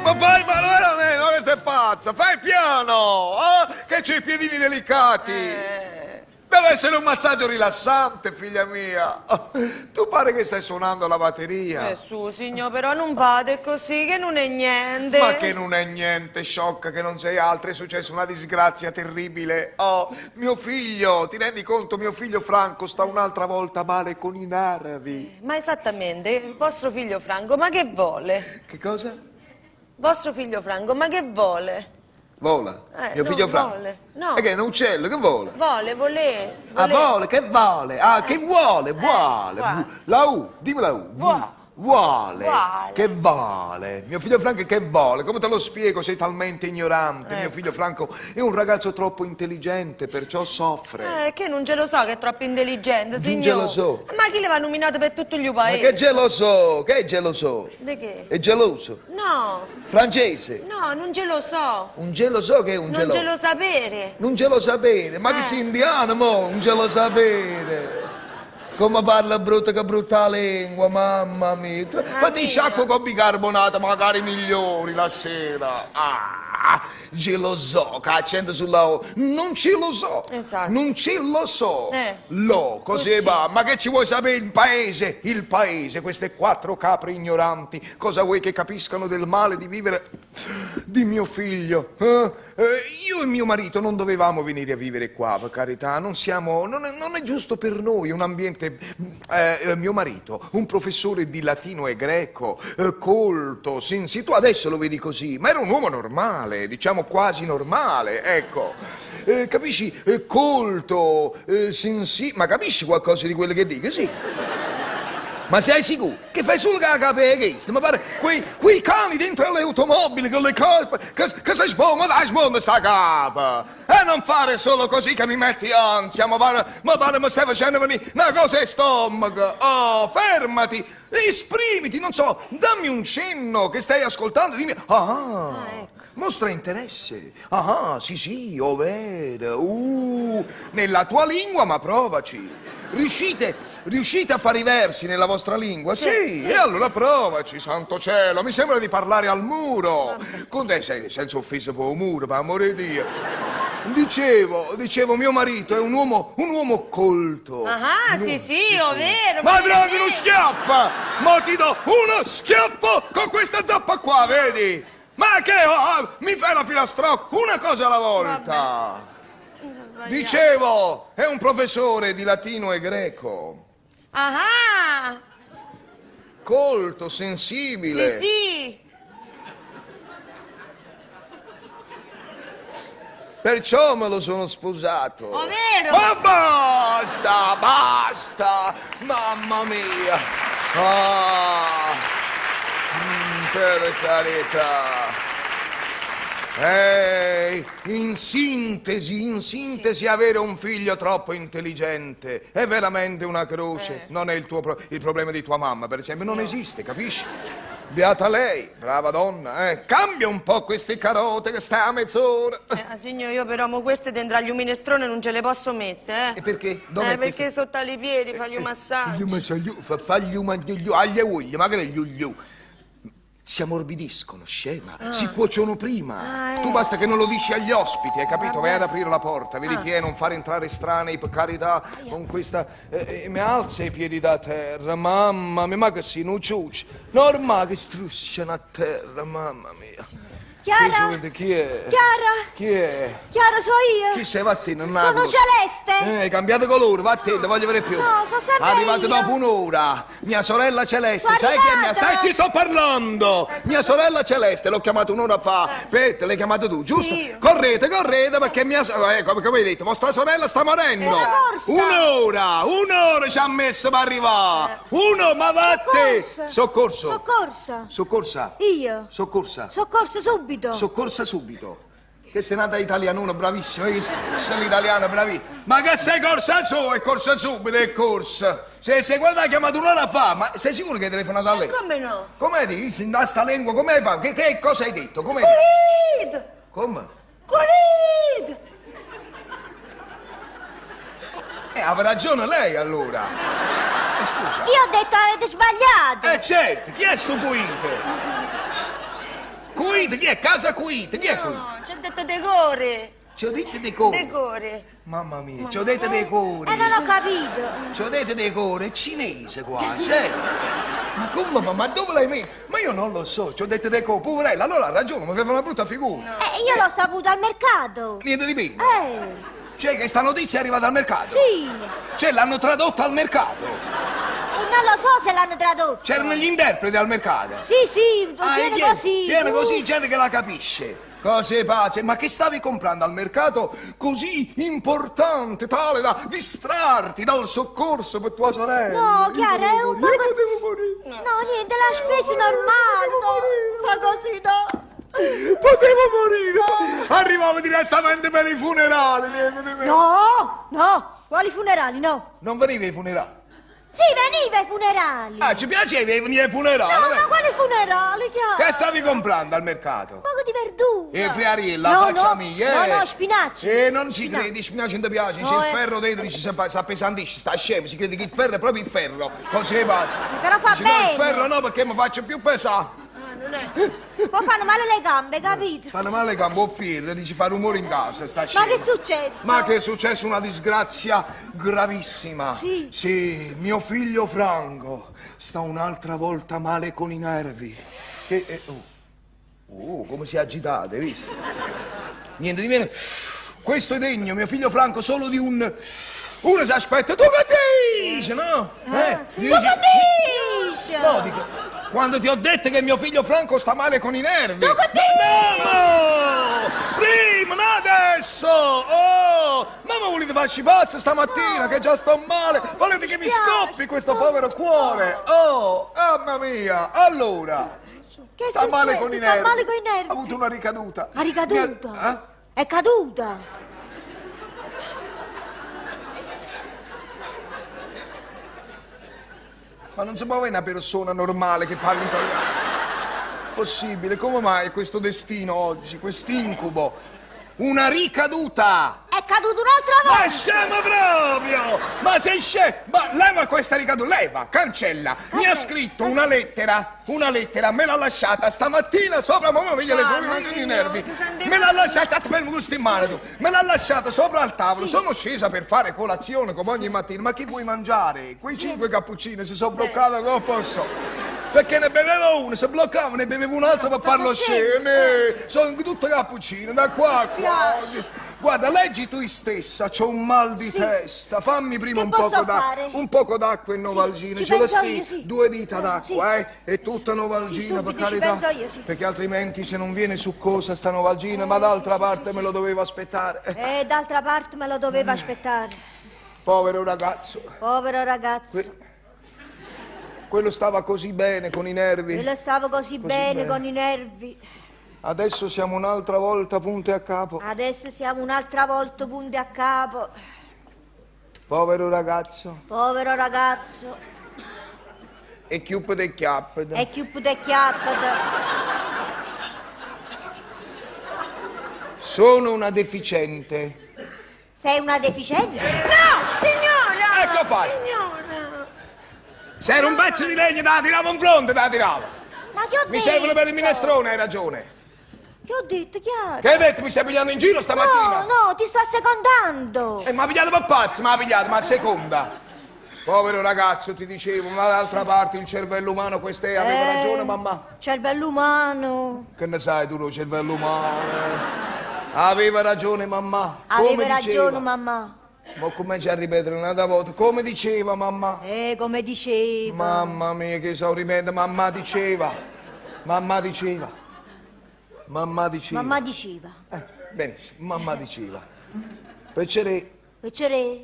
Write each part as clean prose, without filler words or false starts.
Ma fai male veramente, ma che sei pazza? Fai piano, che c'hai i piedini delicati. Deve essere un massaggio rilassante, figlia mia. Tu pare che stai suonando la batteria. Su, signor, però non vade così, che non è niente. Ma che non è niente, sciocca, che non sei altro. È successa una disgrazia terribile. Oh, mio figlio, ti rendi conto? Mio figlio Franco sta un'altra volta male con i nervi. Ma esattamente, il vostro figlio Franco, ma che vuole? Che cosa? Vostro figlio Franco, ma che vuole? Vola. Mio figlio Franco. Vuole. No. E che è un uccello, che vola? Vuole. Ah, vuole, che vuole? Ah, che vuole? Vuole. La U, dimmi la U. Vuole. Che vuole? Mio figlio Franco che vuole? Come te lo spiego? Sei talmente ignorante. Mio figlio Franco è un ragazzo troppo intelligente, perciò soffre. Che non ce lo so che è troppo intelligente, signor. Non ce lo so. Ma chi le va nominato per tutto il Ma paese? che geloso? Che è geloso? Di che? È geloso? No. Francese? No, non ce lo so. Un geloso che è un geloso? Non ce lo sapere. Non ce lo sapere? Ma che sei indiano, mo? Non ce lo sapere. Come parla brutta che brutta lingua, mamma mia. Fatti sciacquo con bicarbonato, magari migliori la sera. Geloso, che accende sulla O. Non ce lo so. Esatto. Non ce lo so. Così Così. va. Ma che ci vuoi sapere il paese? Il paese, queste 4 capre ignoranti. Cosa vuoi che capiscano del male di vivere di mio figlio? Io e mio marito non dovevamo venire a vivere qua, per carità. Non è giusto per noi un ambiente. Mio marito, un professore di latino e greco, colto, sensito, adesso lo vedi così, ma era un uomo normale, diciamo quasi normale, ecco. Capisci? Colto, ma capisci qualcosa di quello che dico? Sì. Ma sei sicuro? Che fai solo che la capire? Ma pare quei cani dentro alle automobili con le colpe, che si sbomba, dai sbomba sta capa! E non fare solo così che mi metti ansia, ma pare mi stai facendo venire una cosa in stomaco! Oh, fermati! Esprimiti, non so, dammi un cenno che stai ascoltando, dimmi... Ecco. Mostra interesse. Sì, ovvero. Nella tua lingua, ma provaci. Riuscite a fare i versi nella vostra lingua? Sì. E allora provaci, santo cielo. Mi sembra di parlare al muro. Con te senza offesa per un muro, per amore di Dio. Dicevo, mio marito è un uomo colto. Sì, ovvero. Ma trovi uno schiaffo! Ma ti do uno schiaffo con questa zappa qua, vedi? Ma che mi fai la filastrocca? Una cosa alla volta. Dicevo, è un professore di latino e greco. Colto, sensibile. Sì. Perciò me lo sono sposato. Ovvero. Ma basta! Mamma mia! Per carità! In sintesi, avere un figlio troppo intelligente è veramente una croce. Non è il problema di tua mamma, per esempio, non esiste, capisci? Beata lei, brava donna, cambia un po' queste carote che stai a mezz'ora. Signor, io però queste dentro agli minestrone non ce le posso mettere, E perché? perché sotto ai piedi fagli un massaggio. Fagli agli ugli, magari gli ugli. Si ammorbidiscono, scema, si cuociono prima. Tu basta che non lo dici agli ospiti, hai capito? Vai ad aprire la porta, vedi chi è, non fare entrare estranei, per carità, con questa... mi alza i piedi da terra, mamma mia, ma che si non ciuccia. Normale che strusciano a terra, mamma mia. Chiara? Chi è? Chiara? Chi è? Chiara, so io. Chi sei, vattene? Sono Celeste. Hai cambiato colore, vattene, voglio vedere più. No, sono sempre Arrivato io. dopo un'ora. Mia sorella Celeste, Sono sai chi è mia? arrivata. Sai, ci sto parlando. Mia sorella Celeste, l'ho chiamata un'ora fa. Aspetta, l'hai chiamato tu, giusto? Sì. Correte, perché mia sorella, come hai detto, vostra sorella sta morendo. Soccorsa. Un'ora ci ha messo per arrivare. Ma vatte. Soccorso. Soccorsa. Io. Soccorsa. Soccorso subito. Soccorsa subito. Che sei nata italianuna, bravissima, sei l'italiana, bravissima. Ma che sei corsa su, è corsa subito, è corsa. Se guarda, ha chiamato un'ora fa, ma sei sicuro che hai telefonato a lei? Come no? Come dici, in sta lingua, come hai che cosa hai detto? Come? Curit! Come? Curit! Aveva ragione lei allora. Scusa. Io ho detto avete sbagliato. Certo, chi è sto Cuito? Quid, chi è? Casa quid, chi è qui? No, ci ha detto decore. Ci ho detto decore. Decore. Mamma mia, ci ho detto decore. Non ho capito. Ci ho detto decore, è cinese quasi, eh? Ma come, ma dove l'hai messo? Ma io non lo so, ci ho detto decore, poverella, allora ha ragione, mi aveva una brutta figura. Io l'ho saputo al mercato. Niente di bene. Sì. Cioè che sta notizia è arrivata al mercato? Sì. Cioè l'hanno tradotta al mercato? E non lo so se l'hanno tradotto. C'erano gli interpreti al mercato? Sì, viene così. Viene così, gente che la capisce. Cose pazze, ma che stavi comprando al mercato così importante, tale da distrarti dal soccorso per tua sorella? No, Chiara, è un po'... Io potevo morire. No, niente, la spesa normale. No, fa così, no. Potevo morire. Arrivavo direttamente per i funerali. Niente di meno. No, quali funerali, no? Non venivi ai funerali? Sì, veniva ai funerali. Ah, ci piaceva venire ai funerali? No, quali funerali, Chiara? Che stavi comprando al mercato? Poco di verdura. E friariella, No, faccia no. mia, No, spinaci. Non ci Spinaci. credi, spinaci non ti piace, No, c'è il ferro dentro, si appesantisce, sta scemo, si crede che il ferro è proprio il ferro. Così basta. Però fa Dice, no, bene. il ferro no, perché mi faccio più pesare. Non è. Poi fanno male le gambe, capito? Fanno male le gambe, offrirle, dici fa rumore in casa, sta Ma scemo. che è successo? Ma che è successo? Una disgrazia gravissima. Sì. Sì, mio figlio Franco sta un'altra volta male con i nervi. Come si è agitato, hai visto? Niente di meno. Questo è degno, mio figlio Franco, solo di un... Uno si aspetta, tu che dici, no? Sì. Dici- Tu che dici? No, dico, quando ti ho detto che mio figlio Franco sta male con i nervi. Tu che dici? No! Prima, non adesso! Oh! Ma volete farci pazzo stamattina che già sto male? Volete che mi scoppi questo povero cuore? Oh, mamma mia! Allora, Che è sta male successo? con i Sta nervi. male con i nervi. Ha avuto una ricaduta. Ha ricaduto? Eh? È caduta. Ma non si può avere una persona normale che parli italiano. Possibile, come mai questo destino oggi, quest'incubo? Una ricaduta! È caduto un'altra volta. Ma siamo proprio! Ma sei scemo! Ma leva questa ricaduta, leva, cancella! Mi ha scritto una lettera, me l'ha lasciata stamattina sopra, mamma mia, le Calma, sono i signore, nervi! si sente Me l'ha male. lasciata, per gusto in mano tu! Me l'ha lasciata sopra al tavolo, sono scesa per fare colazione come ogni mattina, ma chi vuoi mangiare? Quei 5 cappuccini si sono bloccate, come posso? Perché ne bevevo uno, se bloccavo ne bevevo un altro per farlo scemo! Sono tutte cappuccine, da qua a qua! Guarda, leggi tu stessa, c'ho un mal di testa, fammi prima Che un posso poco fare? un poco d'acqua e Novalgina, ci ce lo penso sti, io, sì. 2 dita d'acqua, e tutta Novalgina, Sì, per subito ci carità, penso io, sì. perché altrimenti se non viene succosa sta Novalgina, ma d'altra parte me lo dovevo aspettare. E d'altra parte me lo doveva aspettare. Povero ragazzo, Povero ragazzo. quello stava così bene con i nervi, Io lo stavo così bene bene. con i nervi. adesso siamo un'altra volta punte a capo. Adesso siamo un'altra volta punti a capo. Povero ragazzo, Povero ragazzo. e chiuppe de chiappe. E chiuppe e chiappate. Sono una deficiente. Sei una deficienza? No, signora! Ecco fai. Signora! Se era un pezzo di legno, te la tiravo in fronte, te la tiravo. Ma che ho detto? Mi servono per il minestrone, hai ragione. Che ho detto, Chiara? Che hai detto? Mi stai pigliando in giro stamattina? No, ti sto assecondando. Ma pigliato per pazzo, ma pigliato, ma a seconda. Povero ragazzo, ti dicevo, ma d'altra parte il cervello umano, queste aveva ragione, mamma. Cervello umano. Che ne sai tu, lo cervello umano? Aveva ragione, mamma. Aveva Come diceva. ragione, mamma. Ma comincia a ripetere un'altra volta. Come diceva, mamma? Come diceva. Mamma mia, che so ripetere, mamma diceva. Mamma diceva. Mamma diceva. Mamma diceva. Benissimo, mamma diceva. Piacere. Piacere.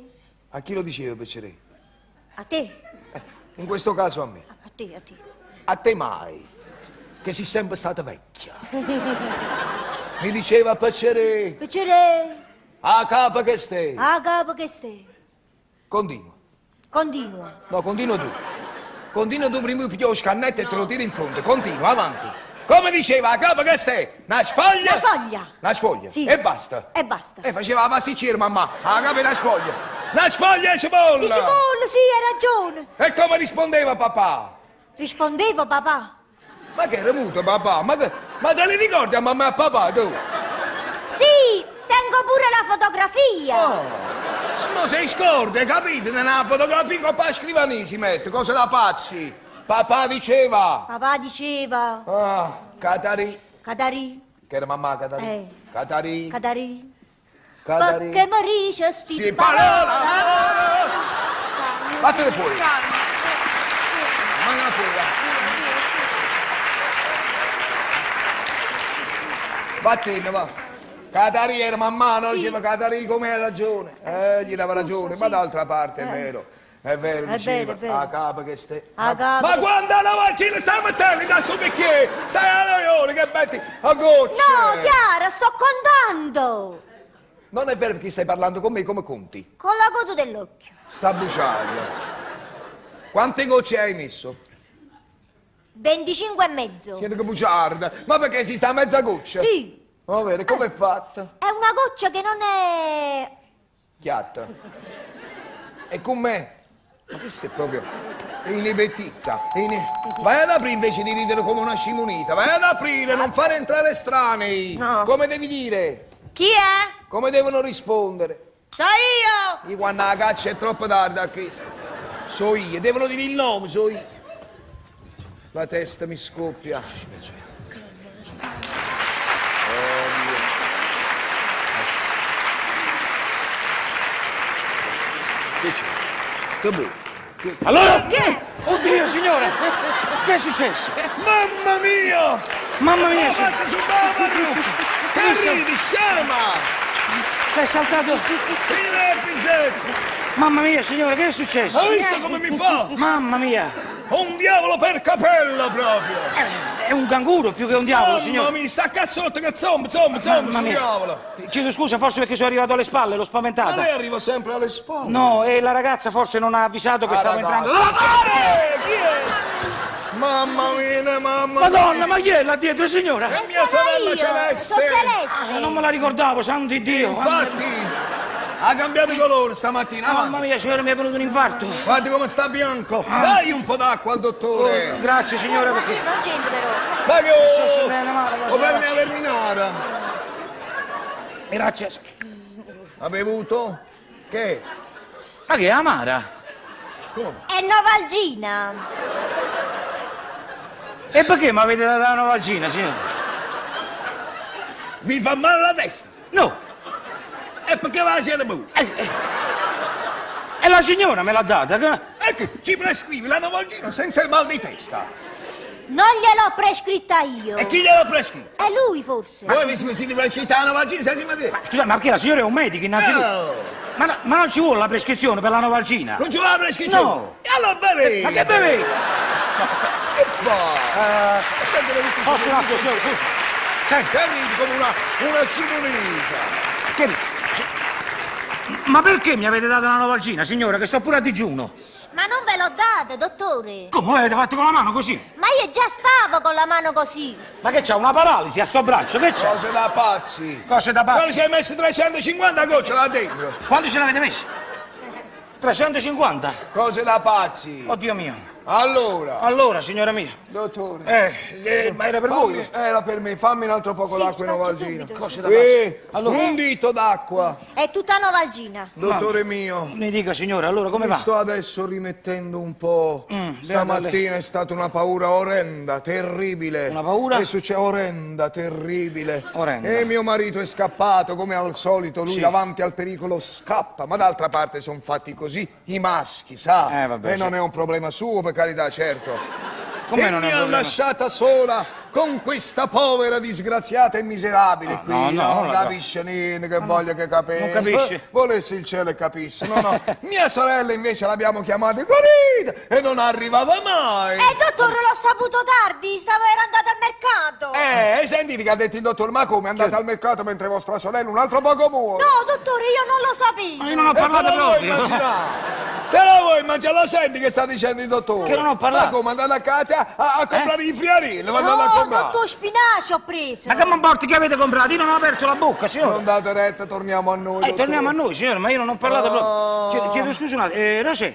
A chi lo diceva piacere? A te. In questo caso a me. A te, a te. A te mai, che sei sempre stata vecchia. Mi diceva piacere. Piacere. A capo che stai. A capo che stai. Continua. Continua. No, continua tu. Continua tu, prima io piglio lo scannetto e te lo tiro in fronte. Continua, avanti. Come diceva, a capo che stai? Una sfoglia? Una sfoglia. Una sfoglia? Sì. E basta. E basta. E faceva la pasticcera, mamma. A capo una sfoglia. Una sfoglia e cipolla. Di cipolla, sì, hai ragione. E come rispondeva papà? Rispondevo, papà. Ma che era muto, papà? Ma te li ricordi a mamma e a papà, tu? Sì, tengo pure la fotografia. Oh, no, sei scorde, capite? Nella fotografia con la scrivania si mette, cose da pazzi. Papà diceva. Papà diceva. Ah, Catari. Catari. Che era mamma Catari? Catari. Catari. Catari. Perché mi dice sti Sì, parola! Vattene fuori. Manna fuori. Vattene, va. Catari era mamma, no? Diceva Catari come hai ragione. Gli dava ragione, ma d'altra parte è vero. È vero, diceva, è vero. a capo che stai. A capo Ma che- quando la vaccina stai mettendo da sul bicchiere? Stai a noione che metti a gocce. No, Chiara, sto contando. Non è vero perché stai parlando con me come conti. Con la coda dell'occhio. Sta buciando. Quante gocce hai messo? 25 e mezzo. Siete che bugiarda. Ma perché si sta a mezza goccia? Sì. Va bene, come è fatta? È una goccia che non è... Chiatta. E con me? Ma questo è proprio inibetita. Vai ad aprire invece di ridere come una scimunita. Vai ad aprire, non fare entrare estranei. No. Come devi dire? Chi è? Come devono rispondere? So io! Io quando la caccia è troppo tardi a questo. So io, devono dire il nome, so io. La testa mi scoppia. Che vuoi? Allora? Che? Oddio, signora! Che è successo? Mamma mia! Mamma mia, Ma signora! fatta su Bavaro! Che ridi, scema! Che è saltato! Il pisello! Mamma mia, signora, che è successo? Hai visto come mi fa? Mamma mia! Un diavolo per capello proprio! È un canguro più che un diavolo, Mamma signora! mia, sta cazzotto che zombi, Mamma sul mia! diavolo! Chiedo scusa, forse perché sono arrivato alle spalle, l'ho Ma spaventata. lei arriva sempre alle spalle! No, e la ragazza forse non ha avvisato che Ah, stavo ragazza. entrando. Chi è? Mamma mia, mamma Madonna, ma chi è là dietro, signora? È mia sorella io. Celeste! Sono Celeste. Non me la ricordavo, santo di Dio! Infatti, ha cambiato colore stamattina, Mamma avanti. mia, signora, mi è venuto un infarto. Guardi come sta bianco! Dai un po' d'acqua al dottore! Oh, grazie, signora, perché... Non c'entro però. Dai che Sì, bene, male, o vai a verminare! Grazie. Ha bevuto? Che? Ma che è amara? Come? È Novalgina. E perché mi avete dato la novalgina, signora? Vi fa male la testa? No! E perché la siete bevuta? E la signora me l'ha data. Ecco, ci prescrivi la novalgina senza il mal di testa. Non gliel'ho prescritta io. E chi glielo prescrive? È lui forse. Voi vi siete prescritta la novalgina senza vedere? Scusa, ma perché la signora è un medico innanzitutto? Ma non ci vuole la prescrizione per la novalgina? Non ci vuole la prescrizione? No. E allora bevi! Ma che bevi? Che fa? Posso un attimo, signora, scusa. Senti, ridi come una cimonita. Che... Ma perché mi avete dato la novalgina, signora, che sto pure a digiuno? Ma non ve l'ho data, dottore. Come l'avete fatto con la mano così? Ma io già stavo con la mano così. Ma che c'ha, una paralisi a sto braccio? Che c'è? Cose da pazzi. Cose da Quando pazzi. ci hai messo 350 gocce là dentro? Quanti ce l'avete messi? 350? Cose da pazzi. Oddio mio. Allora, signora mia. dottore. Ma era per voi? Era per me, fammi un altro poco l'acqua in faccio novalgina. subito. Cose da pazzi. Allora- Un dito d'acqua. È tutta Novalgina. Dottore mio. Mi dica, signora, allora come Mi va? sto adesso rimettendo un po'. Stamattina è stata una paura orrenda, terribile. Una paura? Che succede? Orrenda, terribile. Orrenda. E mio marito è scappato, come al solito. Lui Sì. davanti al pericolo scappa. Ma d'altra parte sono fatti così i maschi, sa? Vabbè, e non è un problema suo, per carità, certo. Come E non è mi un ha problema? lasciata sola con questa povera disgraziata e miserabile qui. no, non no. capisce niente, che voglia che capisce. Non capisce. Volesse il cielo e capisse. No. Mia sorella invece l'abbiamo chiamata e guarita e non arrivava mai. Dottore, l'ho saputo tardi. Era andata al mercato. E sentite che ha detto il dottor, ma come? È andata al mercato mentre vostra sorella un altro poco muore? No, dottore, io non lo Ma sapevo. io non ho E te parlato la vuoi proprio. immaginare? Te la vuoi immaginare? Lo senti che sta dicendo il dottore? Che non ho parlato. Ma come? Andate a casa a comprare i friarelli, ma andate a No, comprare. dottor Spinaci ho preso. Ma che mi importa che avete comprato? Io non ho aperto la bocca, signora. Non date retta, torniamo a noi. dottore. Torniamo a noi, signora, ma io non ho parlato Oh. proprio. Chiedo scusa un attimo. Rosè,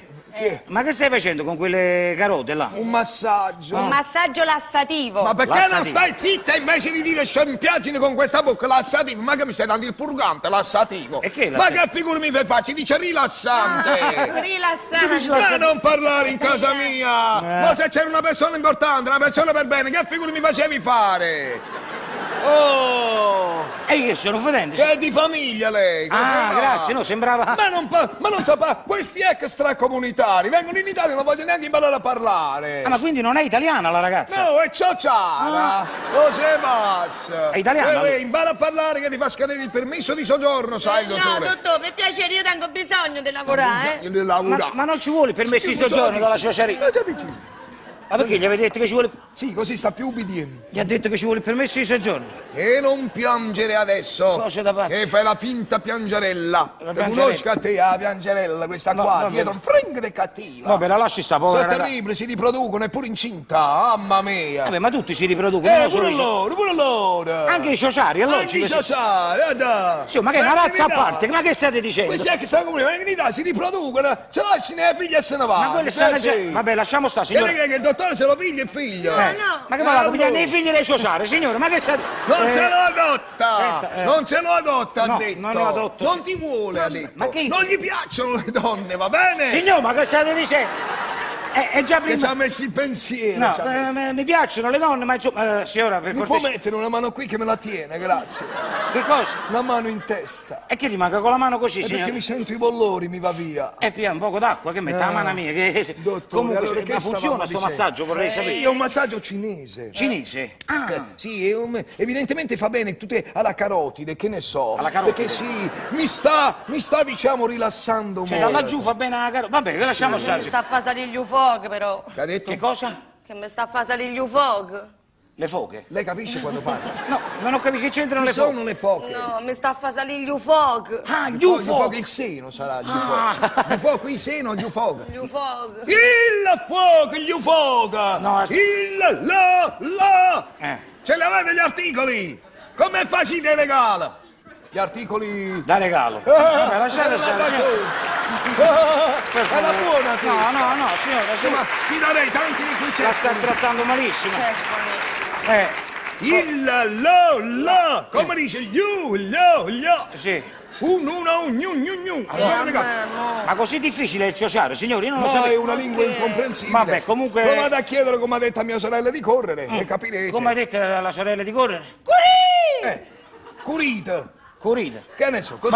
Ma che stai facendo con quelle carote là? Un massaggio. Un massaggio lassativo. Ma perché Lassativo. non stai zitta invece di dire scempiaggini con questa bocca? Lassativo, ma che mi stai dando il purgante, lassativo? E che Ma lassativo? che figura mi fai fare? Si dice rilassante. Rilassante. Ma non parlare in casa mia! Ma se c'era una persona importante, una persona per bene, che figura mi facevi fare? Oh! E io sono fedente. Che è di famiglia lei! che Ah, se va? grazie, no, sembrava... Ma non sa questi extracomunitari vengono in Italia e non vogliono neanche imparare a parlare! Ah, ma quindi non è italiana la ragazza? No, è ciociara! Lo sei pazza! È italiana? Impara a parlare che ti fa scadere il permesso di soggiorno, sai, No, dottore? dottore, per piacere, io tengo bisogno di lavorare. Io devo lavorare. Ma non ci vuole il permesso di soggiorno dalla ciociaria? Già vicino. Ma perché gli avete detto che ci vuole... Sì, così sta più ubbidiente. Gli ha detto che ci vuole il permesso di soggiorno? E non piangere adesso. Cosa da pazzi? Che fai la finta piangerella. La Te piangerella. conosco a te la piangerella, questa No, qua, vabbè. dietro un fringo e cattiva. Vabbè, la lasci sta, povera Sono ragazza. terribili, si riproducono, eppure incinta, mamma mia. Vabbè, ma tutti si riproducono, non solo Pure loro. Anche i sociari, allora Anche i sociali, dai. Sì, ma che è una razza a parte, ma che state dicendo? Questi è che stanno come vengono in Italia, si riproducono, ce lasciano le figlie e se ne vanno. Ma quelle Sì, stanno sì. già... Vabbè, lasciamo sta, Che signore. ne che il dottore se lo piglia il figlio? No. Ma che va a pigliare i figli dei sociari, signore? Ma che state... Non se lo adotta! senta, Non se lo adotta, no, ha detto! non lo adotto. Non ti vuole, ha detto! ma che- Non gli piacciono le donne, va bene? Signore, ma che state dicendo? È già Che ci prima... ha messo il pensiero! No, ci ha messo. mi piacciono le donne, ma insomma... signora, per Mi può cortesia... mettere una mano qui che me la tiene, grazie. Che cosa? Una mano in testa. E che ti manca con la mano così, E perché signore? mi sento i bollori, mi va via. E pia un poco d'acqua, che mette la mano mia, che... Dottore, Comunque, allora che ma stavamo funziona sto dicendo? massaggio, vorrei sapere. Sì, è un massaggio cinese. Cinese? Ah, Sì, evidentemente fa bene tutte alla carotide, che ne so. Alla carotide? Perché sì, mi sta diciamo rilassando cioè molto. da laggiù fa bene la caro... Vabbè, lasciamo Mi stare. sta a fare salire gli ufog, però. Che ha detto? Che cosa? Che mi sta a fare salire gli ufog. Le foche? Lei capisce quando parla? No, non ho capito che c'entrano Chi le foche. sono le foche? No, mi sta a fare salire gli ufog. Ah, gli Gli UFO! fuochi, il seno sarà gli fuochi. Gli fuochi, il seno, gli fuochi. Gli ufog. Il fuoco, gli fuoco! No, aspetta. Il la! Ce li avete gli articoli? Come facile regalo? Gli articoli... Da regalo. Vabbè, lasciate stare. È la buona tu! No, signora, Insomma, ti darei tanti di qui la sta trattando malissimo. Il la! Come dice? Gli! Sì. Uno, gnu. Ma così difficile il ciociare, signori, io non lo No, è sapevo. una lingua incomprensibile. Vabbè, comunque- Lo vado a chiedere come ha detto a mia sorella di correre e capirete. Come ha detto la sorella di correre? Curita. Curita. Che ne so, così.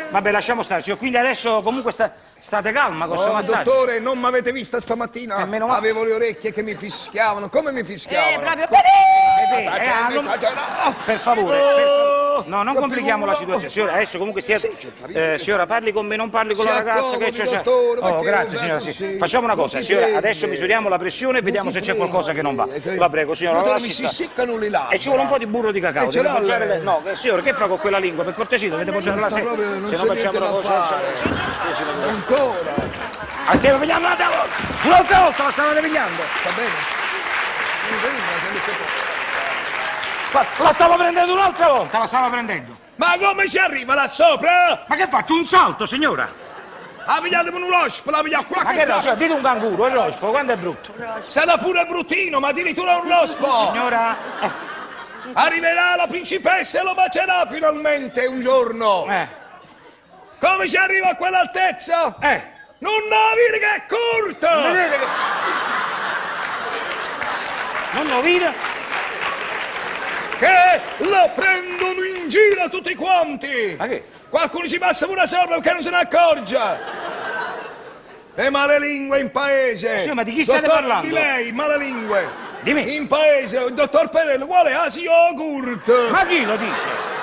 Vabbè, lasciamo stare, signor. Quindi adesso comunque state calma con questo Oh, massaggio. dottore, non mi avete vista stamattina? meno male. Avevo le orecchie che mi fischiavano. Come mi fischiavano? Proprio. Per favore, no, non che complichiamo la figura. situazione. Signora, adesso comunque signora, parli con me, non parli con Si la ragazza che accomodi, c'è. dottore, Oh, perché grazie non signora, è sì. così? Facciamo una Non cosa, si signora, prende. adesso misuriamo la pressione e vediamo se c'è qualcosa che non va. La prego, signora, Dottore, lasci mi si stare. seccano le labbra. E ci vuole un po' di burro di cacao. E ce deve l'ha poggiare lei? le- No, signora, che fa con quella lingua? Per cortesia, dovete poggiare la sta sera. proprio- non Se c'è no facciamo niente una da cosa. fare. Ancora. Stiamo pigliando un'altra volta! Un'altra volta la stavate pigliando! Va bene? La stavo prendendo un'altra volta! La stavo prendendo! Ma come ci arriva là sopra? Ma che faccio? Un salto, signora! La pigliate con un rospo, la pigliate qua Ma che rospo? Dite un canguro, il rospo, quando è brutto? sarà pure bruttino, ma addirittura un rospo. Signora... Arriverà la principessa e lo bacerà finalmente un giorno. Come ci arriva a quell'altezza? Non vedi che è corta! Vedete che... Non lo vede? Che la prendono in giro tutti quanti! Ma che? Qualcuno ci passa pure sopra perché non se ne accorge! Le malelingue in paese! Sì, ma di chi state Dottor, parlando? Di lei, malelingue! Di me? In paese, il dottor Perello, vuole Asi Yogurt! Ma chi lo dice?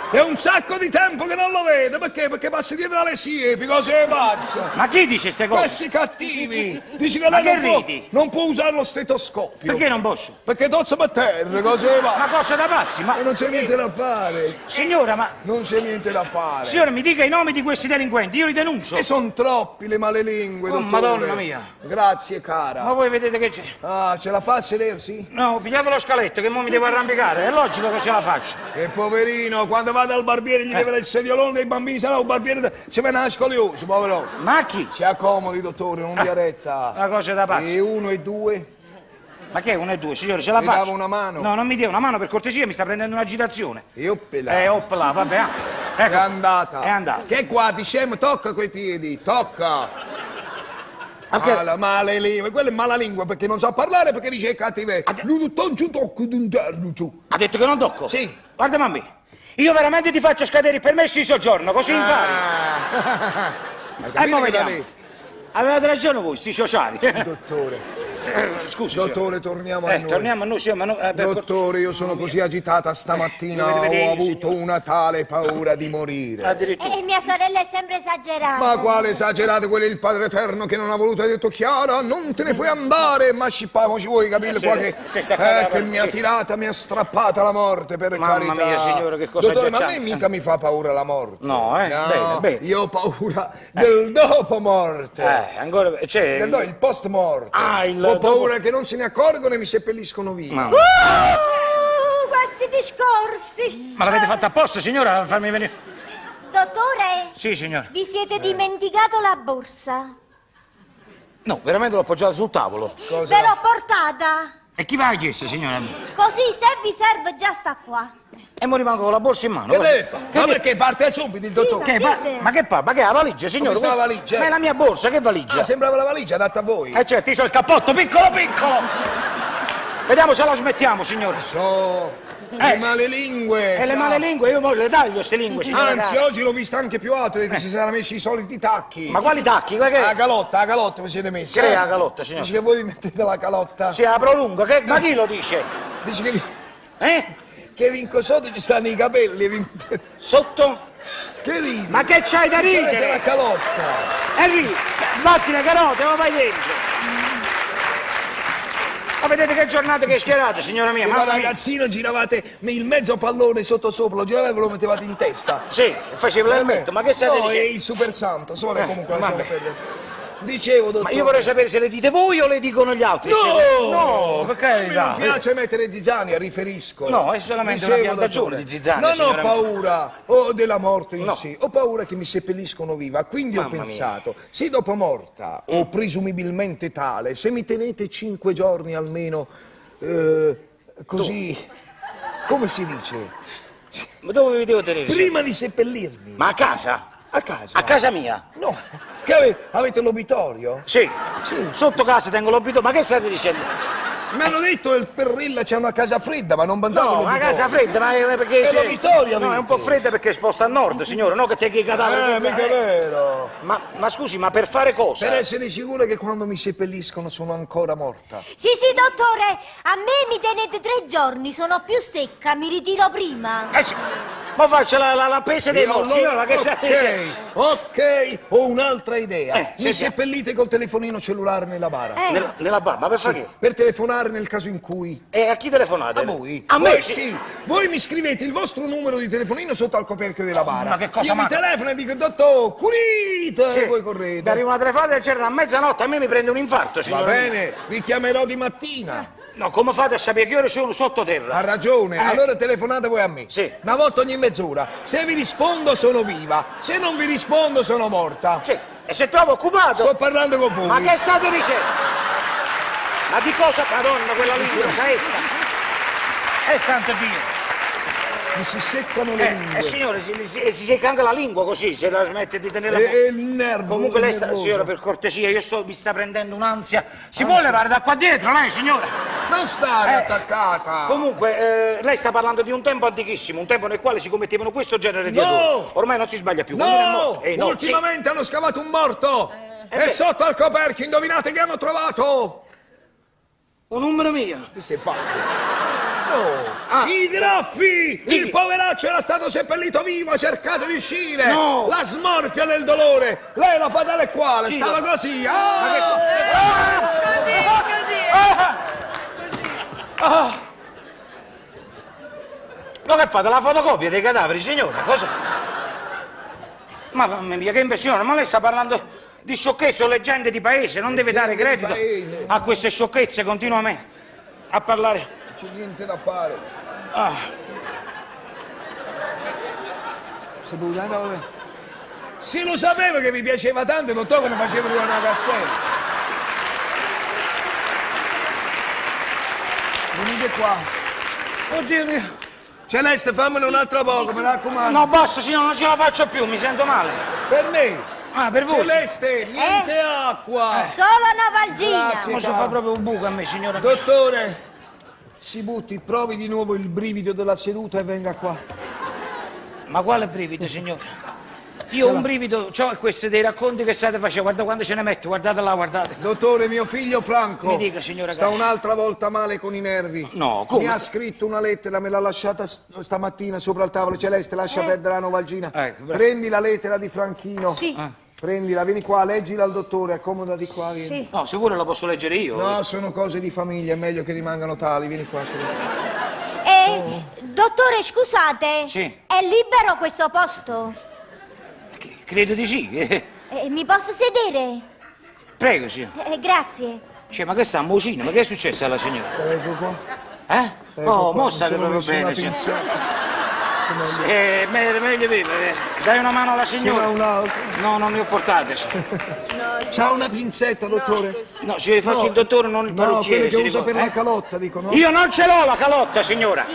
È un sacco di tempo che non lo vedo, perché? Perché passa dietro alle siepi, cose pazze! Ma chi dice queste cose? Questi cattivi! Dici che Ma lei che non ridi? non può usare lo stetoscopio! Perché non posso? Perché tozzo per terra, cose pazze! Una cosa da pazzi, ma... E non c'è niente da fare! Signora, ma... Non c'è niente da fare! Signora, mi dica i nomi di questi delinquenti, io li denuncio. E sono troppi le malelingue, Oh, dottore. Madonna mia. Grazie, cara. Ma voi vedete che c'è? Ah, ce la fa a sedersi? No, pigliate lo scaletto che mo mi devo arrampicare, è logico che ce la faccio. E poverino, quando va dal barbiere, gli leva il sediolone dei bambini, se no il barbiere ci viene a scoliosi, povero. Ma chi? Si accomodi, dottore, non dia retta. Una cosa da pazzo. E 1 e 2? Ma che è 1 e 2, signore, ce la Mi faccio? dava una mano? No, non mi dia una mano per cortesia, mi sta prendendo un'agitazione. Oppela. Oppla, vabbè. È Ecco. andata. È andata. Che qua, ti scemo, tocca coi piedi, tocca. Anche- Male lingua, quello è malalingua perché non sa parlare perché dice cattiveria. Lui non ci tocca d'interno, giù. Ha detto che non tocco? Sì. Guarda, mamma, io veramente ti faccio scadere il permesso di soggiorno, così impari. Hai E capito mo che l'ha vediamo. detto? Avevate ragione voi, sti sociali. Dottore, Scusi, dottore, torniamo a noi. torniamo a noi, sì, ma no, Dottore, io sono così agitata stamattina, vedi, ho avuto una tale paura di morire. addirittura. E mia sorella è sempre esagerata. Ma quale esagerato, quello è il Padre Eterno che non ha voluto, ha detto Chiara, non te ne puoi andare, ma scippamo, ci vuoi capire qua che, si è staccata che la- mi ha sì. tirata, mi ha strappata la morte, per Mamma carità. mia, signore, che cosa Dottore, ma a me agghiacciante. mica mi fa paura la morte. No, bene, bene. Io ho paura del dopo morte. Ancora, c'è... Il post morte. Ah, il ho dopo- paura che non se ne accorgono e mi seppelliscono via. Mamma. Questi discorsi. Ma l'avete fatta apposta, signora, a farmi venire... Dottore, Sì, signora. vi siete dimenticato la borsa? No, veramente l'ho appoggiata sul tavolo. Cosa? Ve l'ho portata. E chi va a chiesto, signora? Così se vi serve già sta qua. E mo rimango con la borsa in mano. Che guarda. deve fare? Ma perché parte subito il dottore? Che Dite. ma che fa? Ma che è la valigia, signore? Come sta la Questa- valigia? Ma è la mia borsa, che valigia? Ah, sembrava la valigia adatta a voi. Certo, io so il cappotto, piccolo, piccolo! Vediamo se la smettiamo, signore. So, le male lingue. E le sa. male lingue, io mo le taglio queste lingue, signore. Anzi, oggi l'ho vista anche più alto, che si sarà messi i soliti tacchi. Ma quali tacchi? Ma che? La calotta vi siete messi. Che è la calotta, signore? Dici che voi vi mettete la calotta? Si apro lungo, ma chi lo dice? Dici Eh? che vinco sotto ci stanno i capelli. Vi mettete... Sotto? Che ridi? Ma che c'hai da Ci avete la ridere? calotta. E lì, batti le carote, ma vai dentro. Ma vedete che giornate che schierate, signora mia? E da Mamma mia. ragazzino giravate il mezzo pallone sotto sopra, lo giravate e ve lo mettevate in testa. Sì, facevo l'elmetto, ma che state No, è dicendo? il super santo, solo comunque vabbè. Dicevo, dottore. Ma io vorrei sapere se le dite voi o le dicono gli altri. No! signore. No, per A me carità. non piace mettere zizzania, riferisco. No, è solamente una Dicevo, piantagione dottore, di zizzania, Non ho signora mia. paura della morte in No. sé, ho paura che mi seppelliscono viva. Quindi ho Mamma mia. pensato, se dopo morta, o presumibilmente tale, se mi tenete 5 giorni almeno, così, come si dice? Ma dove vi devo tenere? Prima di seppellirmi. Ma a casa? A casa? A casa mia? No. Che avete l'obitorio? Sì. Sotto casa tengo l'obito, ma che state dicendo? Mi hanno detto il Perrilla c'è una casa fredda, ma non pensavo No, all'obitorio. una casa fredda, ma è perché... È l'obitorio, No, è un amici. po' fredda perché è esposta a nord, signore, no che te che cadavere... Mica è vero. Ma scusi, ma per fare cosa? Per essere sicuro che quando mi seppelliscono sono ancora morta. Sì, dottore, a me mi tenete 3 giorni, sono più secca, mi ritiro prima. Sì, ma faccio la pesa dei morti, signora, ma che state dicendo? Ok, ho un'altra idea. Mi sentiamo. seppellite col telefonino cellulare nella bara. Nella barba, per fare che? Per telefonare nel caso in cui... E a chi telefonate? A voi. A me? Voi, Sì. sì. Voi mi scrivete il vostro numero di telefonino sotto al coperchio della bara. Ma che cosa Io mi ma- telefono e dico, dottor, curite! Sì. E voi Mi correte. arriva una telefonata e c'era a mezzanotte, a me mi prende un infarto, Va signora. bene, vi chiamerò di mattina. No, come fate a sapere che ore sono sottoterra? Ha ragione, allora telefonate voi a me. Sì. Una volta ogni mezz'ora. Se vi rispondo sono viva, se non vi rispondo sono morta. Sì, e se trovo occupato? Sto parlando con voi. Ma che state dicendo? Ma di cosa, Madonna, quella lingua, saetta? Santo Dio! Mi si seccano le lingue. Signore, si secca anche la lingua così, se la smette di tenerla... E il nervo. Comunque lei il nervoso. signora, per cortesia, mi sta prendendo un'ansia. Si può levare da qua dietro, lei, signora? Non stare attaccata. Comunque, lei sta parlando di un tempo antichissimo, un tempo nel quale si commettevano questo genere di No! errori. Ormai non si sbaglia più. Quando è morto- No! no, Ultimamente hanno scavato un morto. E beh. sotto al coperchio, indovinate che hanno trovato? sì. Un numero mio. Che sei pazzo? No. Ah. I graffi! Chi? Il poveraccio era stato seppellito vivo, ha cercato di uscire. No. La smorfia del dolore. Lei la fa tale quale, Chi stava la fa? così. Ma che Ma che fate? La fotocopia dei cadaveri, signora? Cosa? Ma mamma mia, che impressione! Ma lei sta parlando di sciocchezze o leggende di paese, non deve dare credito paese. a queste sciocchezze continuamente a parlare. Non c'è niente da fare. Saputo, no? Se lo sapeva che vi piaceva tanto, dottore, che ne faceva una cassetta. Venite qua. Oddio mio. Celeste, fammene un'altra poco, mi raccomando. No, basta, signora, non ce la faccio più, mi sento male. Per me. Ah, per voi? Celeste, niente acqua. Solo una valgina. Grazie. Ma si fa proprio un buco a me, signora. Dottore, si butti, provi di nuovo il brivido della seduta e venga qua. Ma quale brivido, signora? Io ho un brivido, c'ho questi dei racconti che state facendo, guarda quando ce ne metto, guardate là, guardate. Dottore, mio figlio Franco. Mi dica, signora sta cara. un'altra volta male con i nervi. No, come? Mi ha scritto una lettera, me l'ha lasciata stamattina sopra il tavolo. Celeste, lascia perdere la novalgina. Ecco, bravo. Prendi la lettera di Franchino. Sì. Prendila, vieni qua, leggila al dottore, accomodati qua, vieni. Sì. No, sicuro la posso leggere io? No, sono cose di famiglia, è meglio che rimangano tali, vieni qua. Dottore, scusate. Sì. È libero questo posto? Credo di sì. Mi posso sedere? Prego, signora. Grazie. Cioè, ma che sta, mucina? Ma che è successo alla signora? Ecco qua. Eh? Ecco Oh, qua, mo mi state sono proprio messo una bene, signora. pinzetta. Meglio vivere. Dai una mano alla Ce n'ha signora. un'altra. No, non ne ho portate. C'ha una pinzetta, dottore? No, se faccio il dottore, non il No, parrucchiere. quelle che si usa per ricorda, la calotta, dico, no? Io non ce l'ho la calotta, signora.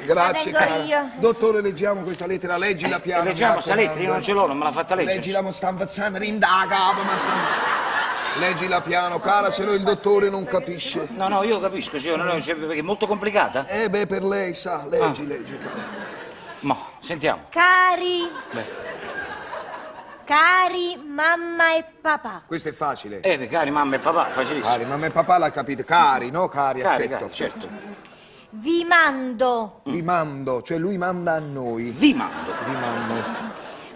Grazie, la tengo cara. io. Dottore, leggiamo questa lettera, leggila piano. Leggiamo mi sta lettera, io raccomando. non ce l'ho, non me l'ha fatta leggere. Leggila, ma sta infazzando, rinda capo, ma sta... Leggila piano, cara, se no il dottore non capisce. No, no, io capisco, signora, no, perché è molto complicata. Beh, per lei, sa, leggi, leggi. cara. Ma, sentiamo. Cari mamma e papà. Questo è facile. Cari mamma e papà, facilissimo. Cari, mamma e papà l'ha capito. Cari, no? Cari, Cari, affetto. cari, certo. Vi mando Vi mando, cioè lui manda a noi. Vi mando. Vi mando.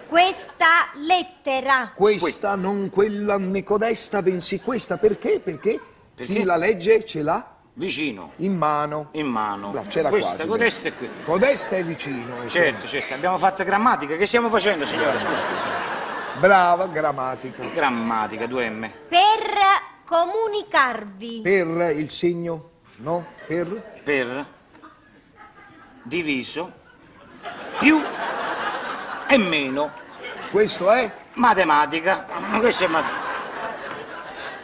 questa lettera. Questa, non quella né codesta, bensì questa. Perché? Perché chi la legge ce l'ha Vicino. in mano. In mano. No, c'era Questa, quasi. codesta e qui. Codesta è vicino. Certo, certo. Abbiamo fatto grammatica. Che stiamo facendo, signora? Scusi. Brava, grammatica. Grammatica, 2M. Per comunicarvi. Per il segno, no? Per diviso più e meno. Questo è? Matematica. Questo è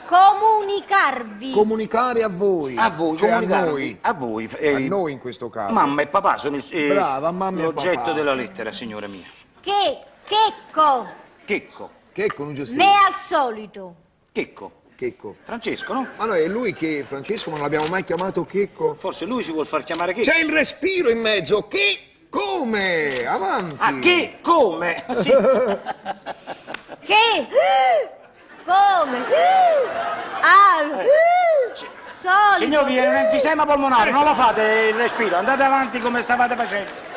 Comunicarvi. Comunicare a voi. a voi, cioè a comunicarvi. noi. A voi. A noi in questo caso. Mamma e papà sono Brava, mamma e l'oggetto papà. della lettera, signora mia. Checco. Checco. Che con un gestire? Me al solito. Checco. Checco. Francesco, no? Ma no, è lui che, Francesco, non l'abbiamo mai chiamato Checco? Forse lui si vuol far chiamare Checco. C'è il respiro in mezzo. Che? Come? Avanti. Ah, che? Come? Sì. Che? Come? Al. Solito. Signor, viene un enfisema polmonare, non lo fate il respiro, andate avanti come stavate facendo.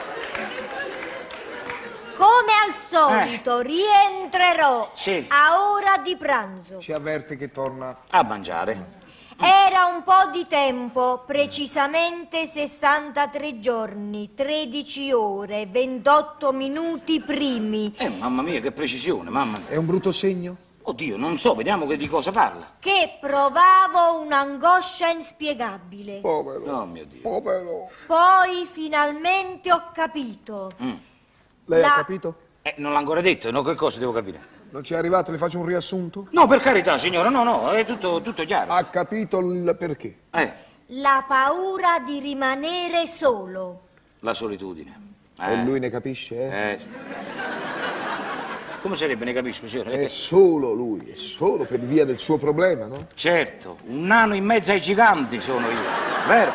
Come al solito rientrerò Sì. a ora di pranzo. Ci avverte che torna. A mangiare. Era un po' di tempo, precisamente 63 giorni, 13 ore, 28 minuti primi, Mamma mia, che precisione, mamma mia. È un brutto segno? Oddio, non so, vediamo di cosa parla. che provavo un'angoscia inspiegabile. Povero. Oh mio Dio. Povero. Poi finalmente ho capito. Lei La- ha capito? Non l'ha ancora detto, no? Che cosa devo capire? Non ci è arrivato, le faccio un riassunto? No, per carità, signora, no, è tutto chiaro. Ha capito il perché? La paura di rimanere solo. La solitudine. E lui ne capisce, eh? Come sarebbe, ne capisco, signora? È solo lui, è solo per via del suo problema, no? Certo, un nano in mezzo ai giganti sono io, vero?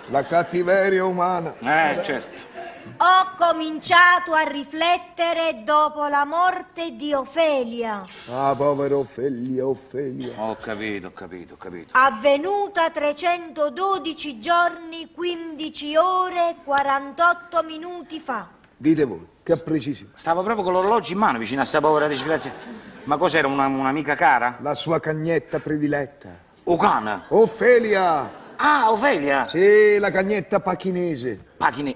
La cattiveria umana. Certo. Ho cominciato a riflettere dopo la morte di Ofelia, Ah, povero Ofelia, Ofelia. Ho capito. avvenuta 312 giorni, 15 ore, 48 minuti fa. Dite voi, che precisione. Stavo proprio con l'orologio in mano vicino a sta povera disgrazia. Ma cos'era, un'amica cara? La sua cagnetta prediletta. O cane? Ofelia! Ah, Ofelia! Sì, la cagnetta pachinese. Pachine.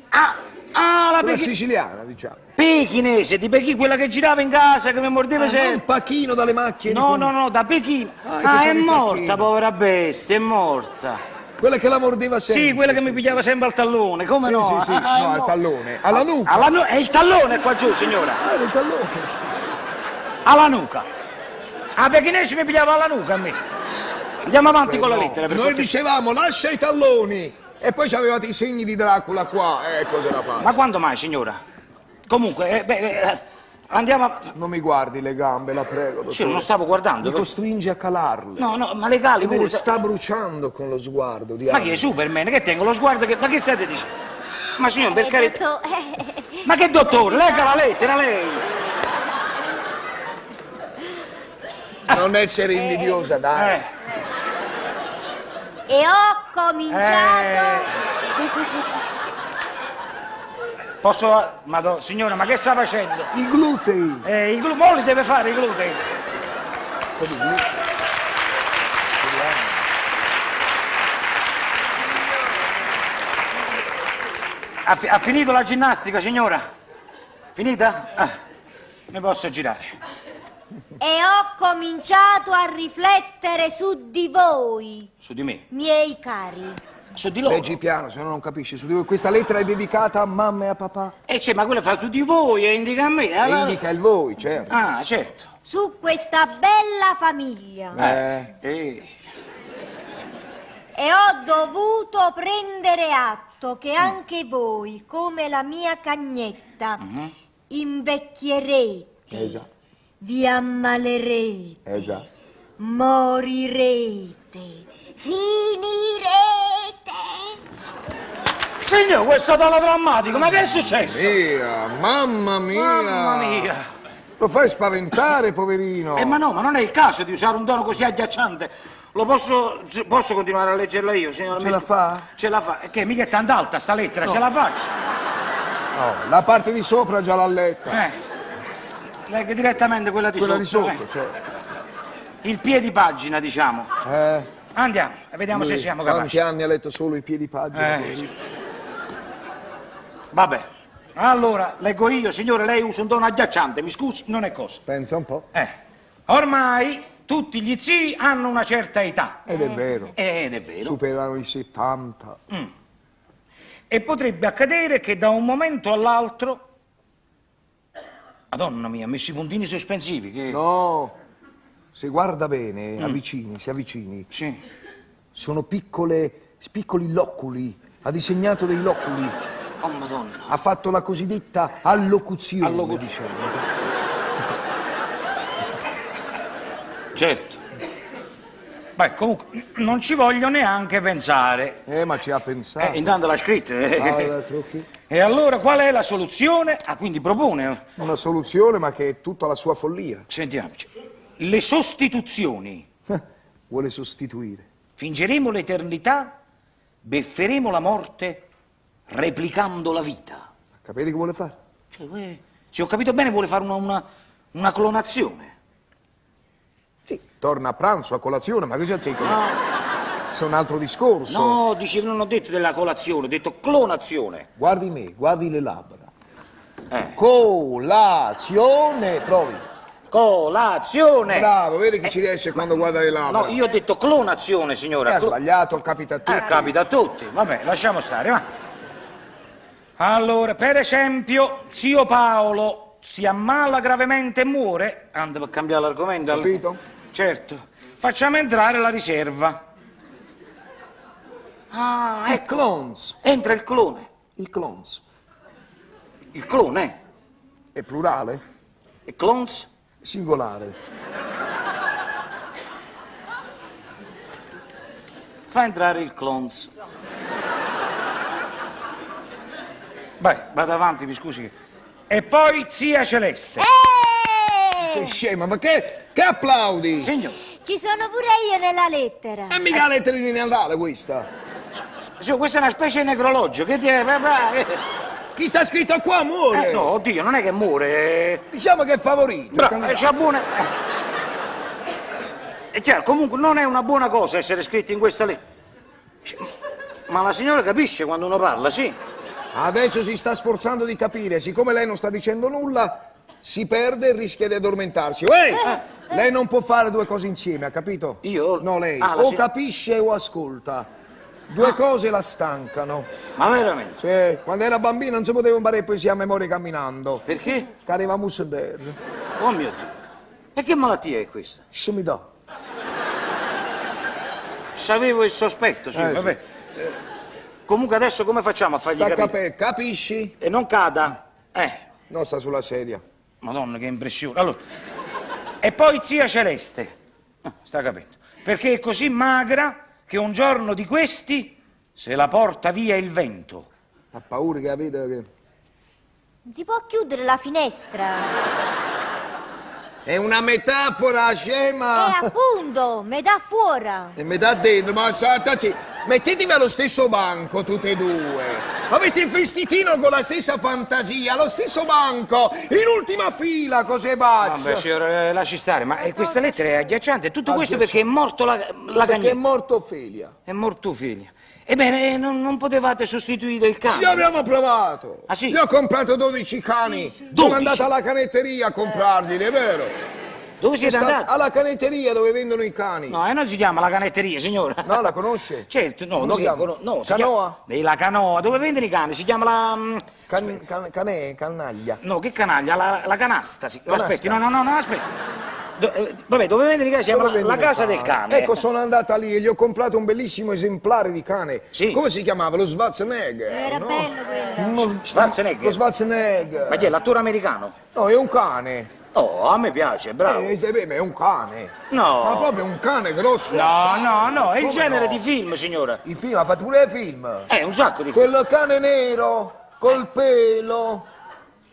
La Quella siciliana, diciamo. pechinese, di Pechino, quella che girava in casa, che mi mordeva Un sempre. pachino dalle macchie. No, da Pechino. che È sono i morta, pachini. povera bestia, è morta. Quella che la mordeva sempre. Sì, quella che mi pigliava sempre al tallone, come Sì, no? sì, no, al tallone. Alla nuca. È il tallone qua giù, signora. Era il tallone. Alla nuca. A Pechinese mi pigliava alla nuca a me. Andiamo avanti con la lettera. Per Noi cortesia. dicevamo lascia i talloni e poi c'avevate i segni di Dracula qua, cosa da fare? Ma quando mai, signora? Comunque, andiamo a... Non mi guardi le gambe, la prego, dottore. Sì, non lo stavo guardando. Mi costringi a calarle. No, ma le cali Me pure. ne sta bruciando con lo sguardo di Ma chi è Superman? Che tengo lo sguardo che... Ma che state dicendo? Ma signor, per carità... Ma che dottore? Legga la lettera, lei! Non essere invidiosa, dai. E ho cominciato... Posso... Signora, ma che sta facendo? I glutei. Mo li deve fare i glutei. Ha finito la ginnastica, signora? Finita? Mi posso girare. E ho cominciato a riflettere su di voi, Su di me. miei cari. Su di loro. Leggi piano, se no non capisci. Questa lettera è dedicata a mamma e a papà. Ma quella fa su di voi e indica a me. E indica il voi, certo. Ah, certo. Su questa bella famiglia. Eh. E ho dovuto prendere atto che anche voi, come la mia cagnetta, invecchierete, Già. vi ammalerete, Già. morirete, finirete. Signor, questo tono drammatico, ma che è successo? Mamma mia. Mamma mia. Lo fai spaventare, poverino. Ma no, ma non è il caso di usare un tono così agghiacciante. Lo posso continuare a leggerla io, signora? Ce la fa? Ce la fa. Che mica è tanto alta sta lettera, ce la faccio. No, la parte di sopra già l'ha letta. Leggo direttamente quella di Quella sotto. di sotto, certo. Il piedi pagina, diciamo. Andiamo, e vediamo se Lui siamo quanti capaci. anni ha letto solo i piedi pagina? Vabbè. Allora, leggo io, signore, lei usa un tono agghiacciante, mi scusi, non è cosa. Pensa un po'. Ormai tutti gli zii hanno una certa età. Ed è vero. Ed è vero. Superano i 70. E potrebbe accadere che da un momento all'altro... Madonna mia, ha messo i puntini sospensivi, che... No, se guarda bene, si avvicini. Sì. Sono piccoli loculi. Ha disegnato dei loculi. Oh, Madonna. Ha fatto la cosiddetta allocuzione. Diciamo. Certo. Beh, comunque, non ci voglio neanche pensare. Ma ci ha pensato. Intanto l'ha scritta. Altro che- E allora qual è la soluzione? Quindi propone. Una soluzione, ma che è tutta la sua follia. Sentiamoci. Le sostituzioni. Vuole sostituire. Fingeremo l'eternità, befferemo la morte, replicando la vita. Capite che vuole fare? Se ho capito bene, vuole fare una clonazione. Sì, torna a pranzo, a colazione, ma cosa c'è? C'è un altro discorso. No, dicevo, non ho detto della colazione, ho detto clonazione. Guardi me, guardi le labbra. Colazione, provi. Colazione! Bravo, vedi che ci riesce quando guarda le labbra. No, io ho detto clonazione, signora. Ha sbagliato, capita a tutti. Capita a tutti. Vabbè, lasciamo stare, va. Allora, per esempio, zio Paolo si ammala gravemente e muore. Anda per cambiare l'argomento. Capito? Certo. Facciamo entrare la riserva. Il clones. Entra il clone. Il clones. Il clone? È plurale? E clones? Singolare. Fa entrare il clones. Vai, vado avanti, mi scusi. E poi zia Celeste. Che scema, ma che applaudi? Signor, Ci sono pure io nella lettera. È mica la lettera di Natale questa. signor, questa è una specie di necrologio. Che Chi sta scritto qua muore. no, oddio, non è che muore. Diciamo che è favorito. Bravo, c'ha buona... E certo, comunque non è una buona cosa essere scritti in questa lettera. Ma la signora capisce quando uno parla, sì? Adesso si sta sforzando di capire. Siccome lei non sta dicendo nulla, si perde e rischia di addormentarsi. Lei non può fare due cose insieme, ha capito? Io? No, lei. Ah, O capisce o ascolta. Due cose la stancano. Ma veramente? Sì, quando era bambino non si poteva imparare poesia a memoria camminando. Perché? Che arriva Musser. Oh mio Dio. E che malattia è questa? Scimità. Sapevo il sospetto, sì, Sì. vabbè. Comunque adesso come facciamo a fargli Sta capire? capisci? E non cada. Non sta sulla sedia. Madonna, che impressione. Allora, e poi zia Celeste. Sta capendo. Perché è così magra che un giorno di questi se la porta via il vento. Ha paura, capito? Che... Non si può chiudere la finestra. È una metafora, scema! Appunto, metà fuori. E metà dentro, ma saltaci. Mettetevi allo stesso banco, tutte e due. Avete il vestitino con la stessa fantasia, allo stesso banco, in ultima fila, cose pazze. Vabbè, signora, lasci stare, ma questa lettera è agghiacciante. Tutto questo perché è morto la Perché è cagnetta. morto Ophelia. È morto figlio. Ebbene, non potevate sostituire il cane? Ci abbiamo provato. Ah, sì? Io ho comprato 12 cani. Sono 12? andato alla canetteria a comprarli, è vero? Dove siete andati? Alla canetteria dove vendono i cani. No, non si chiama la canetteria, signora. No, la conosce? Certo, no, Come no, si chiama? no, si Canoa? chiama- la canoa, dove vendono i cani? Si chiama la... Canaglia. No, che canaglia? La canasta. Canasta? Aspetti, no, aspetti. Vabbè, dove vendono i cani? Si chiama Dove la vendono i casa cani? del cane. Ecco, sono andata lì e gli ho comprato un bellissimo esemplare di cane. Sì. Come si chiamava? Lo Schwarzenegger. Era no? bello quello. Schwarzenegger. Lo Schwarzenegger. Ma chi è, l'attore americano? No, è un cane. Oh, a me piace, bravo. È un cane. No. Ma proprio un cane grosso. No, è il Come genere no? di film, signora. I film, ha fatto pure i film. Un sacco di film. Quel cane nero, col pelo.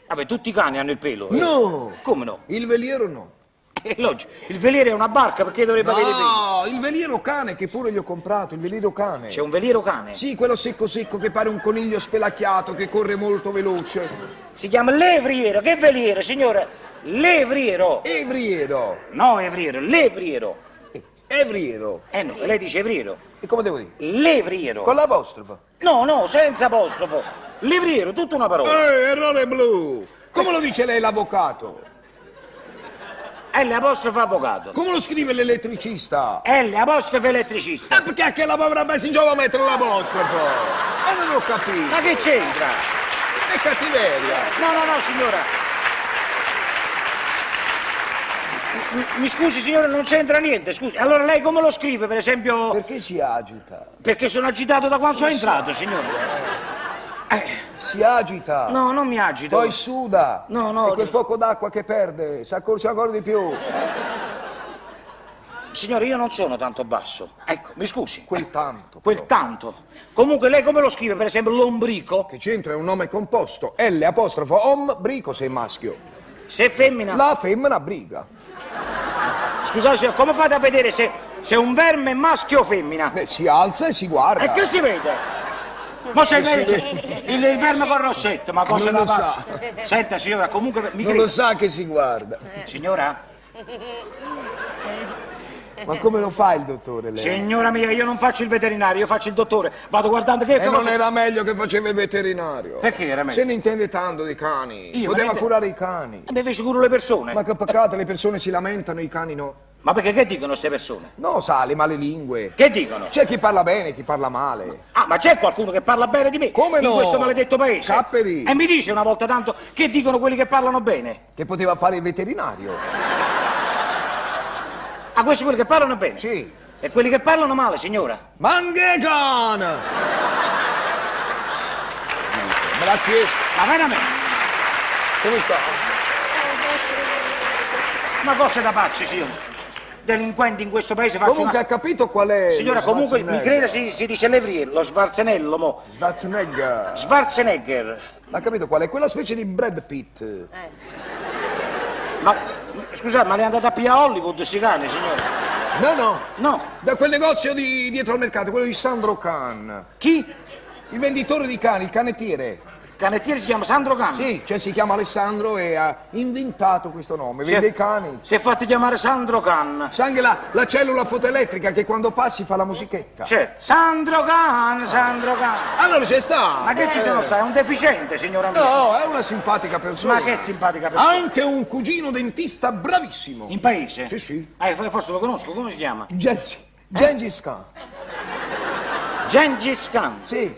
Vabbè, tutti i cani hanno il pelo. No. Come no? Il veliero no. È logico. Il veliero è una barca, perché dovrebbe avere i peli? No, il veliero cane che pure gli ho comprato, il veliero cane. C'è un veliero cane. Sì, quello secco secco che pare un coniglio spelacchiato che corre molto veloce. Si chiama levriero. Che veliero, signora? Levriero. Evriero. No, evriero, levriero. Evriero. No, lei dice evriero. E come devo dire? Levriero. Con l'apostrofo. No, senza apostrofo. Levriero, tutta una parola. Errore blu. Come lo dice lei l'avvocato? L apostrofo avvocato. Come lo scrive l'elettricista? L apostrofo elettricista. Perché che la povera Bessingiova a mettere l'apostrofo? Non ho capito. Ma che c'entra? È cattiveria. No, signora. Mi scusi, signora, non c'entra niente, scusi. Allora lei come lo scrive, per esempio? Perché si agita? Perché sono agitato da quando sono entrato, signora. Si agita. No, non mi agito. Poi suda. No. E quel poco d'acqua che perde, si accorge ancora di più. Signore, io non sono tanto basso. Ecco, mi scusi. Quel tanto. Quel tanto. Comunque lei come lo scrive, per esempio, lombrico? Che c'entra, è un nome composto. L apostrofo om brico se è maschio. Se è femmina. La femmina briga. Scusate, signor, come fate a vedere se un verme è maschio o femmina? Beh, si alza e si guarda. E che si vede? Ma se il verme con rossetto, ma cosa Non la lo faccio? Senta, signora, comunque mi Non creda. lo sa che si guarda. Signora? Ma come lo fa il dottore lei? Signora mia, io non faccio il veterinario, io faccio il dottore. Vado guardando che E non cosa... era meglio che faceva il veterinario? Perché era meglio? Se ne intende tanto dei cani. Io, Poteva ma- curare i cani. Beh, invece curo le persone. Ma che peccato, le persone si lamentano, i cani no. Ma perché che dicono queste persone? No, sa, le male lingue. Che dicono? C'è chi parla bene, chi parla male. Ah, ma c'è qualcuno che parla bene di me? Come no? In questo maledetto paese? Capperi. E mi dice una volta tanto che dicono quelli che parlano bene? Che poteva fare il veterinario. Ah, questi quelli che parlano bene? Sì. E quelli che parlano male, signora? Manghecan! Me l'ha chiesto. Ma veramente? Come sta? Una cosa da pazzi, signora. Delinquenti in questo paese faccio Comunque ha capito qual è? Signora, lo comunque mi Schwarzenegger? creda si dice levrier, lo Schwarzenello, mo. Schwarzenegger. Schwarzenegger. Ha capito qual è? Quella specie di Brad Pitt. Ma, scusate, ma le è andata a più a Hollywood, si cane, signora? No. No. Da quel negozio di dietro al mercato, quello di Sandro Can. Chi? Il venditore di cani, il canettiere. Canettiere si chiama Sandro Can. Sì, cioè si chiama Alessandro e ha inventato questo nome. Vende i cani. Si è fatti chiamare Sandro Can. Sa anche la cellula fotoelettrica che quando passi fa la musichetta. Certo. Sandro Can. Allora c'è sta. Ma che ci sono stai? È un deficiente, signora mia. No, è una simpatica persona. Ma che simpatica persona. Anche un cugino dentista bravissimo. In paese? Sì, sì. Forse lo conosco, come si chiama? Gengis Khan. Gengis Khan. Sì.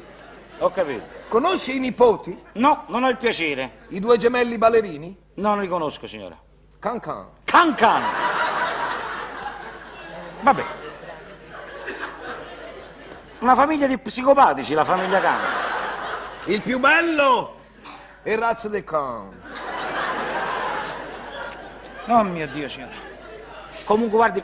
Ho capito. Conosci i nipoti? No, non ho il piacere. I due gemelli ballerini? Non li conosco, signora. Can Can. Khan Khan. Vabbè. Una famiglia di psicopatici, la famiglia Khan. Il più bello è Raz de Can. Oh mio Dio, signora. Comunque, guardi,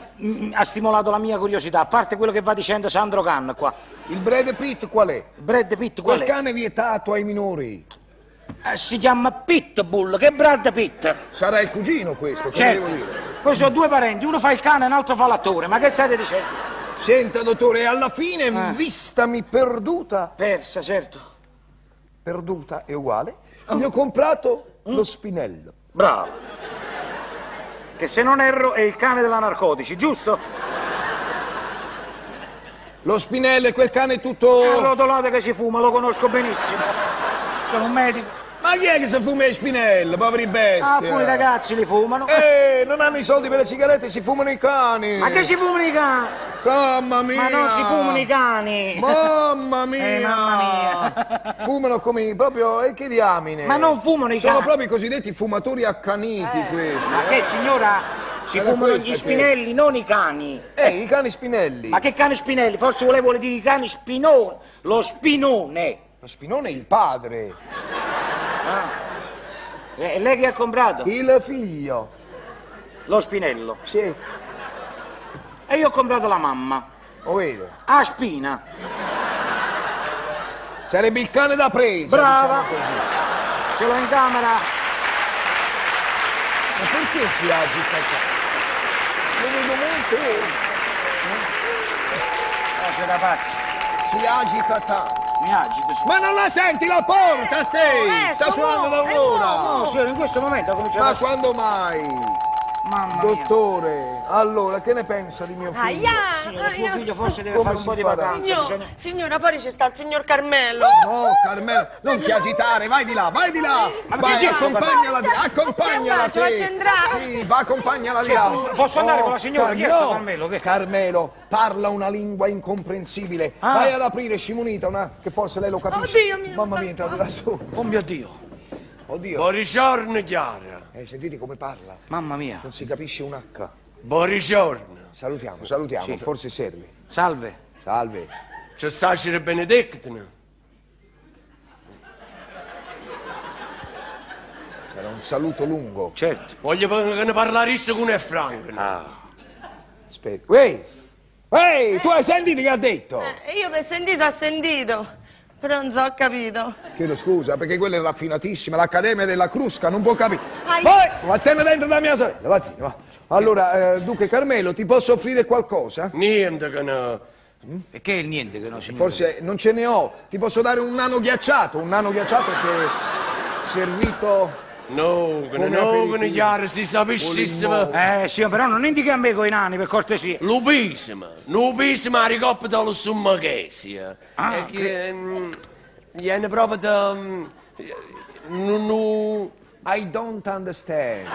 ha stimolato la mia curiosità. A parte quello che va dicendo Sandro Khan qua. Il Brad Pitt qual è? Brad Pitt, qual Quel è? cane vietato ai minori. Si chiama Pitbull, che Brad Pitt. Sarà il cugino questo, che Certo. devo dire? Poi sono due parenti, uno fa il cane e l'altro fa l'attore. Ma che state dicendo? Senta, dottore, alla fine, vistami perduta, Persa, certo. perduta è uguale, gli ho comprato lo spinello. Bravo. Che se non erro è il cane della narcotici, giusto? Lo spinello è quel cane Il tutto... rotolato che si fuma, lo conosco benissimo. Sono un medico. Ma chi è che si fuma il spinello, poveri bestia? Alcuni ragazzi li fumano. Non hanno i soldi per le sigarette, si fumano i cani. Ma che si fumano i cani? Mamma mia! Ma non si fumano i cani! Mamma mia! Mamma Fumano come proprio, e che diamine! Ma non fumano i Sono cani! proprio i cosiddetti fumatori accaniti questi. Ma che signora? Si Era fumano questa gli che- spinelli, non i cani! I cani spinelli. Ma che cani spinelli? Forse volevo dire i cani spinone! Lo spinone! Lo spinone è il padre, E lei che ha comprato? il figlio. Lo spinello. Sì, E io ho comprato la mamma. lo vedo. A spina. Sarebbe il cane da presa, Brava. diciamo così. Ce l'ho in camera. Ma perché si agita? Lo vedo molto. C'è da pazzi. Si agita tanto. Mi agito. Ma non la senti la porta a te? Sta suonando da un'ora. No, signora, in questo momento ha cominciato Ma a... quando mai? Mamma mia. Dottore, allora, che ne pensa di mio figlio? Aia! Signora, suo figlio forse deve Come fare un si po' di farà? vacanza. bisogna- Signora, fuori c'è sta il signor Carmelo. No, Carmelo, non ti agitare, vai di là, vai di là! Ma Vai, che dici? accompagnala di là, accompagnala Che faccio? te! Faccio entrare? Sì, va, accompagnala di là! Posso andare con la signora? Chi è sto no. Carmelo? Che- Carmelo, parla una lingua incomprensibile. Vai ad aprire, Simonita, una che forse lei lo capisce. Oddio mio. Mamma mia, entrate da solo. Oh mio Dio. Oddio. Buongiorno Chiara. Sentite come parla. Mamma mia. Non si capisce un H. Buongiorno. Salutiamo, salutiamo, forse serve. Salve. Salve. C'è Sacere Benedictine. Sarà un saluto lungo. Certo. Voglio che ne parlarisse con Frank. Aspetta. Ehi, tu hai sentito che ha detto? Io per sentito ho sentito. Però non so, ho capito. Chiedo scusa, perché quella è raffinatissima, l'Accademia della Crusca, non può capire. Ai. Vai, vattene dentro da mia sorella, vattene, va. Allora, Duca Carmelo, ti posso offrire qualcosa? Niente che ne... E che è il niente che no, signora? Forse non ce ne ho. Ti posso dare un nano ghiacciato se servito... No, che Come no, che aperitivo. ne Chiara si sapessimo. Sì, però non indica a me coi nani, per cortesia. Lupissima a ricoppa dallo summaghesi. Ah, E che... Viene proprio da... I don't understand.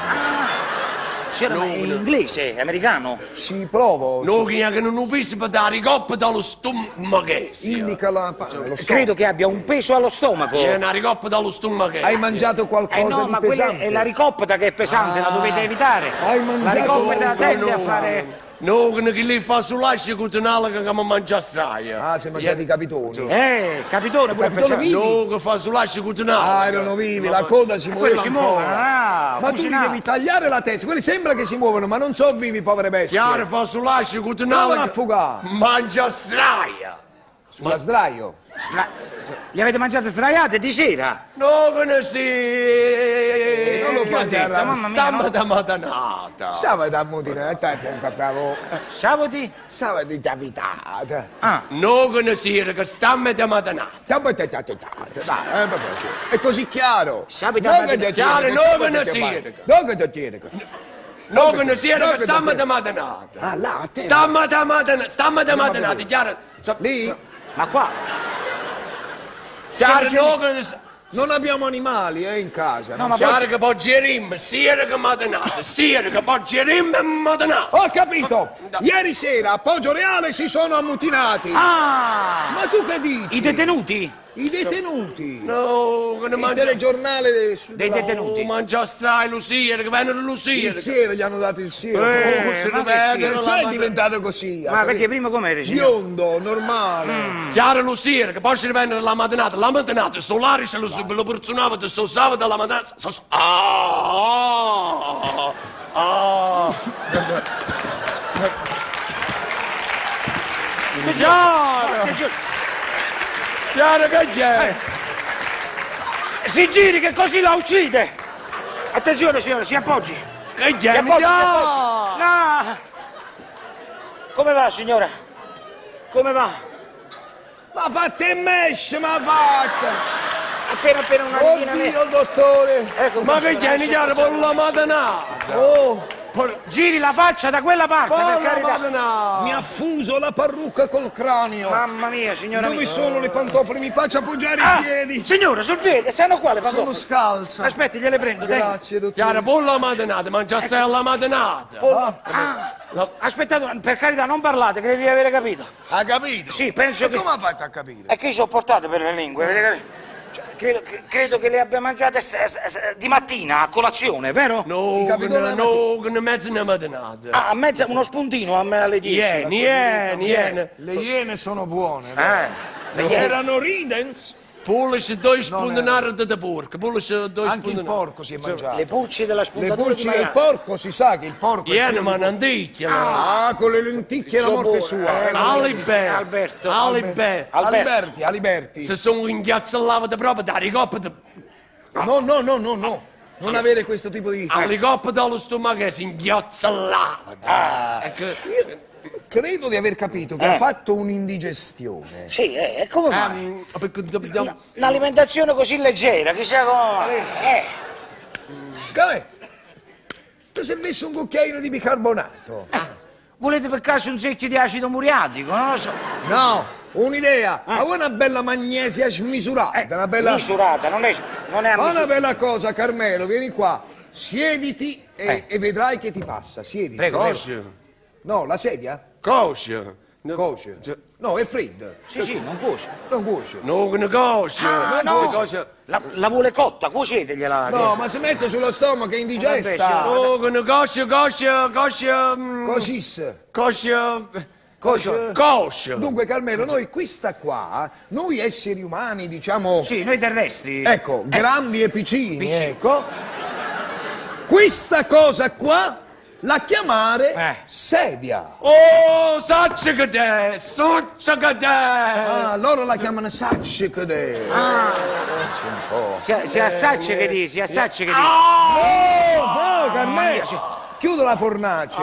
Signora, ma è inglese, è americano. Ci provo. No, che non lupissima da ricoppa dallo stomaghesi. Indica la... lo so. Credo che abbia un peso allo stomaco. Viene una ricoppa dallo stomaghesi. Hai mangiato qualcosa no, di ma quella pesante? è la ricoppata che è pesante, la dovete evitare. Hai La mangiato ricoppata tende a no. fare... No, che lì fa sull'ascia con un'ala che mi mangia assai. Ah, sei mangiato i capitoni. capitone pure Capitone pesante. vivi? No, che fa sull'ascia con un'ala. Ah, erano vivi, la coda si Quelli muoveva si muovono, ancora. Ma tu li devi tagliare la testa, quelli sembra che si muovono, ma non sono vivi, povere bestie. Chiaro, fa sull'ascia con Provano un'ala a che fugare. mangia assai. Sulla sdraio. Li avete mangiate sdraiate di sera? No, che ne si... Non lo Che ha fate detto, mamma mia, Stamma matanata. Sabato a mutina, bravo. Sabati? Sabato di davitata. Ah, No, che ne si, che stamma matanata. È così chiaro. Sabato Non a che mattina. ti Chiaro, tiene, no, che che ne ti si. tiene. Non che ti tiene. No, che ne si, No, che che stamma te- matanata. Ah, là, a te. Stamma matanata, chiaro. Lì? ma qua? Chiaro, no, che ne si... Non abbiamo animali, in casa. No, ma Chiaro che poi gerim, sera che mattinata, sera che poi gerim e mattinata. Ho capito! Ieri sera a Poggio Reale si sono ammutinati. Ah! Ma tu che dici? I detenuti? I detenuti. No, che ne Il mangia... telegiornale Dei detenuti? Mangia strai, lo sera, che vengono lo Il sera. siero, gli hanno dato il siero. Se ma ne che vede, schifo. Perciò è diventato così. Ma perché prima com'era, signore? Biondo, normale. Chiaro lo sera, che poi si rivengono la mattinata, solare se lo personava, se lo sabato alla mattinata. Chiaro che c'è? Si giri che così la uccide! Attenzione signore, si appoggi! Che Si c'è? appoggi, si appoggi! No! Come va signora? Come va? Ma fatte in mesh, ma fatta! Appena una righina Oddio, dottore! Ecco, Ma che tieni chiaro per la mattinata? Oh, giri la faccia da quella parte, per Per la carità! mattinata! mi ha fuso la parrucca col cranio. Mamma mia, signora Dove mia! sono le pantofole? Mi faccia appoggiare Ah, i piedi. signora, sul piede, stanno qua le Sono pantofole. scalza. Aspetti, gliele prendo, tenga. Grazie, dottore. Chiaro, per la mattinata, mangiaste alla mattinata. Aspettate, per carità, non parlate, credo di aver capito. Ha capito? Sì, penso E che... come ha fatto a capire? È che io sono portato per le lingue, avete capito? Cioè, credo che le abbia mangiate di mattina a colazione, vero? No, capitone che ne mezzo una mattinata. Ah, a mezzo uno spuntino alle 10. Niente. Le iene sono buone. Erano ridens? Pollice due spuntanare da porco, pollice due Anche il spuntanare. porco si è mangiato. le pulci della Le spuntatura pulci di del maiale. porco, si sa che il porco... è Iene pieno ma di- non dicchia. Ah, con le lenticchie la morte sua. Alibe. Alberto. Alibe. Aliberti, Aliberti. Se sono inghiazzolava proprio da ricoppia. No. Non avere questo tipo di... Alicoppia dallo stomaco e si inghiazzolava. Ecco. Credo di aver capito che ha fatto un'indigestione. Sì, come mai? Perché Un'alimentazione così leggera, chissà come... Come? Ti sei messo un cucchiaino di bicarbonato? Volete per caso un secchio di acido muriatico? Non lo so. No, un'idea. Ma vuoi una bella magnesia smisurata? Una bella... Misurata, non è Ma una misurata. bella cosa, Carmelo, vieni qua. Siediti e vedrai che ti passa. Siediti. Prego. Coscia. No, la sedia? Coscia. Cuoce. No, è fredda. Sì, non cuoce. Non cuoce. No, che ne coscia. no. Coscia. La vuole cotta, cuocetegliela. No, ma si mette sullo stomaco, è indigesta. No, che ne coscia. Coscia. Dunque, Carmelo, noi questa qua, noi esseri umani, diciamo... Sì, noi terrestri. Ecco, grandi e piccini, ecco. Questa cosa qua la chiamare sedia. Oh, sacce che te. Ah, loro la chiamano sacce-cade. Si assaccia che dici, si assaccia che dici. No, Carmelo, chiudo la fornace.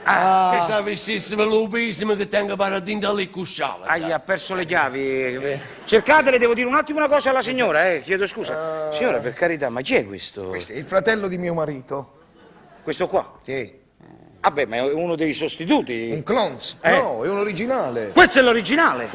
Se sapessi velopissimo che tengo paratinta lì cusciava. Ha perso le chiavi. Cercatele, devo dire un attimo una cosa alla signora, chiedo scusa. Signora, per carità, ma chi è questo? Questo è il fratello di mio marito. Questo qua? Sì. Vabbè, ma è uno dei sostituti. Un clons. No, è un originale. Questo è l'originale.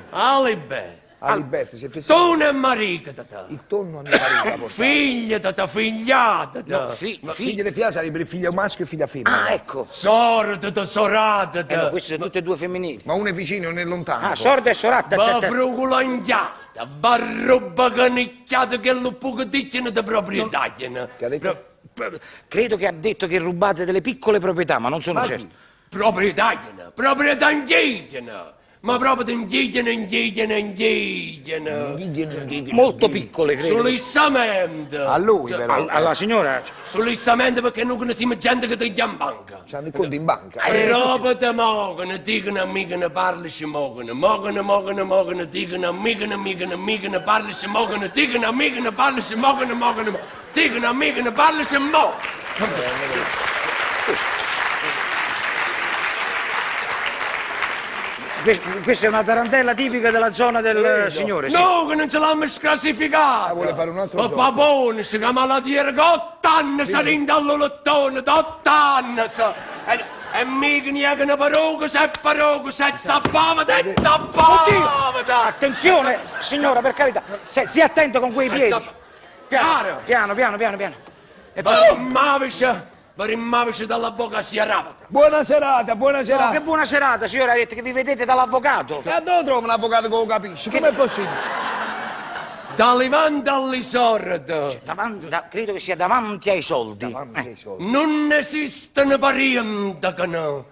Alibe. Aliberti, si è fissato. Tu e marica tata. Il tonno a mia marito. Figlia tata, figliata tata. Figlia di figlia sarebbe figlio maschio e figlia femmina. Ah, ecco. Sorda tata, sorata No, tata. queste sono tutte e due femminili. Ma uno è vicino e uno è lontano. Ah, sorda e sorata. Va frugulangiata, va roba canicchiata che lo pocheticchio di proprietà. Che ha detto? Credo che ha detto che rubate delle piccole proprietà, ma non sono certo. Proprietà indigena. Ma proprio indigena. Molto piccole, credo. Solissamente. A lui, però. Alla signora. Solissamente perché non conosciamo gente che ti chiama in banca. C'hanno i conti in banca. Roba te mogono, dicono amiche, parlici mogono, dicono amiche, parlici mogono, dicono amiche, parlici mogono, dicono amiche, parlici mogono. Questa è una tarantella tipica della zona del signore. Sì. No, che non ce l'hanno sclassificata. vuole fare un altro gioco. Papone, si chiama la tierra, che 8 anni si rinde all'olottone, 8 anni. E mica neanche una parola, se zappava, te zappava! Attenzione, signora, per carità. Stia attento con quei piedi. Chiaro? Piano. E poi... Oh, mavice! Mavice dall'avvocato rapida. Buona serata, buona No, serata. che buona serata, signora, ha detto che vi vedete dall'avvocato. E dove trovo un avvocato che lo capisce? Com'è possibile? Davanti alle sordi. Credo che sia davanti ai soldi. Non esistono parenti che no.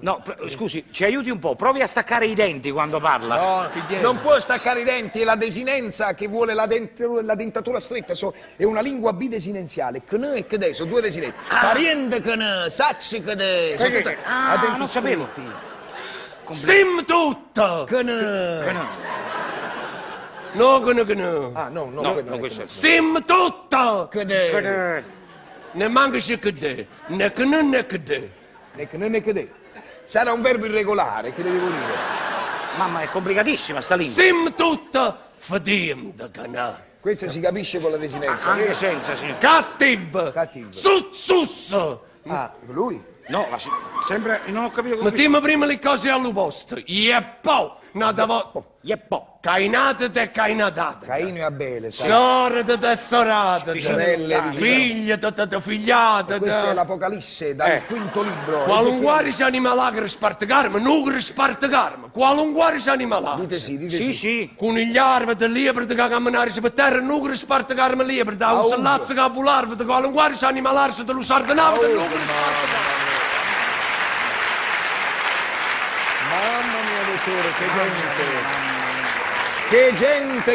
No, scusi, ci aiuti un po', provi a staccare i denti quando parla. No, non può staccare i denti, è la desinenza che vuole la dentatura stretta, è una lingua bidesinenziale. Kn e kd, sono due desinenze. Pariente kn, sacci kd, sono tutte a denti non sapevo. stretti. Sim tutto. Kn. No, kn. Ah, no, No, questo è... Sim tutto. Kd. Ne manca c'è kd. Ne kn ne kd. Ne kn ne kd. Sarà un verbo irregolare, che le devo dire? Mamma, è complicatissima sta lingua. Sim tutto. Fadim da cana. Questa si capisce con la desinenza. Anche senza, signora. Cattiv. Cattiv. Sus. Ah, lui? No, sembra... non ho capito come... Mettiamo prima le cose al posto. Yeppo. Nada vo... Yeppo. Cainate e cainatate. Caino e Abele, sai? Sorte e sorate. Sorelle, Figlie e figliate. Questa è l'Apocalisse, dal quinto libro. Qualunque animale che spartagarmi, non che spartagarmi. Qualunque animale. Dite sì. Sì. Conigliarve de liebre de camminare per terra, non che spartagarmi liebre, da un salazzo che volarve, de qualunque animale se te lo sardenave, de non che spartagarmi. Mamma mia, dottore,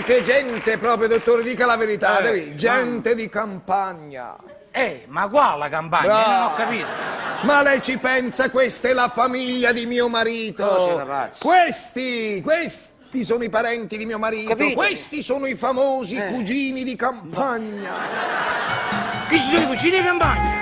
che gente, proprio, dottore, dica la verità, gente di campagna. Ma qua la campagna, non ho capito. Ma lei ci pensa, questa è la famiglia di mio marito. Cosa, ragazzi? Questi sono i parenti di mio marito, Capito? questi sono i famosi cugini di campagna. Chi ci sono i cugini di campagna?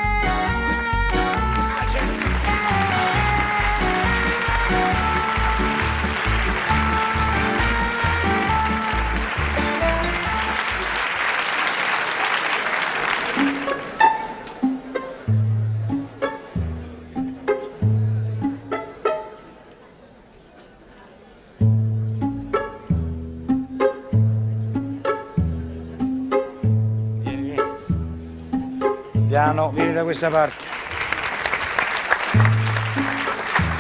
Piano, vieni da questa parte.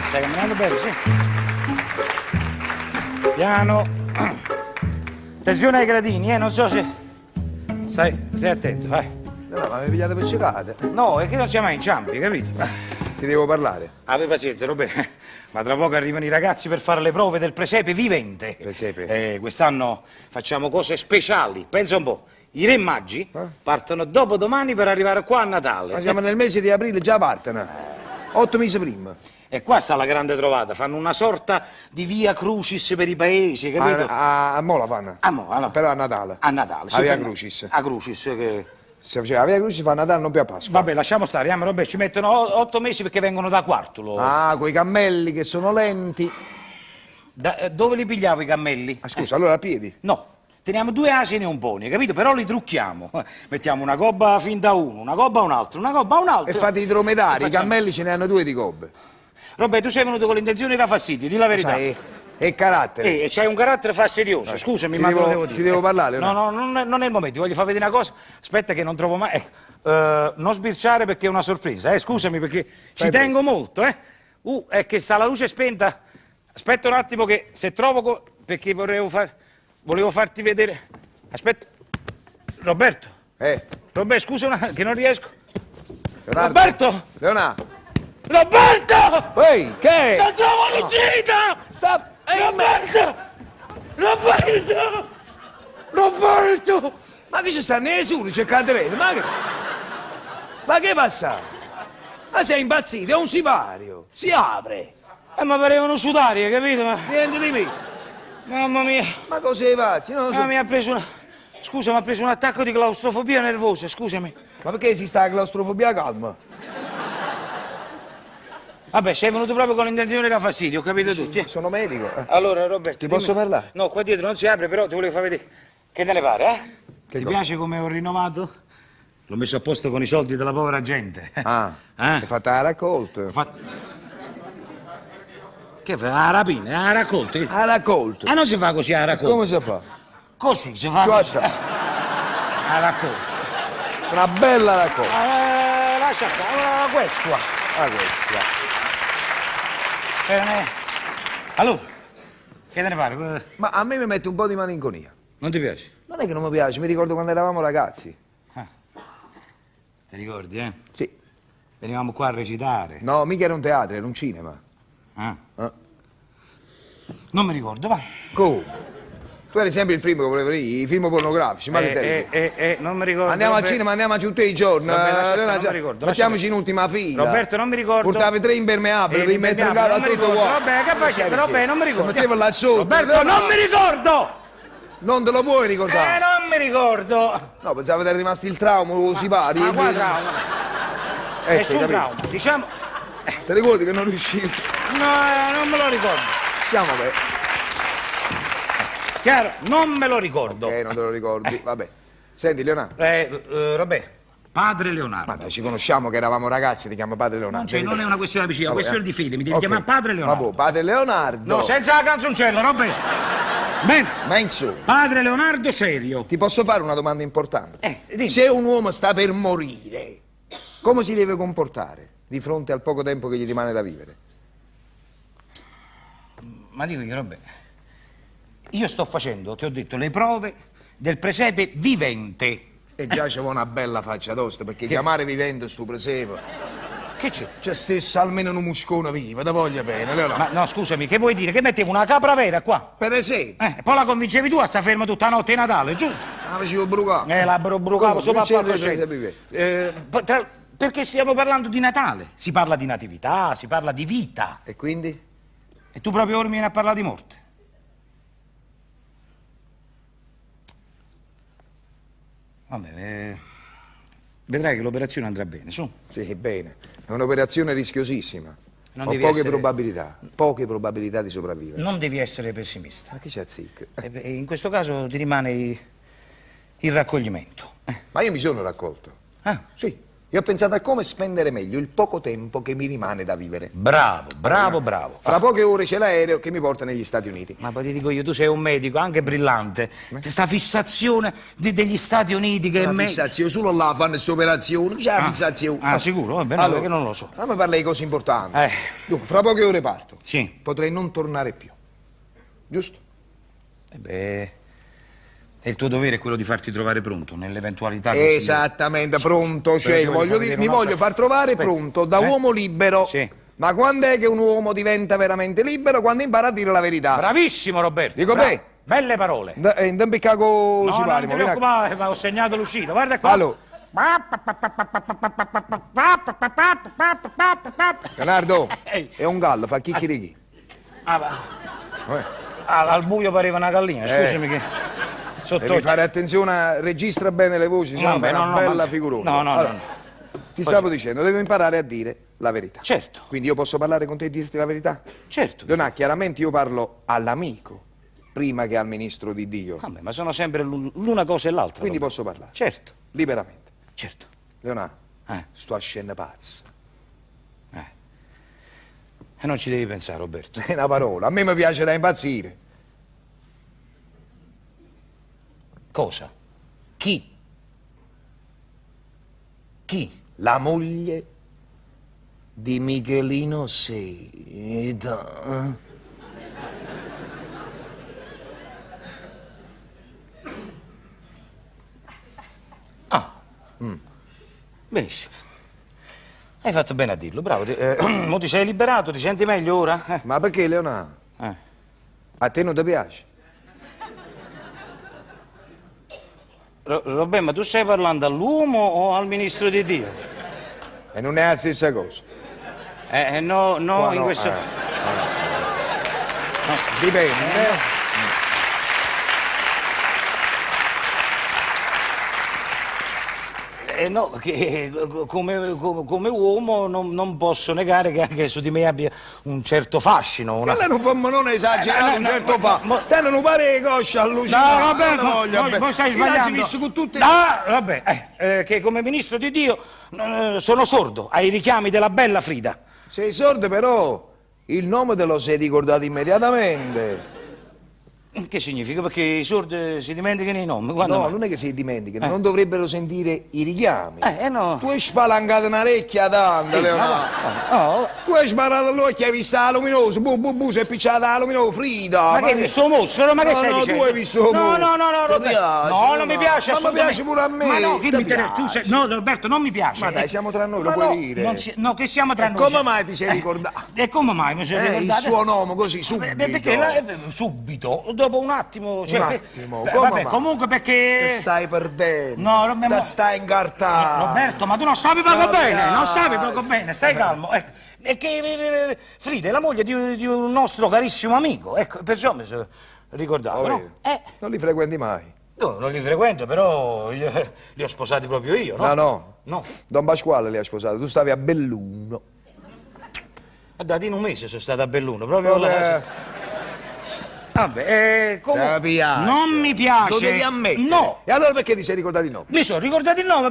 Stai camminando bene, sì. Piano. Attenzione ai gradini, non so se... Stai attento, vai. No, ma mi pigliate per cecate. No, è che non siamo mai inciampi, capito? Ti devo parlare. Abbi pazienza, Roberto. Ma tra poco arrivano i ragazzi per fare le prove del presepe vivente. Presepe? Quest'anno facciamo cose speciali. Pensa un po'. I Re Maggi partono dopodomani per arrivare qua a Natale. Ma siamo nel mese di aprile, già partono. 8 mesi prima. E qua sta la grande trovata. Fanno una sorta di via crucis per i paesi, capito? A Mola fanno. No. Però a Natale. A Natale, sì. A Via Crucis. A Crucis, che... Se faceva a Via Crucis fa a Natale, non più a Pasqua. Vabbè, lasciamo stare, Roberto. Ci mettono 8 mesi perché vengono da Quartulo. Ah, quei cammelli che sono lenti. Dove li pigliavo i cammelli? Ah, scusa, allora a piedi? No. Teniamo 2 asini e un pony, capito? Però li trucchiamo. Mettiamo una gobba fin da uno, una gobba a un altro, una gobba a un altro. E fate i dromedari, i Facciamo. cammelli ce ne hanno 2 di gobbe. Roberto, tu sei venuto con l'intenzione di dar fastidio, di la verità. Sai, e carattere. E c'hai un carattere fastidioso, scusami, Ti ma te lo devo- devo dire. ti devo parlare, No, no? non è il momento, ti voglio far vedere una cosa. Aspetta che non trovo mai... Ecco, non sbirciare perché è una sorpresa, scusami perché ci Fai tengo molto, è che sta la luce spenta. Aspetta un attimo che se trovo... perché volevo farti vedere... Aspetta. Roberto, scusa che non riesco. Leonardo. Roberto! Leonardo. Roberto! Ehi, che? Non trovo l'uscita! Sta... Roberto! Ma che ci sta nessuno, cercate rete, ma che passa? Ma sei impazzito, è un sipario, si apre, Ma parevano sudarie, capito? niente di me. Mamma mia! Ma cos'è pazzi? Non lo so. Mi ha preso una... Scusa, mi ha preso un attacco di claustrofobia nervosa, scusami. Ma perché si sta a claustrofobia calma? Vabbè, sei venuto proprio con l'intenzione da fastidio, ho capito tutti. Sono medico. Allora, Roberto... Ti posso parlare? No, qua dietro non si apre, però ti volevo far vedere. Che te ne pare, Che Ti cosa? piace come ho rinnovato L'ho messo a posto con i soldi della povera gente. Ah, Eh? hai fatto la raccolta? Che fa? La rapina? La raccolta? La raccolta. Non si fa così la raccolta. Come si fa? Così si fa Tu così. sai. La raccolta. Una bella raccolta. Lascia stare, questo qua. Ah, questa. Allora, che te ne pare? Ma a me mi mette un po' di malinconia. Non ti piace? Non è che non mi piace, mi ricordo quando eravamo ragazzi. Ti ricordi, eh? Sì. Venivamo qua a recitare. No, mica era un teatro, era un cinema. Ah. Eh. Non mi ricordo, va. Come? Tu eri sempre il primo che volevi venire, i film pornografici, ma che te non mi ricordo. Andiamo al Roberto. cinema, andiamo tutti i giorni. Vabbè, lascia stare, allora, non mi ricordo, mettiamoci lascia in ultima fila. Roberto, non mi ricordo. Portavi 3 impermeabili, devi mettere in gara non mi tutto ricordo. qua. Vabbè, che facevi? Vabbè, non mi ricordo. Mettevo là sotto. Roberto, non mi ricordo! Non te lo puoi ricordare? Non mi ricordo! No, pensavo che era rimasto il trauma, lo si pari. Ma qua trauma? Nessun capito. trauma. Diciamo... Ti ricordi che non riuscivi? No, non me lo ricordo. Siamo bene. Chiaro, non me lo ricordo. Ok, non te lo ricordi, vabbè. Senti, Leonardo. Roberto, padre Leonardo. Ma dai, ci conosciamo che eravamo ragazzi, ti chiamo padre Leonardo. Non è una questione di vicino, è una Vabbè, questione di fede. Mi devi ok. chiamare padre Leonardo. Vabbè, padre Leonardo. No, senza la canzoncella, Roberto. Bene. Ma insomma, Padre Leonardo serio. ti posso fare una domanda importante? Dimmi. Se un uomo sta per morire, come si deve comportare di fronte al poco tempo che gli rimane da vivere? Ma dico io, Roberto, io sto facendo, ti ho detto, le prove del presepe vivente. E già c'è una bella faccia tosta, perché chiamare vivente sto presepe. Che c'è? C'è stessa almeno una muscona viva, da voglia bene, Leonardo. Ma no, scusami, che vuoi dire? Che mettevo una capra vera qua? Per esempio, E poi la convincevi tu a sta ferma tutta la notte di Natale, giusto? la facevo brucare. La brucavo Come? sopra a Che c'entra palcoscenico. il presepe Perché stiamo parlando di Natale. Si parla di natività, si parla di vita. E quindi? E tu proprio ora mi vieni a parlare di morte. Vabbè, vedrai che l'operazione andrà bene, su. Sì, bene. È un'operazione rischiosissima. Non Ho devi poche essere- probabilità di sopravvivere. Non devi essere pessimista. Ma che c'è zicca? In questo caso ti rimane il raccoglimento. Ma io mi sono raccolto. Ah, Sì. Io ho pensato a come spendere meglio il poco tempo che mi rimane da vivere. bravo, bravo, bravo. Fra poche ore c'è l'aereo che mi porta negli Stati Uniti. Ma poi ti dico io, tu sei un medico anche brillante. Questa fissazione degli Stati Uniti che La me... fissazione, solo là fanno queste operazioni, c'è la fissazione. Ah, sicuro? Va bene, perché non lo so. Fammi parlare di cose importanti. Eh. Dunque, fra poche ore parto. Sì. Potrei non tornare più. Giusto? E il tuo dovere è quello di farti trovare pronto nell'eventualità che Esattamente, pronto. Cioè, Perché voglio mi vedere voglio un'altra- far trovare Aspetta. pronto da uomo libero. Sì. Ma quando è che un uomo diventa veramente libero? Quando impara a dire la verità. Bravissimo, Roberto. Dico bravo. bene. Belle parole. Non piccago No, si non pare, ti ma vieni a- preoccupare, ma ho segnato l'uscita. Guarda qua. Allora, Leonardo, Ehi. è un gallo, fa chicchirichi. Al buio pareva una gallina, scusami che... Sotto... Devi fare attenzione, registra bene le voci, se no Vabbè, fai una no, bella ma- figurona. no, no, Allora, no. Ti stavo dicendo, devo imparare a dire la verità. Certo. Quindi io posso parlare con te e dirti la verità? Certo. Leonardo, chiaramente io parlo all'amico prima che al ministro di Dio. Vabbè, ma sono sempre l'una cosa e l'altra. Quindi Roberto. posso parlare Certo, liberamente. certo. Leonardo, Eh. sto a scena pazza. E non ci devi pensare, Roberto. È una parola, a me mi piace da impazzire. Cosa? Chi? Chi? La moglie di Michelino Seta. Benissimo. Hai fatto bene a dirlo, bravo. Mo ti sei liberato, ti senti meglio ora? Ma perché, Leonardo? A te non ti piace? Roberto, ma tu stai parlando all'uomo o al ministro di Dio? E non è la stessa cosa. No, Qua in no, questo... Dipende. No, che come uomo non posso negare che anche su di me abbia un certo fascino. Ma lei non esagerare un certo fa. Te non pare coscia allucinante. No, vabbè, voi stai sbagliando. Visto con tutte... No, vabbè, che come ministro di Dio sono sordo ai richiami della bella Frida. Sei sordo però, il nome te lo sei ricordato immediatamente. Che significa? Perché i sordi si dimenticano i nomi? Quando No, mai? non è che si dimenticano, non dovrebbero sentire i richiami. No. Tu hai spalancato una orecchia tanta, Leonardo. No. Tu hai sparato l'occhio e hai visto la luminosa, si è picciata la luminosa, Frida. Ma che hai visto un mostro? Ma che stai no, dicendo? tu hai visto un mostro. No, Roberto. No, non mi piace Ma mi assolutamente. piace pure a me. Ma no, che ti mi interessa? piace? No, Roberto, non mi piace. Ma dai, siamo tra noi, lo Ma puoi no, dire. no, che siamo tra noi. Come mai ti sei ricordato? E come mai mi sono Il ricordato? suo nome così, subito. Perché subito, dopo un attimo. Un attimo, come vabbè, mai? comunque perché. Te stai perdendo. No, Roberto. Te stai incartando. Roberto, ma tu non stavi poco No, bene, dai. non stavi poco bene, stai calmo. Ecco. E che Frida è la moglie di un nostro carissimo amico, ecco, perciò mi sono ricordato, no? Non li frequenti mai. No, non li frequento, però li ho sposati proprio io, no? No. No. Don Pasquale li ha sposato, tu stavi a Belluno. Da un mese sono stato a Belluno, proprio Vabbè, piace. non mi piace. Lo devi ammettere. No. E allora perché ti sei ricordato il nome? Mi sono ricordato il nome